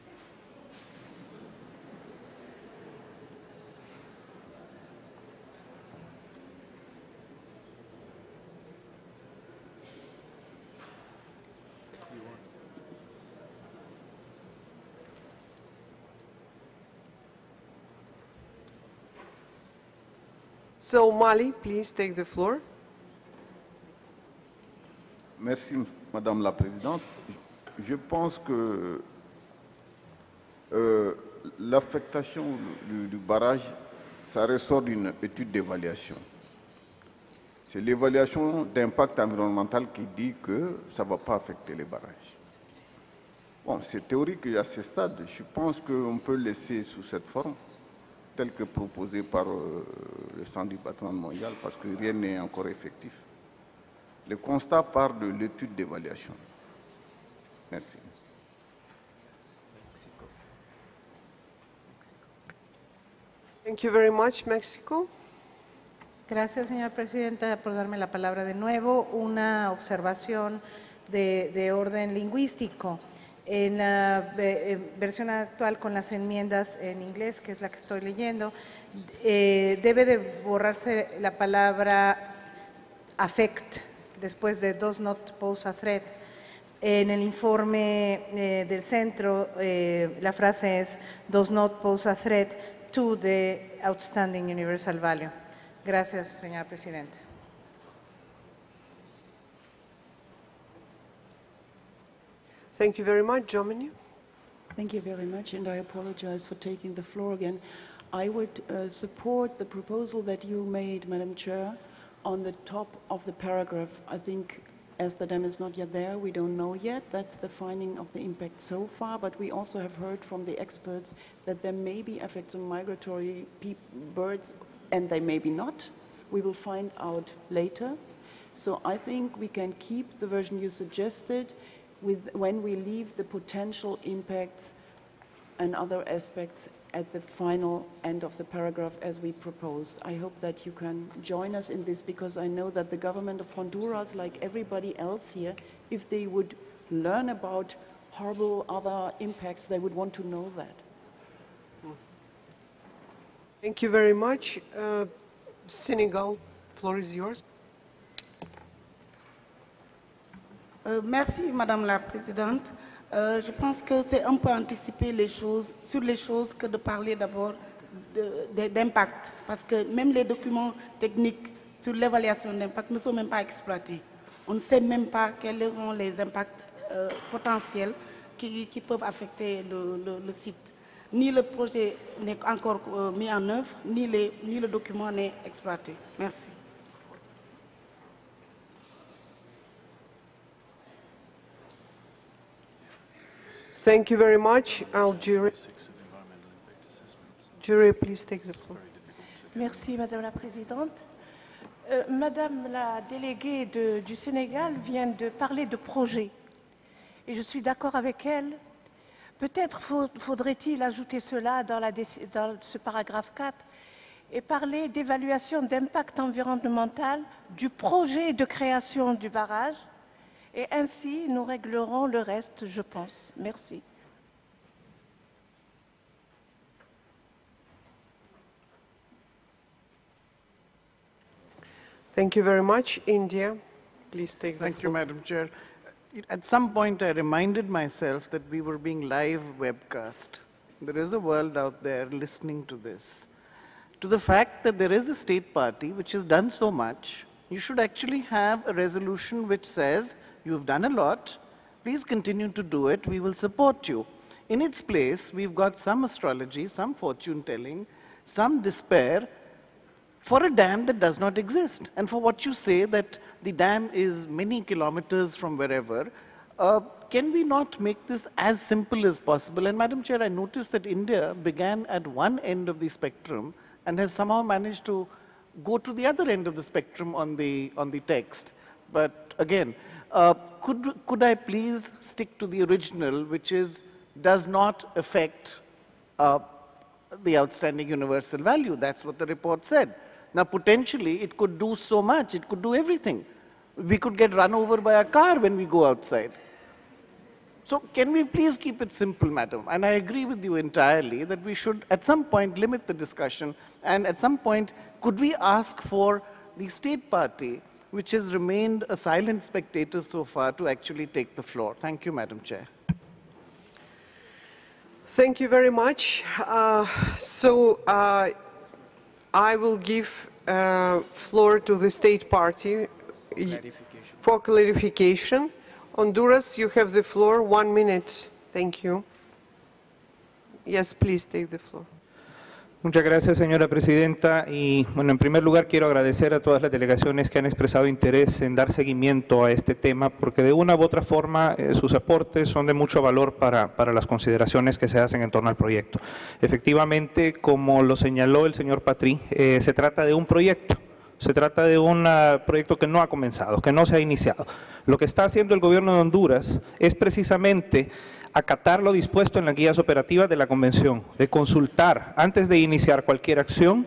So, Mali, please take the floor. Merci, Madame la Présidente. Je pense que l'affectation du barrage, ça ressort d'une étude d'évaluation. C'est l'évaluation d'impact environnemental qui dit que ça ne va pas affecter les barrages. Bon, c'est théorique à ce stade. Je pense qu'on peut laisser sous cette forme, telle que proposée par le Centre du patrimoine mondial, parce que rien n'est encore effectif. Le constat part de l'étude d'évaluation. Merci. Thank you very much, Mexico. Gracias, señora presidenta, por darme la palabra de nuevo. Una observación de orden lingüístico. En la versión actual con las enmiendas en inglés, que es la que estoy leyendo, debe de borrarse la palabra affect después de does not pose a threat. En el informe del centro, la frase es does not pose a threat to the outstanding universal value. Gracias, señora presidenta. Thank you very much. Germany. Thank you very much, and I apologize for taking the floor again. I would support the proposal that you made, Madam Chair, on the top of the paragraph. I think as the dam is not yet there, we don't know yet. That's the finding of the impact so far, but we also have heard from the experts that there may be effects on migratory birds, and they may be not. We will find out later. So I think we can keep the version you suggested when we leave the potential impacts and other aspects at the final end of the paragraph as we proposed. I hope that you can join us in this, because I know that the government of Honduras, like everybody else here, if they would learn about horrible other impacts, they would want to know that. Thank you very much. Senegal, floor is yours. Merci, Madame la Présidente. Je pense que c'est un peu anticiper les choses, sur les choses que de parler d'abord d'impact. Parce que même les documents techniques sur l'évaluation d'impact ne sont même pas exploités. On ne sait même pas quels seront les impacts potentiels qui peuvent affecter le site. Ni le projet n'est encore mis en œuvre, ni le document n'est exploité. Merci. Thank you very much. Jury, please take the floor. Merci, Madame la Présidente. Madame la déléguée du Sénégal vient de parler de projet. Et je suis d'accord avec elle. Peut-être faudrait-il ajouter cela dans ce paragraphe 4 et parler d'évaluation d'impact environnemental du projet de création du barrage. Et ainsi, nous réglerons le reste, je pense. Merci. Thank you very much. India, please take the floor. Thank you, Madam Chair. At some point, I reminded myself that we were being live webcast. There is a world out there listening to this. To the fact that there is a state party which has done so much, you should actually have a resolution which says, you've done a lot, please continue to do it, we will support you. In its place, we've got some astrology, some fortune telling, some despair for a dam that does not exist. And for what you say that the dam is many kilometers from wherever, can we not make this as simple as possible? And Madam Chair, I noticed that India began at one end of the spectrum and has somehow managed to go to the other end of the spectrum on the text. But again, could I please stick to the original, which does not affect the outstanding universal value? That's what the report said. Now, potentially, it could do so much. It could do everything. We could get run over by a car when we go outside. So can we please keep it simple, madam? And I agree with you entirely that we should, at some point, limit the discussion. And at some point, could we ask for the state party, which has remained a silent spectator so far, to actually take the floor? Thank you, Madam Chair. Thank you very much. I will give floor to the state party for clarification. Honduras, you have the floor. 1 minute. Thank you. Yes, please take the floor. Muchas gracias, señora presidenta. Y bueno, en primer lugar quiero agradecer a todas las delegaciones que han expresado interés en dar seguimiento a este tema, porque de una u otra forma sus aportes son de mucho valor para las consideraciones que se hacen en torno al proyecto. Efectivamente, como lo señaló el señor Patry, se trata de un proyecto. Se trata de un proyecto que no ha comenzado, que no se ha iniciado. Lo que está haciendo el gobierno de Honduras es precisamente acatar lo dispuesto en las guías operativas de la Convención, de consultar antes de iniciar cualquier acción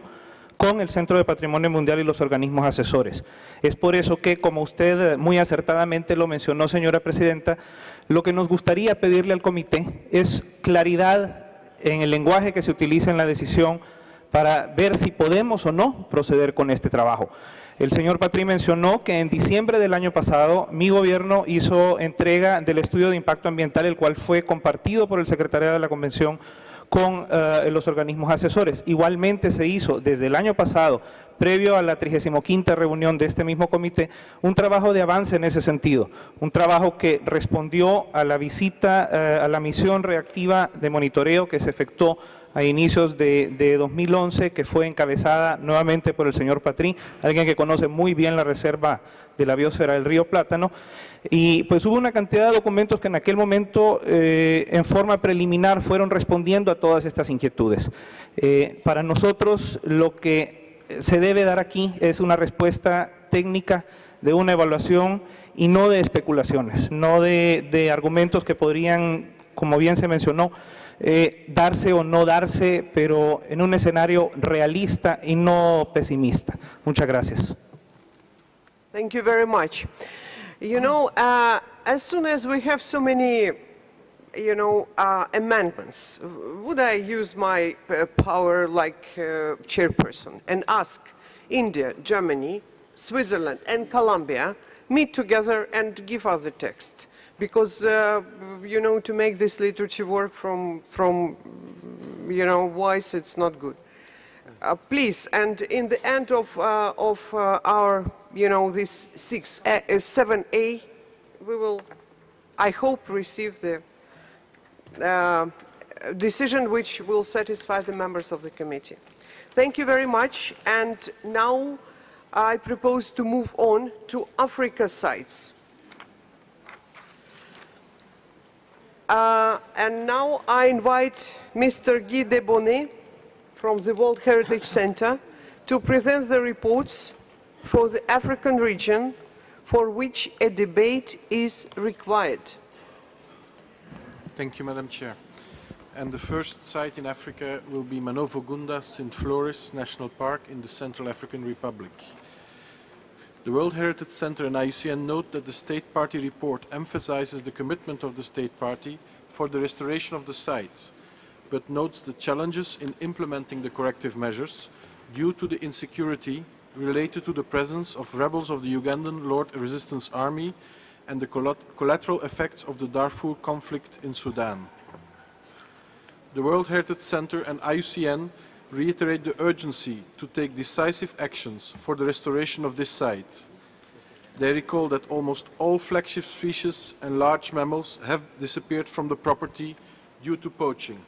con el Centro de Patrimonio Mundial y los organismos asesores. Es por eso que, como usted muy acertadamente lo mencionó, señora presidenta, lo que nos gustaría pedirle al comité es claridad en el lenguaje que se utiliza en la decisión para ver si podemos o no proceder con este trabajo. El señor Patry mencionó que en diciembre del año pasado mi gobierno hizo entrega del estudio de impacto ambiental, el cual fue compartido por el secretariado de la Convención con los organismos asesores. Igualmente se hizo desde el año pasado, previo a la 35ª reunión de este mismo comité, un trabajo de avance en ese sentido, un trabajo que respondió a la visita, a la misión reactiva de monitoreo que se efectuó a inicios de 2011, que fue encabezada nuevamente por el señor Patry, alguien que conoce muy bien la reserva de la biosfera del río Plátano, y pues hubo una cantidad de documentos que en aquel momento en forma preliminar fueron respondiendo a todas estas inquietudes. Para nosotros lo que se debe dar aquí es una respuesta técnica de una evaluación y no de especulaciones, no de argumentos que podrían, como bien se mencionó, darse o no darse, pero en un escenario realista y no pesimista. Muchas gracias. Thank you very much. You know, as soon as we have so many, amendments, would I use my power like chairperson and ask India, Germany, Switzerland and Colombia meet together and give us the text? Because, to make this literature work from voice, it's not good. Please, and in the end of our, this 7A, we will I hope, receive the decision which will satisfy the members of the committee. Thank you very much. And now I propose to move on to Africa sites. And now I invite Mr. Guy Debonnet from the World Heritage Center to present the reports for the African region for which a debate is required. Thank you, Madam Chair. And the first site in Africa will be Manovogunda St. Floris National Park in the Central African Republic. The World Heritage Center and IUCN note that the State Party report emphasizes the commitment of the State Party for the restoration of the site, but notes the challenges in implementing the corrective measures due to the insecurity related to the presence of rebels of the Ugandan Lord Resistance Army and the collateral effects of the Darfur conflict in Sudan. The World Heritage Center and IUCN reiterate the urgency to take decisive actions for the restoration of this site. They recall that almost all flagship species and large mammals have disappeared from the property due to poaching.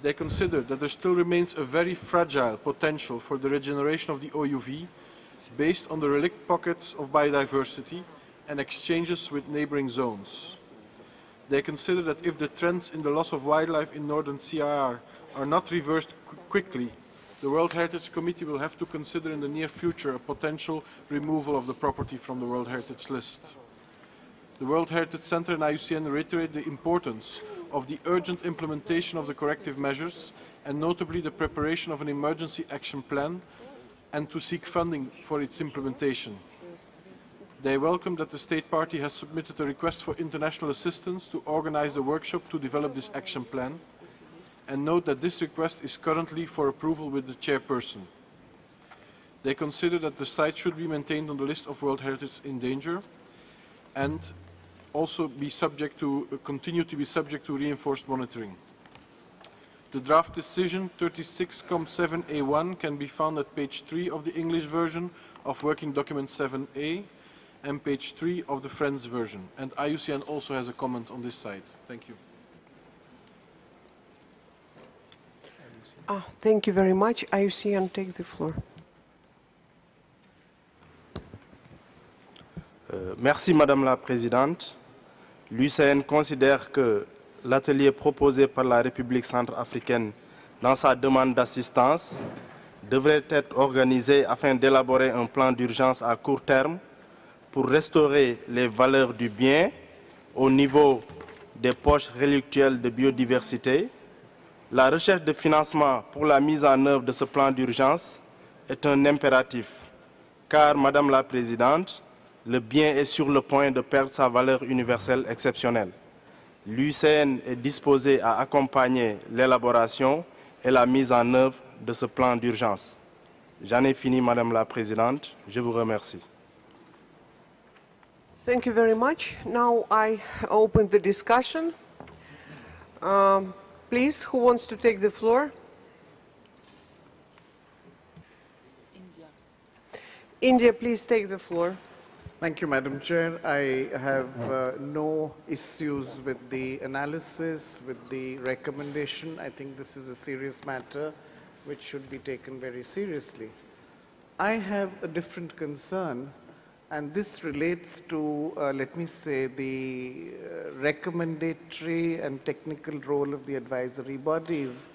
They consider that there still remains a very fragile potential for the regeneration of the OUV based on the relict pockets of biodiversity and exchanges with neighboring zones. They consider that if the trends in the loss of wildlife in northern CIR are not reversed quickly, the World Heritage Committee will have to consider in the near future a potential removal of the property from the World Heritage List. The World Heritage Center and IUCN reiterate the importance of the urgent implementation of the corrective measures and notably the preparation of an emergency action plan and to seek funding for its implementation. They welcome that the State Party has submitted a request for international assistance to organize the workshop to develop this action plan and note that this request is currently for approval with the chairperson. They consider that the site should be maintained on the list of World Heritage in danger and also be subject to, continue to be subject to reinforced monitoring. The draft decision 36.7A1 can be found at page 3 of the English version of Working Document 7A and page 3 of the French version. And IUCN also has a comment on this site. Thank you. Thank you very much. IUCN, take the floor. Merci Madame la Présidente. L'UCN considère que l'atelier proposé par la République centrafricaine dans sa demande d'assistance devrait être organisé afin d'élaborer un plan d'urgence à court terme pour restaurer les valeurs du bien au niveau des poches relictuelles de biodiversité. La recherche de financement pour la mise en œuvre de ce plan d'urgence est un impératif, car, Madame la Présidente, le bien est sur le point de perdre sa valeur universelle exceptionnelle. L'UCN est disposé à accompagner l'élaboration et la mise en œuvre de ce plan d'urgence. J'en ai fini, Madame la Présidente. Je vous remercie. Thank you very much. Now I open the discussion. Please, who wants to take the floor? India, please take the floor. Thank you, Madam Chair. I have no issues with the analysis, with the recommendation. I think this is a serious matter which should be taken very seriously. I have a different concern, and this relates to, let me say, the recommendatory and technical role of the advisory bodies.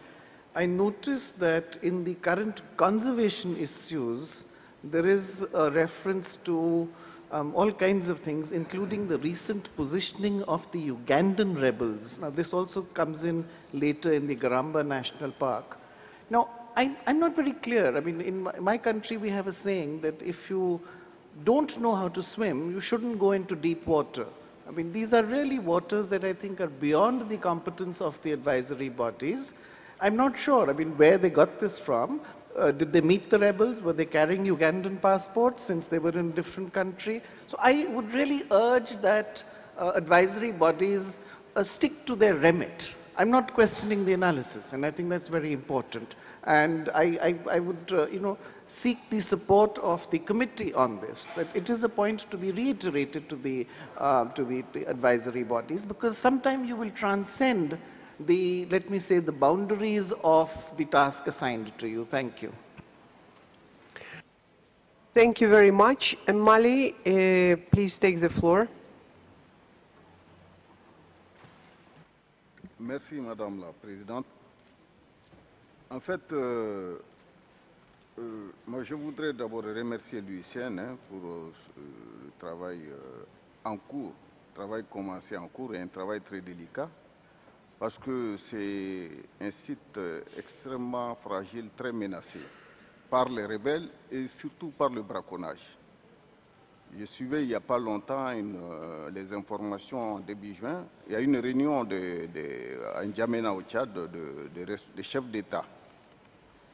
I noticed that in the current conservation issues, there is a reference to all kinds of things, including the recent positioning of the Ugandan rebels. Now, this also comes in later in the Garamba National Park. Now, I'm not very clear. I mean, in my country, we have a saying that if you don't know how to swim, you shouldn't go into deep water. I mean, these are really waters that I think are beyond the competence of the advisory bodies. I'm not sure, I mean, where they got this from. Did they meet the rebels? Were they carrying Ugandan passports since they were in a different country? So I would really urge that advisory bodies stick to their remit. I'm not questioning the analysis, and I think that's very important. And I would, seek the support of the committee on this, that it is a point to be reiterated to the advisory bodies, because sometimes you will transcend the, let me say, the boundaries of the task assigned to you. Thank you. Thank you very much. Mali, please take the floor. Merci, Madame la Présidente. En fait, moi, je voudrais d'abord remercier l'UICN pour le travail en cours, travail commencé en cours et un travail très délicat, parce que c'est un site extrêmement fragile, très menacé par les rebelles et surtout par le braconnage. Je suivais il n'y a pas longtemps les informations début juin. Il y a une réunion à N'Djamena au Tchad des chefs d'État.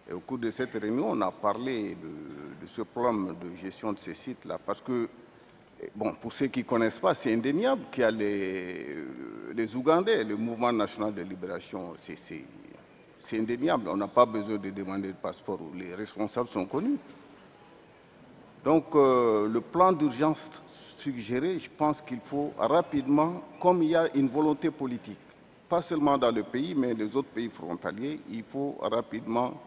Et au cours de cette réunion, on a parlé de ce plan de gestion de ces sites-là. Parce que, bon, pour ceux qui ne connaissent pas, c'est indéniable qu'il y a les Ougandais, le Mouvement national de libération, c'est indéniable. On n'a pas besoin de demander de passeport. Les responsables sont connus. Donc, le plan d'urgence suggéré, je pense qu'il faut rapidement, comme il y a une volonté politique, pas seulement dans le pays, mais les autres pays frontaliers, il faut rapidement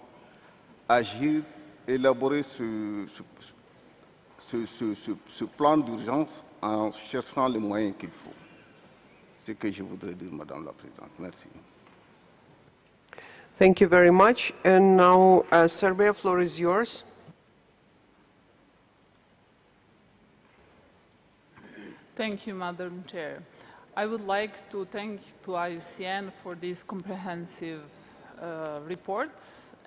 agir, élaborer ce plan d'urgence en cherchant les moyens qu'il faut. C'est ce que je voudrais dire, Madame la Présidente. Merci. Thank you very much. And now, Serbia, floor is yours. Thank you, Madam Chair. I would like to thank IUCN for this comprehensive report.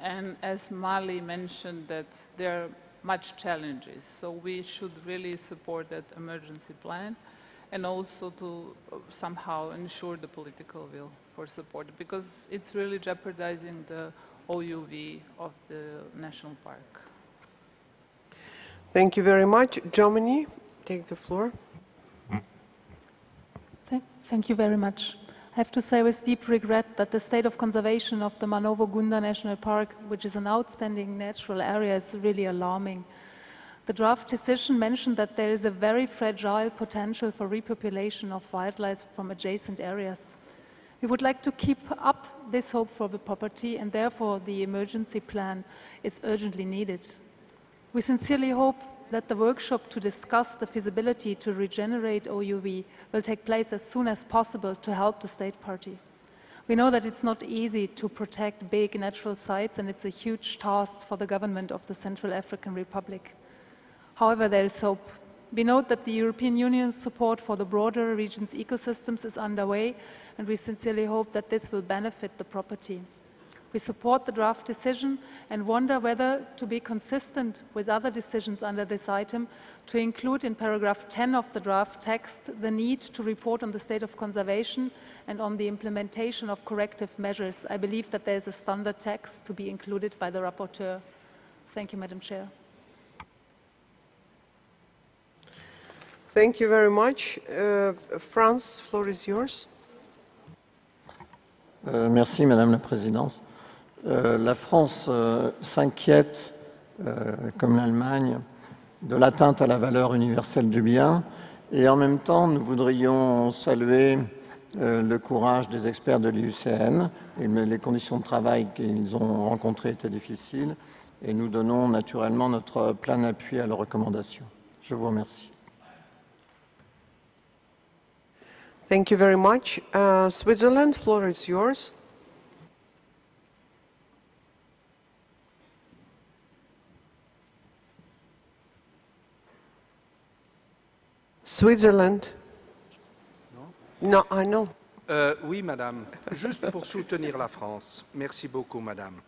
And as Mali mentioned, that there are much challenges. So we should really support that emergency plan and also to somehow ensure the political will for support, because it's really jeopardizing the OUV of the national park. Thank you very much. Germany, take the floor. Thank you very much. I have to say with deep regret that the state of conservation of the Manovo-Gunda National Park, which is an outstanding natural area, is really alarming. The draft decision mentioned that there is a very fragile potential for repopulation of wildlife from adjacent areas. We would like to keep up this hope for the property, and therefore the emergency plan is urgently needed. We sincerely hope that the workshop to discuss the feasibility to regenerate OUV will take place as soon as possible to help the state party. We know that it's not easy to protect big natural sites, and it's a huge task for the government of the Central African Republic. However, there is hope. We note that the European Union's support for the broader region's ecosystems is underway, and we sincerely hope that this will benefit the property. We support the draft decision and wonder whether to be consistent with other decisions under this item to include in paragraph 10 of the draft text the need to report on the state of conservation and on the implementation of corrective measures. I believe that there is a standard text to be included by the rapporteur. Thank you, Madam Chair. Thank you very much. France, floor is yours. Merci, Madame la Présidente. La France s'inquiète, comme l'Allemagne, de l'atteinte à la valeur universelle du bien, et en même temps, nous voudrions saluer le courage des experts de l'IUCN. Les conditions de travail qu'ils ont rencontrées étaient difficiles, et nous donnons naturellement notre plein appui à leurs recommandations. Je vous remercie. Thank you very much. Switzerland, floor is yours. Switzerland. Non, ah non. Oui, madame. Juste pour soutenir la France. Merci beaucoup, madame.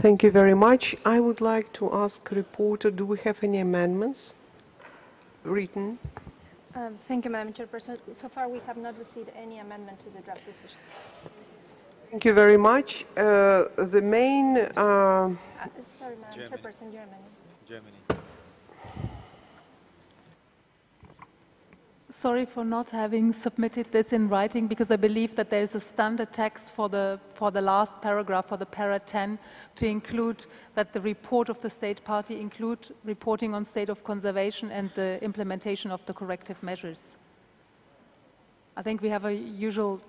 Thank you very much. I would like to ask reporter, do we have any amendments written? Thank you, Madam Chairperson. So far, we have not received any amendment to the draft decision. Thank you very much. The main... sorry, Madam Chairperson, Germany. sorry for not having submitted this in writing because I believe that there is a standard text for the last paragraph, for the para 10, to include that the report of the state party include reporting on state of conservation and the implementation of the corrective measures. I think we have a usual,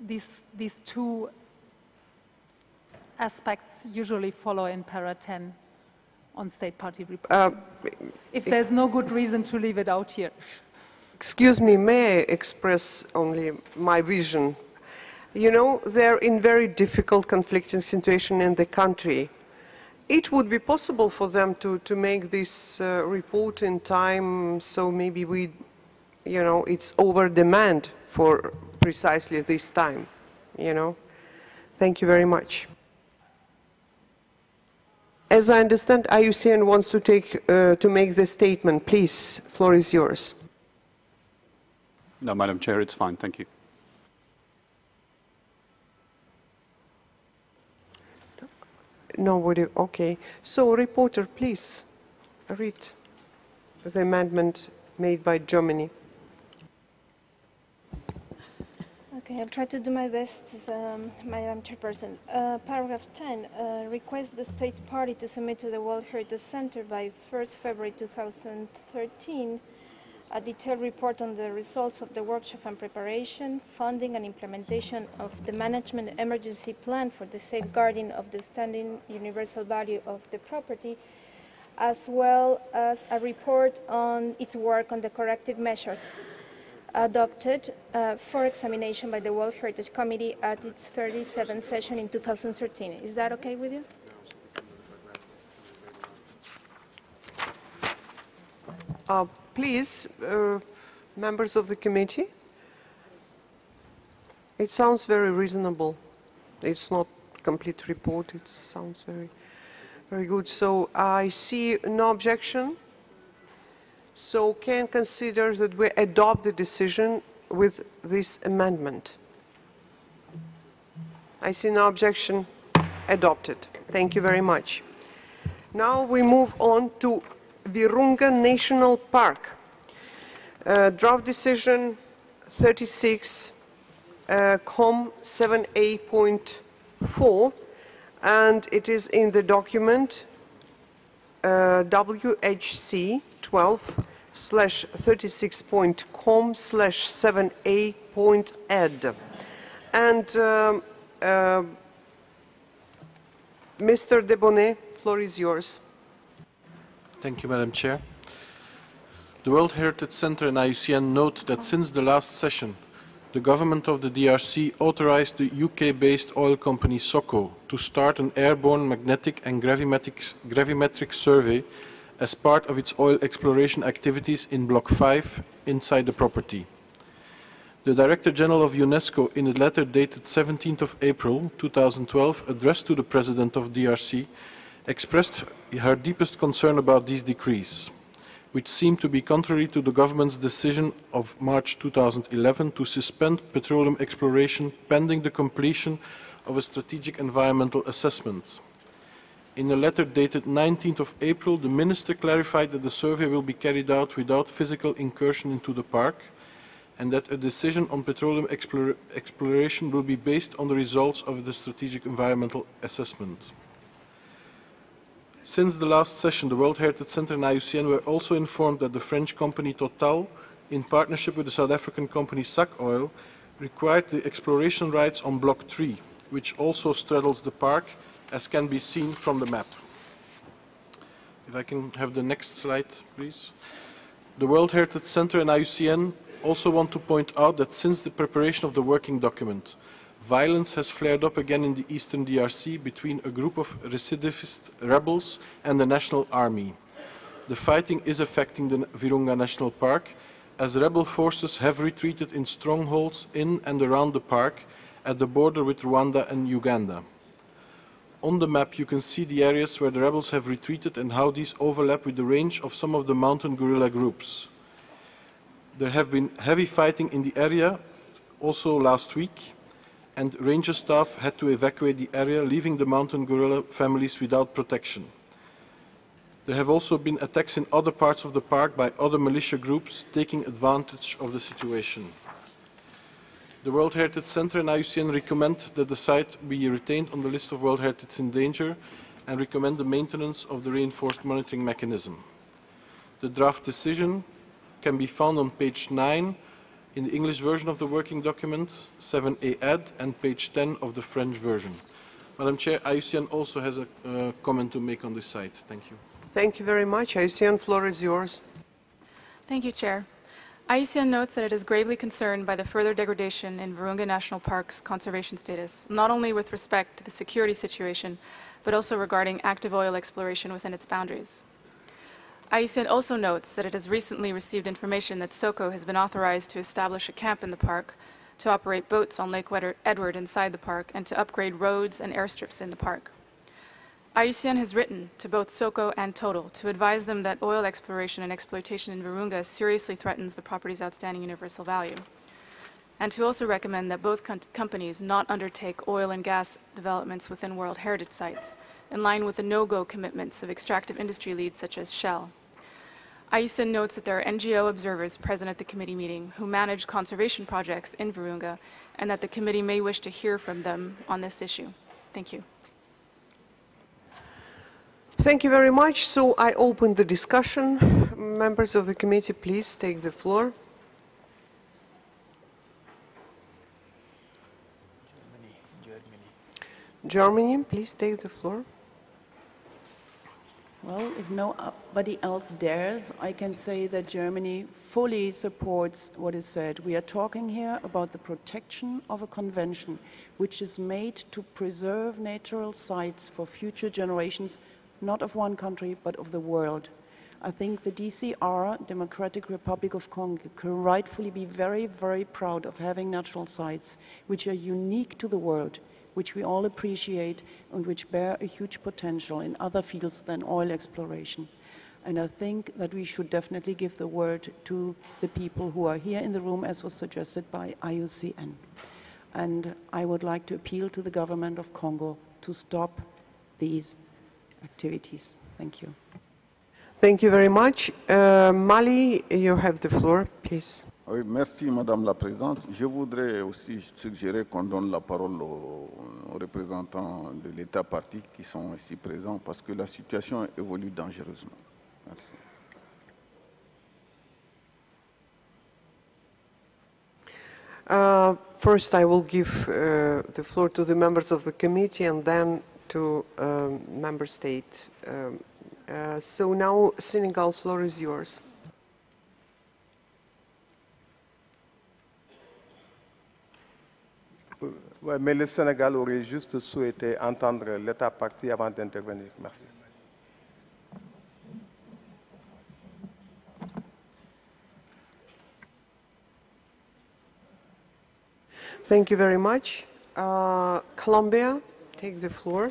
these two aspects usually follow in para 10 on state party report. If there's no good reason to leave it out here. Excuse me, may I express only my vision? You know, they're in very difficult, conflicting situation in the country. It would be possible for them to make this report in time, so maybe we, you know, it's over demand for precisely this time, you know. Thank you very much. As I understand, IUCN wants to make the statement. Please, floor is yours. No, Madam Chair, it's fine. Thank you. Nobody. Okay. So, reporter, please read the amendment made by Germany. Okay, I'll try to do my best, Madam Chairperson. Paragraph 10 requests the state party to submit to the World Heritage Center by 1st February 2013 a detailed report on the results of the workshop and preparation, funding and implementation of the management emergency plan for the safeguarding of the standing universal value of the property, as well as a report on its work on the corrective measures adopted for examination by the World Heritage Committee at its 37th session in 2013. Is that okay with you? Please, members of the committee, it sounds very reasonable. It's not a complete report. It sounds very, very good. So I see no objection. So can consider that we adopt the decision with this amendment. I see no objection. Adopted. Thank you very much. Now we move on to Virunga National Park. Draft decision 36 COM 7A.4, and it is in the document WHC 12/36.com/7A.ed. And Mr. Debonnet, floor is yours. Thank you, Madam Chair. The World Heritage Center and IUCN note that since the last session, the government of the DRC authorized the UK-based oil company SOCO to start an airborne magnetic and gravimetric survey as part of its oil exploration activities in Block 5 inside the property. The Director General of UNESCO, in a letter dated 17th of April 2012, addressed to the President of DRC, expressed her deepest concern about these decrees, which seem to be contrary to the government's decision of March 2011 to suspend petroleum exploration pending the completion of a strategic environmental assessment. In a letter dated 19th of April, the Minister clarified that the survey will be carried out without physical incursion into the park, and that a decision on petroleum exploration will be based on the results of the strategic environmental assessment. Since the last session, the World Heritage Center and IUCN were also informed that the French company Total, in partnership with the South African company SAC Oil, required the exploration rights on Block 3, which also straddles the park, as can be seen from the map. If I can have the next slide, please. The World Heritage Center and IUCN also want to point out that since the preparation of the working document, violence has flared up again in the eastern DRC between a group of recidivist rebels and the National Army. The fighting is affecting the Virunga National Park, as rebel forces have retreated in strongholds in and around the park at the border with Rwanda and Uganda. On the map you can see the areas where the rebels have retreated and how these overlap with the range of some of the mountain guerrilla groups. There have been heavy fighting in the area also last week, and ranger staff had to evacuate the area, leaving the mountain guerrilla families without protection. There have also been attacks in other parts of the park by other militia groups taking advantage of the situation. The World Heritage Center and IUCN recommend that the site be retained on the list of World Heritage in Danger and recommend the maintenance of the reinforced monitoring mechanism. The draft decision can be found on page 9 in the English version of the working document, 7A add, and page 10 of the French version. Madam Chair, IUCN also has a comment to make on this site. Thank you. Thank you very much. IUCN, floor is yours. Thank you, Chair. IUCN notes that it is gravely concerned by the further degradation in Virunga National Park's conservation status, not only with respect to the security situation, but also regarding active oil exploration within its boundaries. IUCN also notes that it has recently received information that SOCO has been authorized to establish a camp in the park, to operate boats on Lake Edward inside the park, and to upgrade roads and airstrips in the park. IUCN has written to both SOCO and Total to advise them that oil exploration and exploitation in Virunga seriously threatens the property's outstanding universal value, and to also recommend that both companies not undertake oil and gas developments within World Heritage sites, in line with the no-go commitments of extractive industry leads such as Shell. IUCN notes that there are NGO observers present at the committee meeting who manage conservation projects in Virunga, and that the committee may wish to hear from them on this issue. Thank you. Thank you very much. So I open the discussion. Members of the committee, please take the floor. Germany, please take the floor. Well, if nobody else dares, I can say that Germany fully supports what is said. We are talking here about the protection of a convention which is made to preserve natural sites for future generations, not of one country, but of the world. I think the DCR, Democratic Republic of Congo, can rightfully be very, very proud of having natural sites which are unique to the world, which we all appreciate and which bear a huge potential in other fields than oil exploration. And I think that we should definitely give the word to the people who are here in the room, as was suggested by IUCN. And I would like to appeal to the government of Congo to stop these activities. Thank you. Thank you very much. Mali, you have the floor, please. Oui, merci Madame la Présidente. Je voudrais aussi suggérer qu'on donne la parole aux représentants de l'État parti qui sont ici présents parce que la situation évolue dangereusement. Merci. First, I will give the floor to the members of the committee and then to member state. So now, Senegal, floor is yours. Ouais, mais le Sénégal aurait juste souhaité entendre l'État parti avant d'intervenir. Merci. Thank you very much. Colombia, take the floor.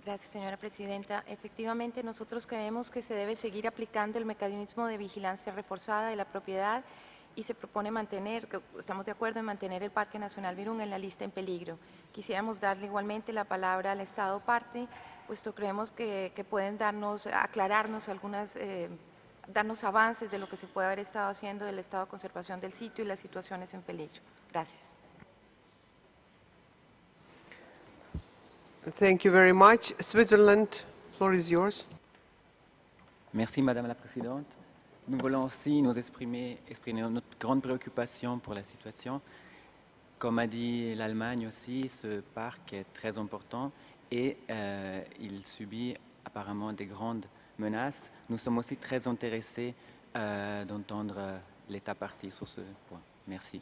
Gracias, señora presidenta. Efectivamente, nosotros creemos que se debe seguir aplicando el mecanismo de vigilancia reforzada de la propiedad y se propone mantener, estamos de acuerdo en mantener el Parque Nacional Virunga en la lista en peligro. Quisiéramos darle igualmente la palabra al Estado parte, puesto creemos que pueden aclararnos algunas, darnos avances de lo que se puede haber estado haciendo del estado de conservación del sitio y las situaciones en peligro. Gracias. Thank you very much. Switzerland, floor is yours. Merci Madame la Présidente. Nous voulons aussi nous exprimer notre grande préoccupation pour la situation. Comme a dit l'Allemagne aussi, ce parc est très important et il subit apparemment des grandes menaces. Nous sommes aussi très intéressés d'entendre l'État parti sur ce point. Merci.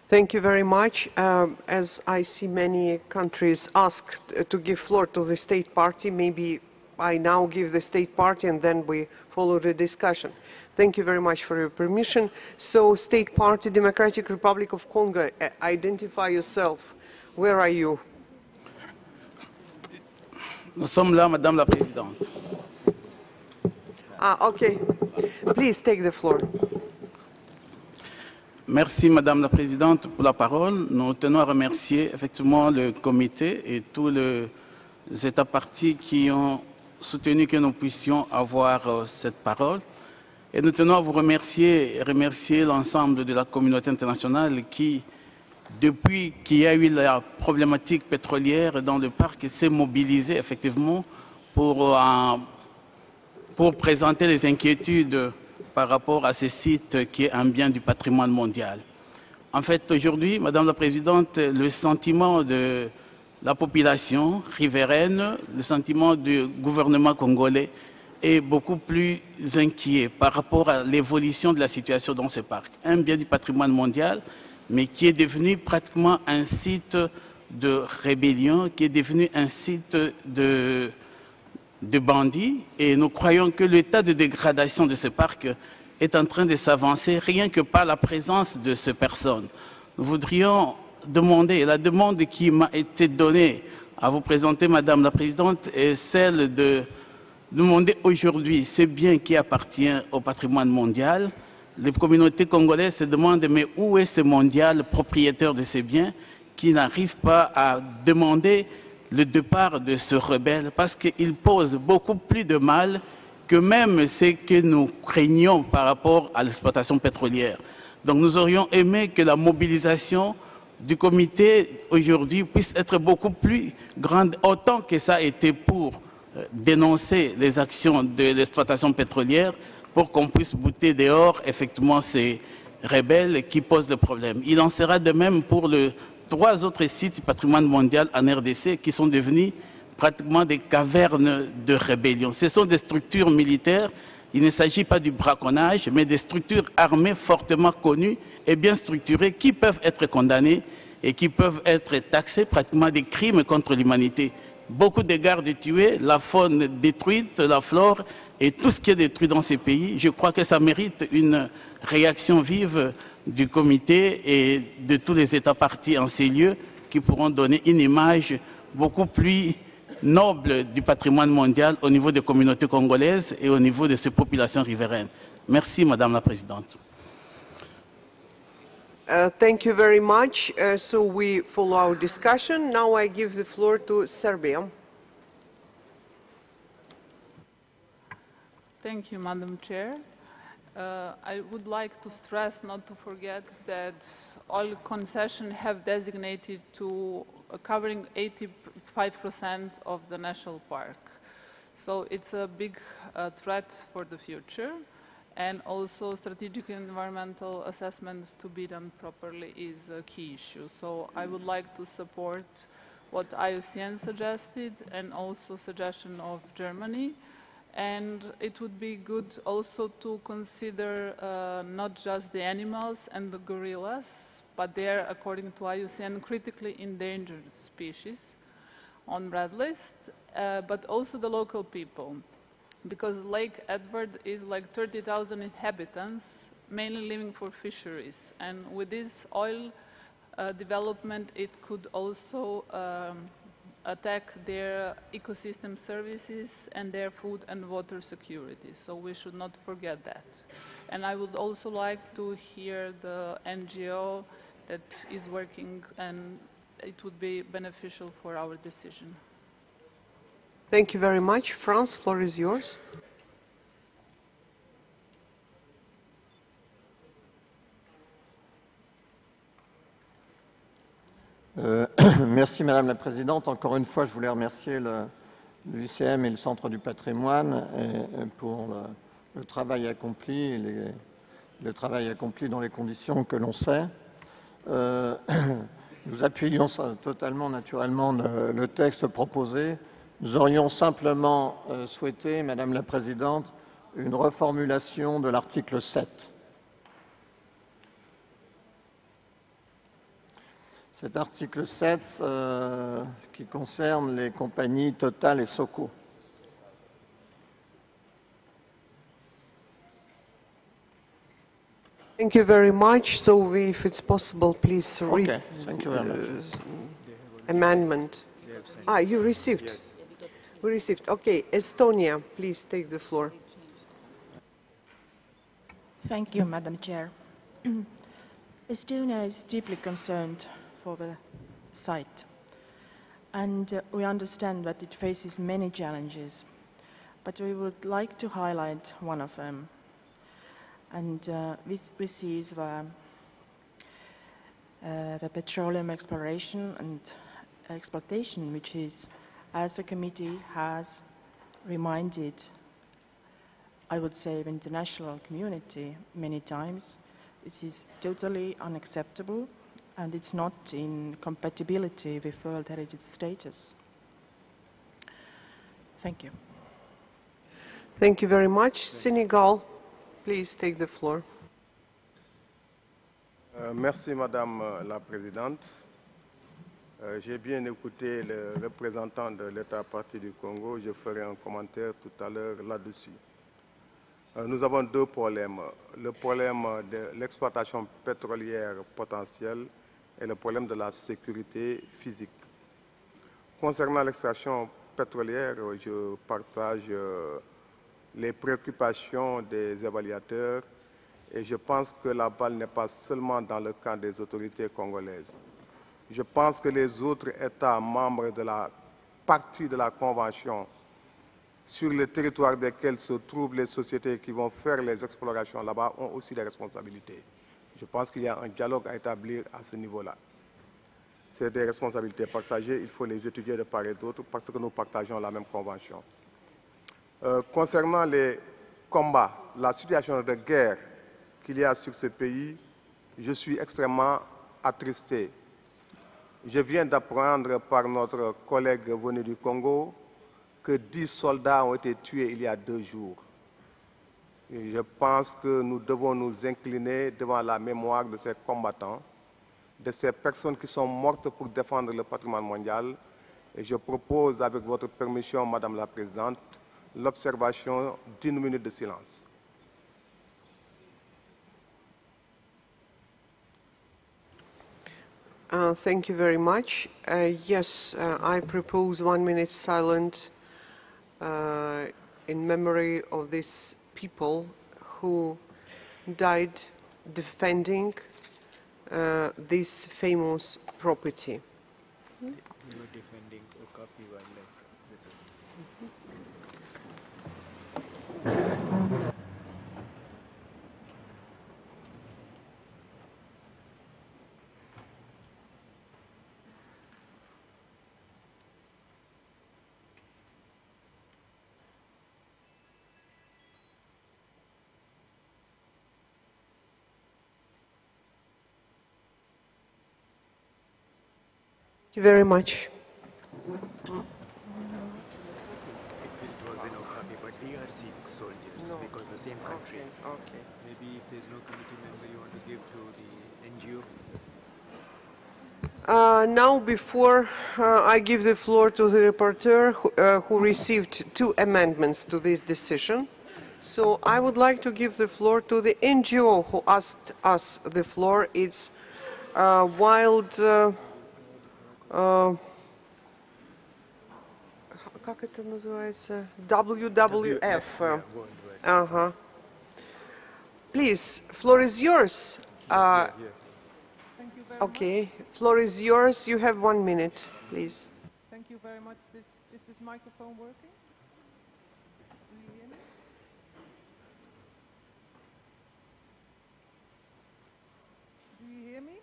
Thank you very much. As I see many countries ask to give floor to the state party, maybe I now give the state party and then we follow the discussion. Thank you very much for your permission. So, State Party, Democratic Republic of Congo, identify yourself. Where are you? Nous sommes là, Madame la Présidente. Okay. Please take the floor. Merci, Madame la Présidente, pour la parole. Nous tenons à remercier effectivement le comité et tous États parties qui ont soutenu que nous puissions avoir cette parole. Et nous tenons à vous remercier et remercier l'ensemble de la communauté internationale qui, depuis qu'il y a eu la problématique pétrolière dans le parc, s'est mobilisée effectivement pour présenter les inquiétudes par rapport à ce site qui est un bien du patrimoine mondial. En fait, aujourd'hui, Madame la Présidente, le sentiment de la population riveraine, le sentiment du gouvernement congolais est beaucoup plus inquiet par rapport à l'évolution de la situation dans ce parc. Un bien du patrimoine mondial, mais qui est devenu pratiquement un site de rébellion, qui est devenu un site de bandits. Et nous croyons que l'état de dégradation de ce parc est en train de s'avancer rien que par la présence de ces personnes. Nous voudrions demander, la demande qui m'a été donnée à vous présenter, Madame la Présidente, est celle de demander aujourd'hui ces biens qui appartiennent au patrimoine mondial. Les communautés congolaises se demandent mais où est ce mondial propriétaire de ces biens qui n'arrive pas à demander le départ de ce rebelle parce qu'il pose beaucoup plus de mal que même ce que nous craignons par rapport à l'exploitation pétrolière. Donc nous aurions aimé que la mobilisation du comité aujourd'hui puisse être beaucoup plus grande, autant que ça a été pour dénoncer les actions de l'exploitation pétrolière, pour qu'on puisse bouter dehors effectivement ces rebelles qui posent le problème. Il en sera de même pour les 3 autres sites du patrimoine mondial en RDC qui sont devenus pratiquement des cavernes de rébellion. Ce sont des structures militaires. Il ne s'agit pas du braconnage, mais des structures armées fortement connues et bien structurées qui peuvent être condamnées et qui peuvent être taxées pratiquement des crimes contre l'humanité. Beaucoup de gardes tués, la faune détruite, la flore et tout ce qui est détruit dans ces pays. Je crois que ça mérite une réaction vive du comité et de tous les États partis en ces lieux qui pourront donner une image beaucoup plus noble du patrimoine mondial au niveau des communautés congolaises et au niveau de ces populations riveraines. Merci, Madame la Présidente. Thank you very much. So we follow our discussion. Now I give the floor to Serbia. Thank you, Madam Chair. I would like to stress not to forget that all concessions have designated to covering 85% of the national park. So it's a big threat for the future. And also strategic environmental assessment to be done properly is a key issue. So I would like to support what IUCN suggested and also suggestion of Germany. And it would be good also to consider not just the animals and the gorillas, but they are, according to IUCN, critically endangered species on red list, but also the local people. Because Lake Edward is like 30,000 inhabitants, mainly living for fisheries. And with this oil development, it could also attack their ecosystem services and their food and water security. So we should not forget that. And I would also like to hear the NGO that is working, and it would be beneficial for our decision. Thank you very much. France, floor is yours. Merci Madame la Présidente. Encore une fois, je voulais remercier l'UCM et le Centre du patrimoine pour le travail accompli, le travail accompli dans les conditions que l'on sait. Nous appuyons totalement naturellement le texte proposé. Nous aurions simplement souhaité, Madame la Présidente, une reformulation de l'article 7. Cet article 7 qui concerne les compagnies Total et Soco. Thank you very much. So if it's possible, please read Okay, thank you very much. Amendment. Ah, you received? Yes. We received. Okay, Estonia, please take the floor. Thank you, Madam Chair. Estonia is deeply concerned for the site. And we understand that it faces many challenges, but we would like to highlight one of them. And this is the petroleum exploration and exploitation, which is, as the committee has reminded, I would say, the international community many times, it is totally unacceptable and it's not in compatibility with World Heritage status. Thank you. Thank you very much. Senegal, please take the floor. Merci, Madame la Présidente. J'ai bien écouté le représentant de l'État parti du Congo. Je ferai un commentaire tout à l'heure là-dessus. Nous avons deux problèmes. Le problème de l'exploitation pétrolière potentielle et le problème de la sécurité physique. Concernant l'extraction pétrolière, je partage les préoccupations des évaluateurs et je pense que la balle n'est pas seulement dans le camp des autorités congolaises. Je pense que les autres États membres de la partie de la Convention sur le territoire desquels se trouvent les sociétés qui vont faire les explorations là-bas ont aussi des responsabilités. Je pense qu'il y a un dialogue à établir à ce niveau-là. C'est des responsabilités partagées, il faut les étudier de part et d'autre parce que nous partageons la même convention. Concernant les combats, la situation de guerre qu'il y a sur ce pays, je suis extrêmement attristé. Je viens d'apprendre par notre collègue venu du Congo que 10 soldats ont été tués il y a 2 jours. Et je pense que nous devons nous incliner devant la mémoire de ces combattants, de ces personnes qui sont mortes pour défendre le patrimoine mondial. Et je propose, avec votre permission, Madame la Présidente, l'observation d'1 minute de silence. Thank you very much. Yes, I propose 1 minute silence in memory of these people who died defending this famous property. Defending Okapi Wildlife Reserve. Thank you very much. It was in Okapi, but DRC soldiers, because the same country. Okay. Maybe if there's no committee member you want to give to the NGO? Now, before I give the floor to the rapporteur who received 2 amendments to this decision, so I would like to give the floor to the NGO who asked us the floor. It's Wild... как это называется? WWF. Please, floor is yours. Okay, floor is yours. You have 1 minute, please. Thank you very much. Is this microphone working? Do you hear me? Do you hear me?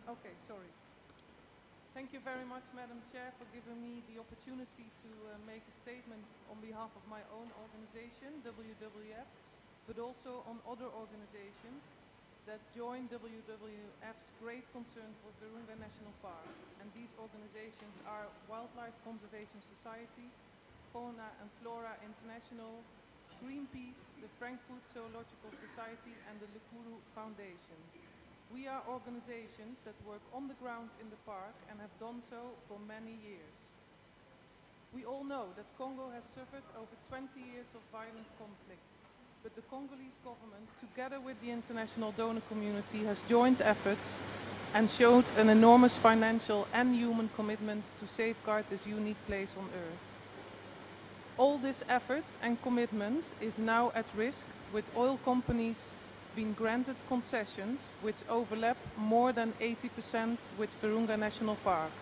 Okay, sorry. Thank you very much, Madam Chair, for giving me the opportunity to make a statement on behalf of my own organization, WWF, but also on other organizations that join WWF's great concern for Virunga National Park. And these organizations are Wildlife Conservation Society, Fauna and Flora International, Greenpeace, the Frankfurt Zoological Society, and the Lekuru Foundation. We are organizations that work on the ground in the park and have done so for many years. We all know that Congo has suffered over 20 years of violent conflict, but the Congolese government, together with the international donor community, has joined efforts and showed an enormous financial and human commitment to safeguard this unique place on Earth. All this effort and commitment is now at risk, with oil companies been granted concessions which overlap more than 80% with Virunga National Park.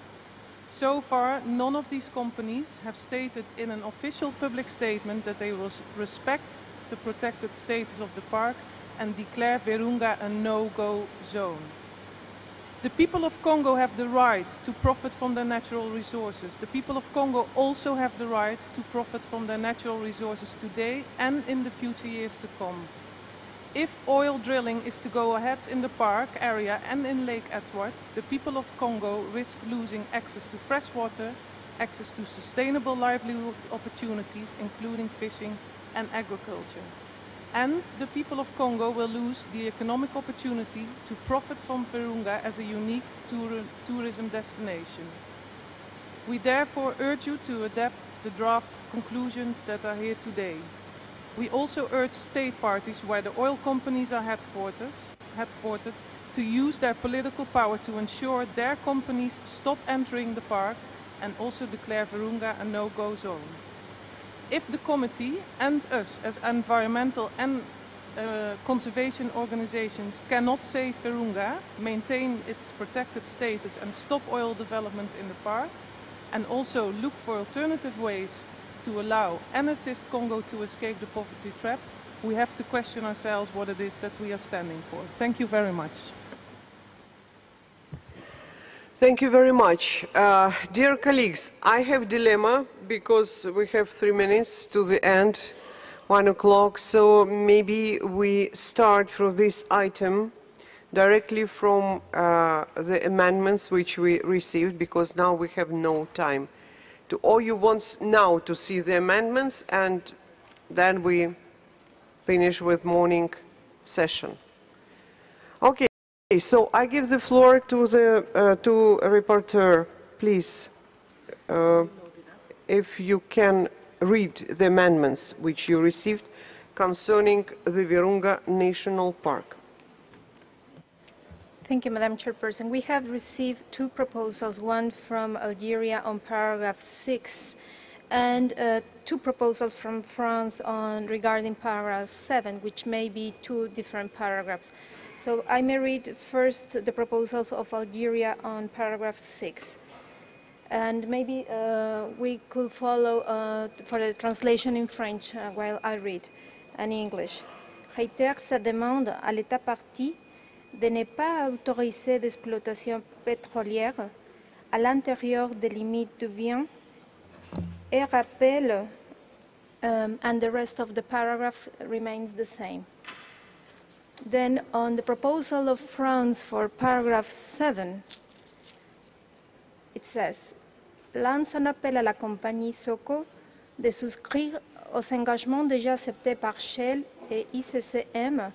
So far, none of these companies have stated in an official public statement that they will respect the protected status of the park and declare Virunga a no-go zone. The people of Congo have the right to profit from their natural resources. The people of Congo also have the right to profit from their natural resources today and in the future years to come. If oil drilling is to go ahead in the park area and in Lake Edward, the people of Congo risk losing access to fresh water, access to sustainable livelihood opportunities, including fishing and agriculture. And the people of Congo will lose the economic opportunity to profit from Virunga as a unique tourism destination. We therefore urge you to adapt the draft conclusions that are here today. We also urge state parties where the oil companies are headquartered to use their political power to ensure their companies stop entering the park and also declare Virunga a no-go zone. If the committee and us as environmental and conservation organizations cannot save Virunga, maintain its protected status and stop oil development in the park, and also look for alternative ways to allow and assist Congo to escape the poverty trap, we have to question ourselves what it is that we are standing for. Thank you very much. Thank you very much. Dear colleagues, I have a dilemma because we have 3 minutes to the end, 1 o'clock, so maybe we start from this item directly from the amendments which we received, because now we have no time. All you want now to see the amendments, and then we finish with morning session. Okay. So I give the floor to the rapporteur, please. If you can read the amendments which you received concerning the Virunga National Park. Thank you, Madam Chairperson. We have received 2 proposals, one from Algeria on paragraph 6, and 2 proposals from France regarding paragraph 7, which may be 2 different paragraphs. So I may read first the proposals of Algeria on paragraph 6. And maybe we could follow for the translation in French while I read, and English. Réitère sa demande à l'État partie de ne pas autoriser d'exploitation pétrolière à l'intérieur des limites du bien et rappelle, and the rest of the paragraph remains the same. Then on the proposal of France for paragraph 7, it says, lance un appel à la compagnie Soco de souscrire aux engagements déjà acceptés par Shell et ICCM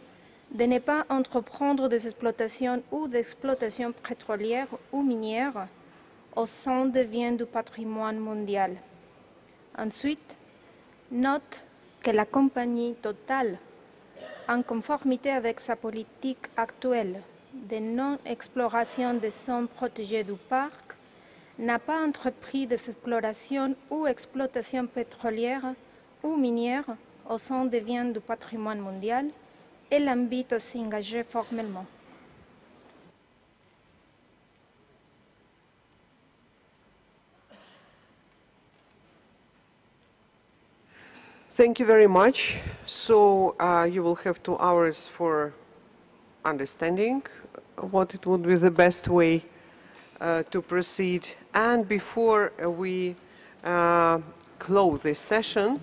de ne pas entreprendre des exploitations ou d'exploitations pétrolières ou minières au sein des biens du patrimoine mondial. Ensuite, note que la compagnie Total, en conformité avec sa politique actuelle de non-exploration des zones protégées du parc, n'a pas entrepris des explorations ou exploitations pétrolières ou minières au sein des biens du patrimoine mondial et l'invite à s'engager formellement. Thank you very much. So you will have 2 hours for understanding what it would be the best way to proceed. And before we close this session,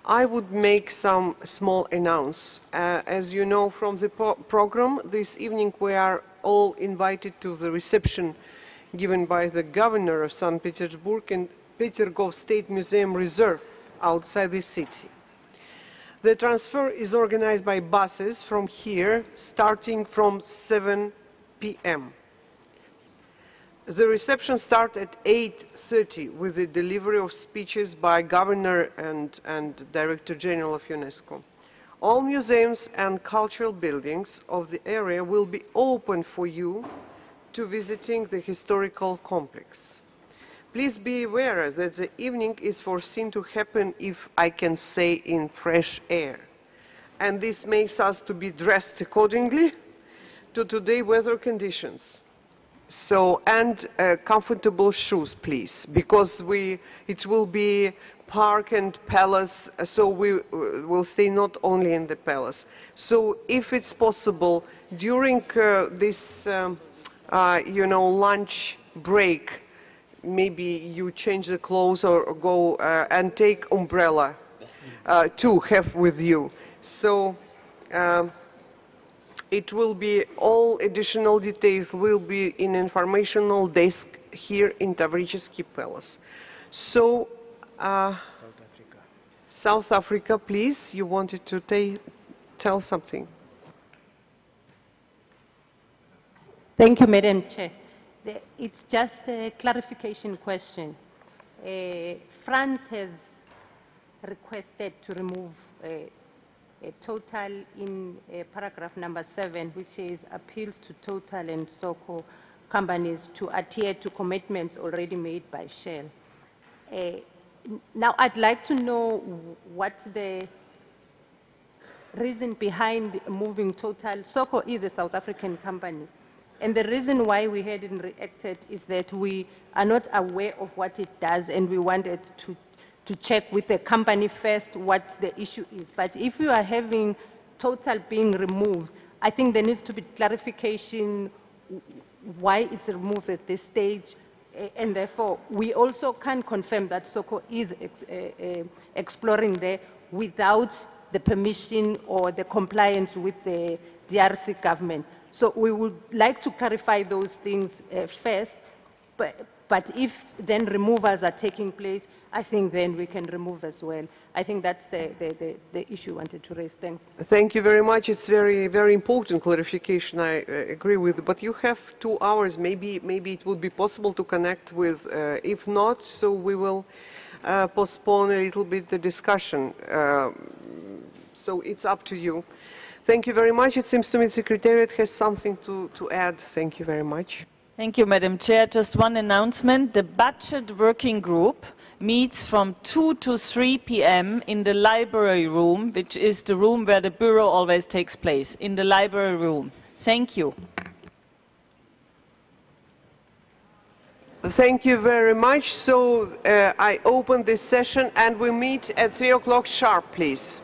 I would make some small announce. As you know from the program, this evening we are all invited to the reception given by the governor of St. Petersburg in Petergov State Museum Reserve outside the city. The transfer is organized by buses from here, starting from 7 p.m. The reception starts at 8:30 with the delivery of speeches by Governor and Director General of UNESCO. All museums and cultural buildings of the area will be open for you to visiting the historical complex. Please be aware that the evening is foreseen to happen, if I can say, in fresh air. And this makes us to be dressed accordingly to today's weather conditions. So, and comfortable shoes, please, because it will be park and palace, so we will stay not only in the palace. So, if it's possible, during this, lunch break, maybe you change the clothes or go and take umbrella to have with you. So. It will be, all additional details will be in informational desk here in Tavrichesky Palace. So, South Africa, please, you wanted to tell something. Thank you, Madam Chair. It's just a clarification question. France has requested to remove a Total in paragraph number 7, which is appeals to Total and SOCO companies to adhere to commitments already made by Shell. Now, I'd like to know what's the reason behind moving Total. SOCO is a South African company. And the reason why we hadn't reacted is that we are not aware of what it does, and we wanted to check with the company first what the issue is. But if you are having Total being removed, I think there needs to be clarification why it's removed at this stage, and therefore we also can confirm that SOCO is exploring there without the permission or the compliance with the DRC government. So we would like to clarify those things first, but if then removals are taking place, I think then we can remove as well. I think that's the issue I wanted to raise. Thanks. Thank you very much. It's very, very important clarification. I agree with. But you have 2 hours. Maybe it would be possible to connect with. If not, so we will postpone a little bit the discussion. So it's up to you. Thank you very much. It seems to me the Secretariat has something to add. Thank you very much. Thank you, Madam Chair. Just one announcement. The Budget Working Group meets from 2 to 3 p.m. in the library room, which is the room where the Bureau always takes place, in the library room. Thank you. Thank you very much. So I open this session and we meet at 3 o'clock sharp, please.